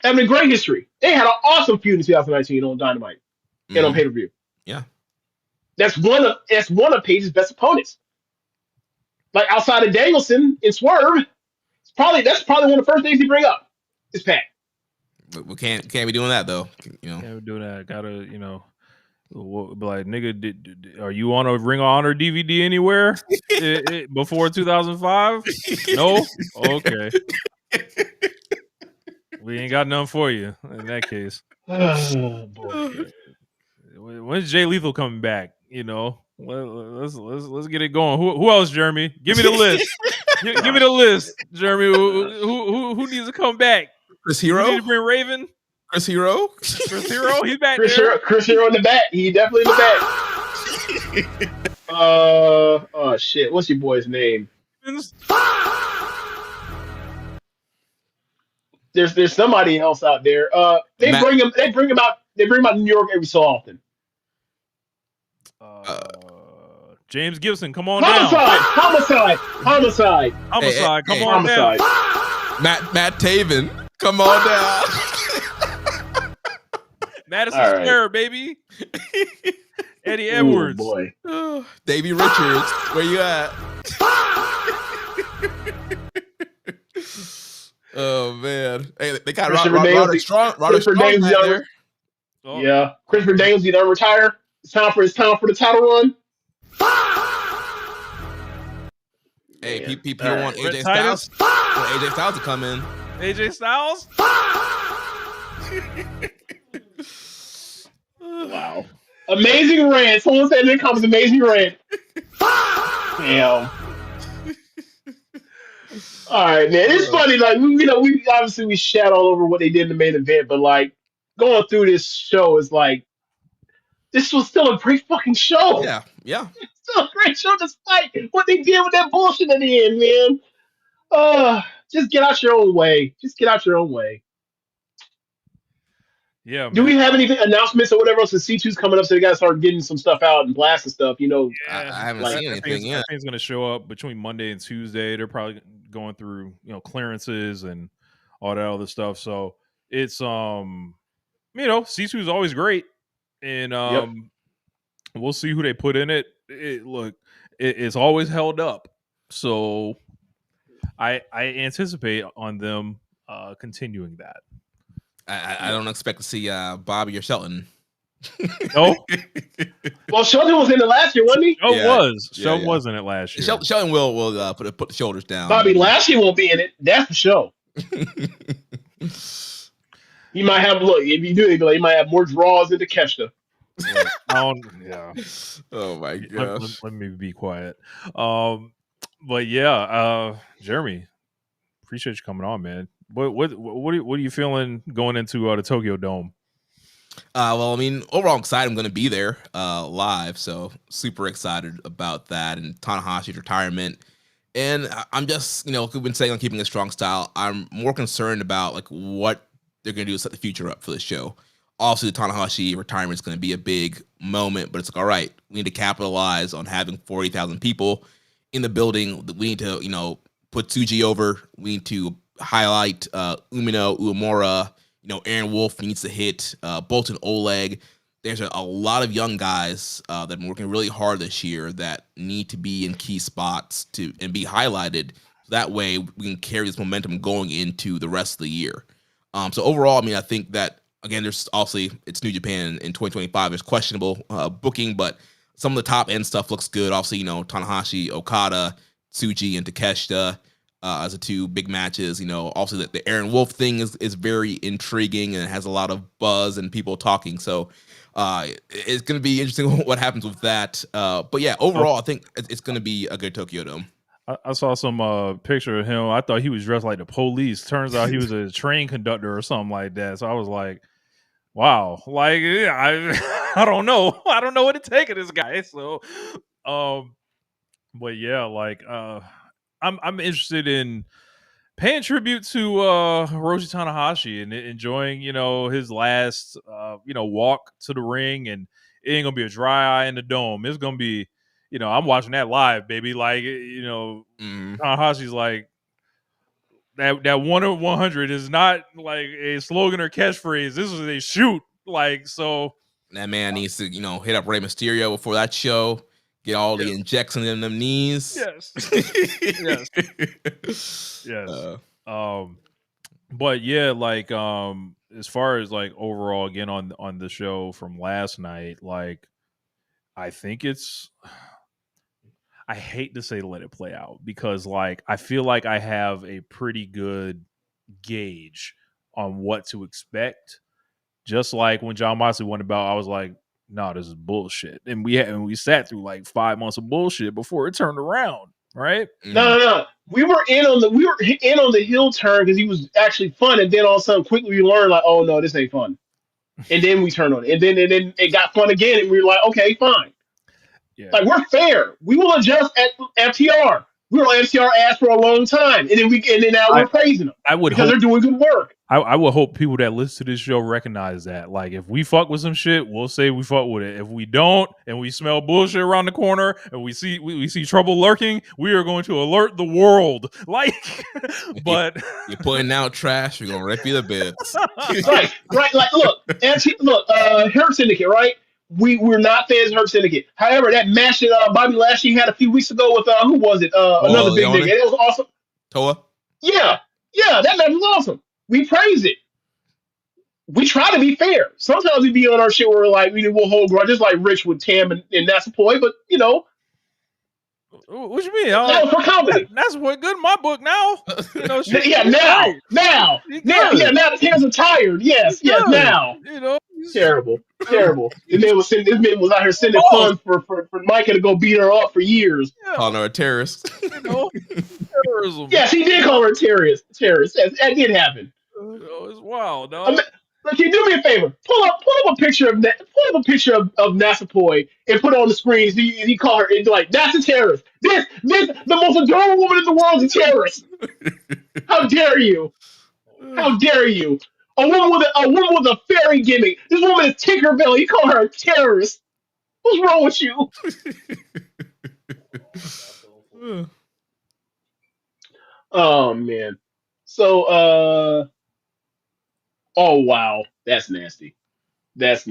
That would have been great history. They had an awesome feud in 2019 on Dynamite and on pay-per-view. Yeah. That's one of Page's best opponents. Like outside of Danielson and Swerve, that's probably one of the first things he bring up is Pac. We can't be doing that though. Can't be doing that. Gotta be like, nigga, are you on a Ring of Honor DVD anywhere before 2005? No. Okay. We ain't got none for you in that case. Oh boy. When's Jay Lethal coming back? Let's get it going. Who else, Jeremy? Give me the list. Give me the list, Jeremy. Who needs to come back? Chris Hero. You need to bring Raven. Chris Hero. Chris Hero. He's back there. Chris Hero in the back. He definitely in the back. Oh shit. What's your boy's name? There's somebody else out there. They bring him out to New York every so often. James Gibson, come on Homicide. Come on down. Matt Taven, come on down. Madison Square, baby. Eddie Oh Edwards. boy. Davey Richards, where you at? Oh man, hey, they got Roderick Strong back there. Oh. Yeah, Christopher Daniels, you done retire? It's time for the title run. Hey, Man. people All want right. AJ Styles. Want AJ Styles to come in. AJ Styles. Wow. Amazing rant. Someone said in the comments, amazing rant. Damn. All right, man. It's funny, like we obviously we shat all over what they did in the main event, but like going through this show is like this was still a great fucking show. Yeah. Still a great show despite what they did with that bullshit at the end, man. Just get out your own way. Just get out your own way. Yeah, Do man. we have any announcements or whatever else? The C2's coming up, so they gotta start getting some stuff out and blasting stuff. Yeah, I haven't seen anything yet. I think it's going to show up between Monday and Tuesday. They're probably going through, clearances and all that other stuff. So it's C2 is always great, and Yep. we'll see who they put in it. It's always held up. So I anticipate on them continuing that. I don't expect to see Bobby or Shelton. No. Well, Shelton was in it last year, wasn't he? Shelton was in it last year. Shelton will put the shoulders down. Bobby Lashley won't be in it. That's for sure. He might have if you do it, he might have more draws than Takeshita. Yeah. Oh my gosh. Let me be quiet. But yeah, Jeremy, appreciate you coming on, man. What are you feeling going into the Tokyo Dome? Well, I mean, overall excited. I'm going to be there live, so super excited about that and Tanahashi's retirement. And I'm just, we've been saying on keeping a strong style. I'm more concerned about like what they're going to do to set the future up for the show. Also, the Tanahashi retirement is going to be a big moment, but it's like, all right, we need to capitalize on having 40,000 people in the building. We need to, put Tsuji over. We need to highlight Umino, Uemura. Aaron Wolf needs to hit Bolton Oleg. There's a lot of young guys that are working really hard this year that need to be in key spots and be highlighted. That way we can carry this momentum going into the rest of the year. So overall, I mean, I think that, again, there's obviously, it's New Japan in 2025. There's questionable booking, but some of the top end stuff looks good. Obviously, Tanahashi, Okada, Tsuji, and Takeshita. As the two big matches, also the Aaron Wolf thing is very intriguing and it has a lot of buzz and people talking. So it's going to be interesting what happens with that. But yeah, overall, I think it's going to be a good Tokyo Dome. I saw some picture of him. I thought he was dressed like the police. Turns out he was a train conductor or something like that. So I was like, wow, like I don't know. I don't know what to take of this guy. So, but yeah, like I'm interested in paying tribute to Hiroshi Tanahashi and enjoying, his last, walk to the ring. And it ain't gonna be a dry eye in the dome. It's gonna be, I'm watching that live, baby. Like, Tanahashi's like that 1 of 100 is not like a slogan or catchphrase. This is a shoot. Like, so that man needs to, hit up Rey Mysterio before that show. Get all the injections in them knees. Yes. Yes. But yeah, like as far as like overall again on the show from last night, like I think I hate to say let it play out because like I feel like I have a pretty good gauge on what to expect. Just like when John Moxley went about, I was like, no, this is bullshit. And we sat through like 5 months of bullshit before it turned around, right? No. We were in on the heel turn because he was actually fun, and then all of a sudden, quickly we learned like, oh no, this ain't fun. And then we turned on it, and then it got fun again, and we were like, okay, fine. Yeah. Like we're fair. We will adjust at FTR. We were on FTR ass for a long time, and then now we're praising them because they're doing good work. I would hope people that listen to this show recognize that. Like, if we fuck with some shit, we'll say we fuck with it. If we don't, and we smell bullshit around the corner, and we see trouble lurking, we are going to alert the world. Like, but you're putting out trash, we're gonna rip you the bits. right. Like, look, Hair Syndicate, right? we're not fans of Herb Syndicate. However, that match that Bobby Lashley had a few weeks ago with who was it? Another big nigga. It was awesome. Toa. Yeah, that match was awesome. We praise it. We try to be fair. Sometimes we be on our shit where we're like, we'll hold grudges like Rich with Tam, and that's the point. But what you mean? that was for comedy. That's what good in my book now. Now the Tams are tired. Yes, now. Terrible. This man was out here sending funds for Micah to go beat her up for years. Calling her a terrorist. Terrorism. Yes, he did call her a terrorist. Yes, that did happen. It's wild, dog. Can you do me a favor? Pull up a picture of Natsupoi and put it on the screen. So you call her and like, that's a terrorist. This the most adorable woman in the world is a terrorist. How dare you? How dare you? A woman with a fairy gimmick. This woman is Tinkerbell. You call her a terrorist. What's wrong with you? Oh man. So oh wow, that's nasty. Rich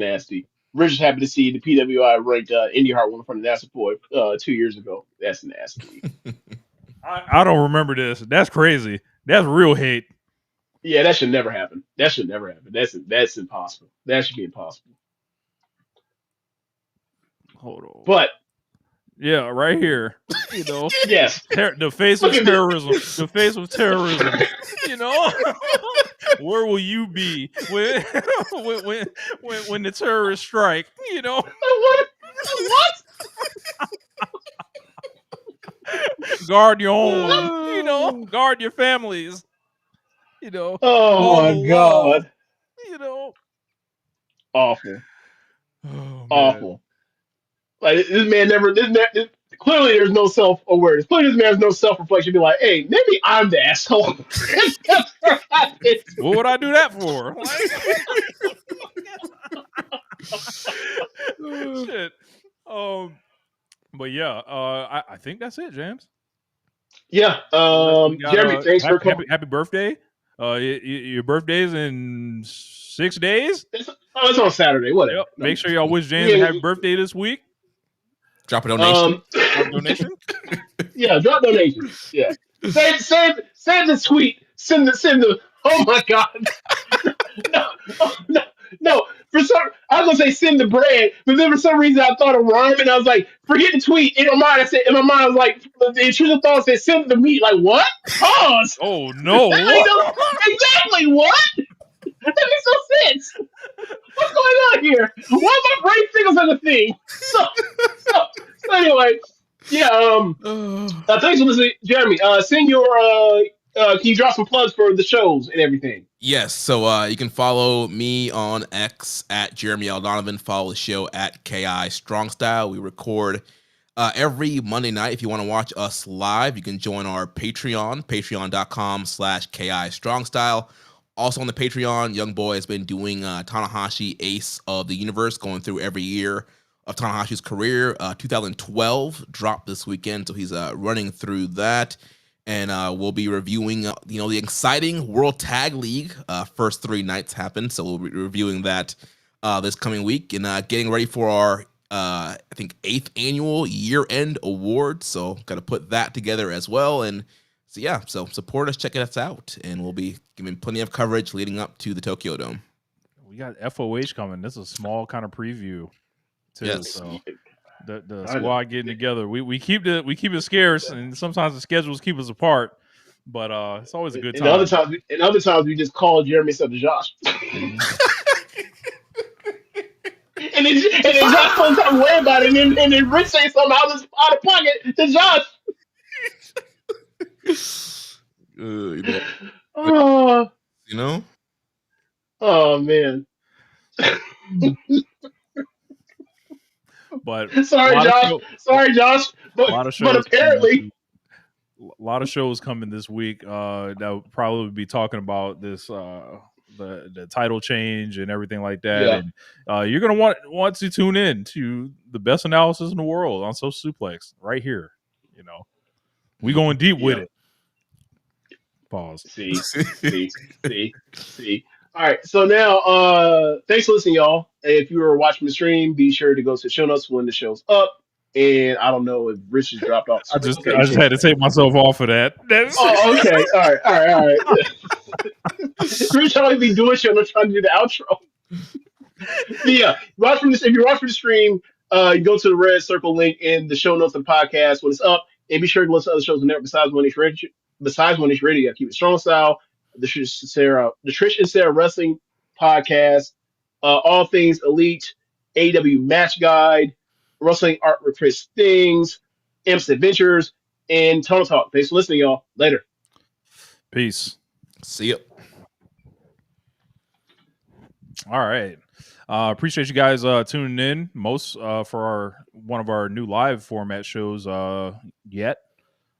is happy to see the PWI ranked Indy Hartwell in front of Natsupoi 2 years ago. That's nasty. I don't remember this. That's crazy. That's real hate. Yeah, that should never happen. That's impossible. That should be impossible. Hold on. But yeah, right here. Yes. The face of terrorism. The face of terrorism. Where will you be when the terrorists strike? What? Guard your own. Guard your families. Oh my God. Awful. Oh, awful. Like this man clearly there's no self-awareness. Clearly this man has no self-reflection. Be like, hey, maybe I'm the asshole. What would I do that for? Shit. But yeah, I think that's it, James. Yeah. Jeremy, thanks for coming. Happy birthday. Your birthday's in 6 days. It's on Saturday. Whatever. Yep. Make sure y'all wish James a happy birthday this week. Drop a donation. Yeah, drop donation. Yeah. Send the tweet. Send the. Oh my God. No. I was gonna say send the bread, but then for some reason I thought of rhyme, and I was like, forget the tweet. In my mind, I was like, the intrusive thought said send the meat. Like what? Pause. Oh no. Exactly what? That makes no sense. What's going on here? Why are my brain thinking such a thing? So anyway, yeah. Thanks for listening, Jeremy. Send your. Can you drop some plugs for the shows and everything? Yes. So you can follow me on X at Jeremy L. Donovan. Follow the show at KI Strong Style. We record every Monday night. If you want to watch us live, you can join our Patreon, patreon.com/KI Strong Style. Also on the Patreon, Young Boy has been doing Tanahashi Ace of the Universe, going through every year of Tanahashi's career. 2012 dropped this weekend, so he's running through that. And we'll be reviewing, the exciting World Tag League. First 3 nights happened, so we'll be reviewing that this coming week and getting ready for our, I think, 8th annual year-end award. So got to put that together as well. And so, yeah, so support us, check us out, and we'll be giving plenty of coverage leading up to the Tokyo Dome. We got FOH coming. This is a small kind of preview, too. Yes. So. The squad getting together. We keep it scarce, and sometimes the schedules keep us apart. But it's always a good time. And other times we just call Jeremy instead of Josh. and then Josh feels some way about it, and then Rich says something out of pocket to Josh. Oh man. But sorry, Josh. But apparently, a lot of shows coming this week. That will probably be talking about this the title change and everything like that. Yeah. And you're gonna want to tune in to the best analysis in the world on Social Suplex right here. We going deep with it. Pause. See. All right. So now, thanks for listening, y'all. If you were watching the stream, be sure to go to the show notes when the show's up. And I don't know if Rich has dropped off the I screen. just Okay, I just had to take myself off of that. oh, okay. All right. All right. All right. Rich always be doing shit. I'm trying to do the outro. But yeah, watch from this. If you're watching the stream, you go to the red circle link in the show notes of the podcast when it's up, and be sure to listen to other shows in there besides One H Radio. Besides One H Radio, Keep It Strong Style, the Trish and Sarah Wrestling Podcast, All Things Elite, AEW Match Guide, Wrestling Art with Chris Things, Imps Adventures, and Tunnel Talk. Thanks for listening, y'all. Later. Peace. See ya. All right. Appreciate you guys tuning in most for one of our new live format shows yet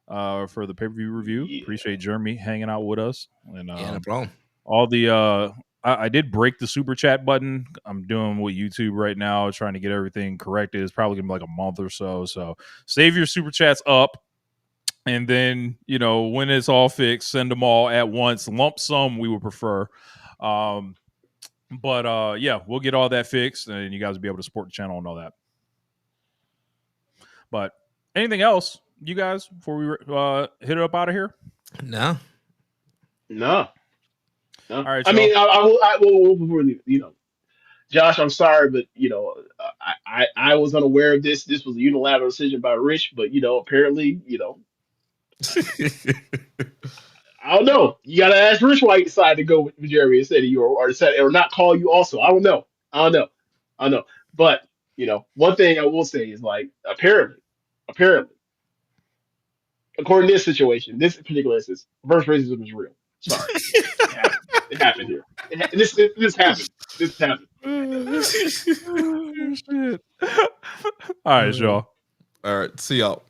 for the pay-per-view review. Yeah. Appreciate Jeremy hanging out with us. And Yeah, no problem. all the I did break the super chat button. I'm doing with YouTube right now, trying to get everything corrected. It's probably gonna be like a month or so. So save your super chats up. And then, when it's all fixed, send them all at once. Lump sum we would prefer. But yeah, we'll get all that fixed, and you guys will be able to support the channel and all that. But anything else, you guys, before we hit it up out of here? No. All right, I mean, I will really, Josh, I'm sorry, but I was unaware of this. This was a unilateral decision by Rich, but apparently, I don't know. You gotta ask Rich why he decided to go with Jeremy instead of you, or decide, or not call you. Also, I don't know. But one thing I will say is like apparently, according to this situation, this particular instance, reverse racism is real. Sorry, it happened here. This happened. This happened. Oh, shit. All right, y'all. All right. See y'all.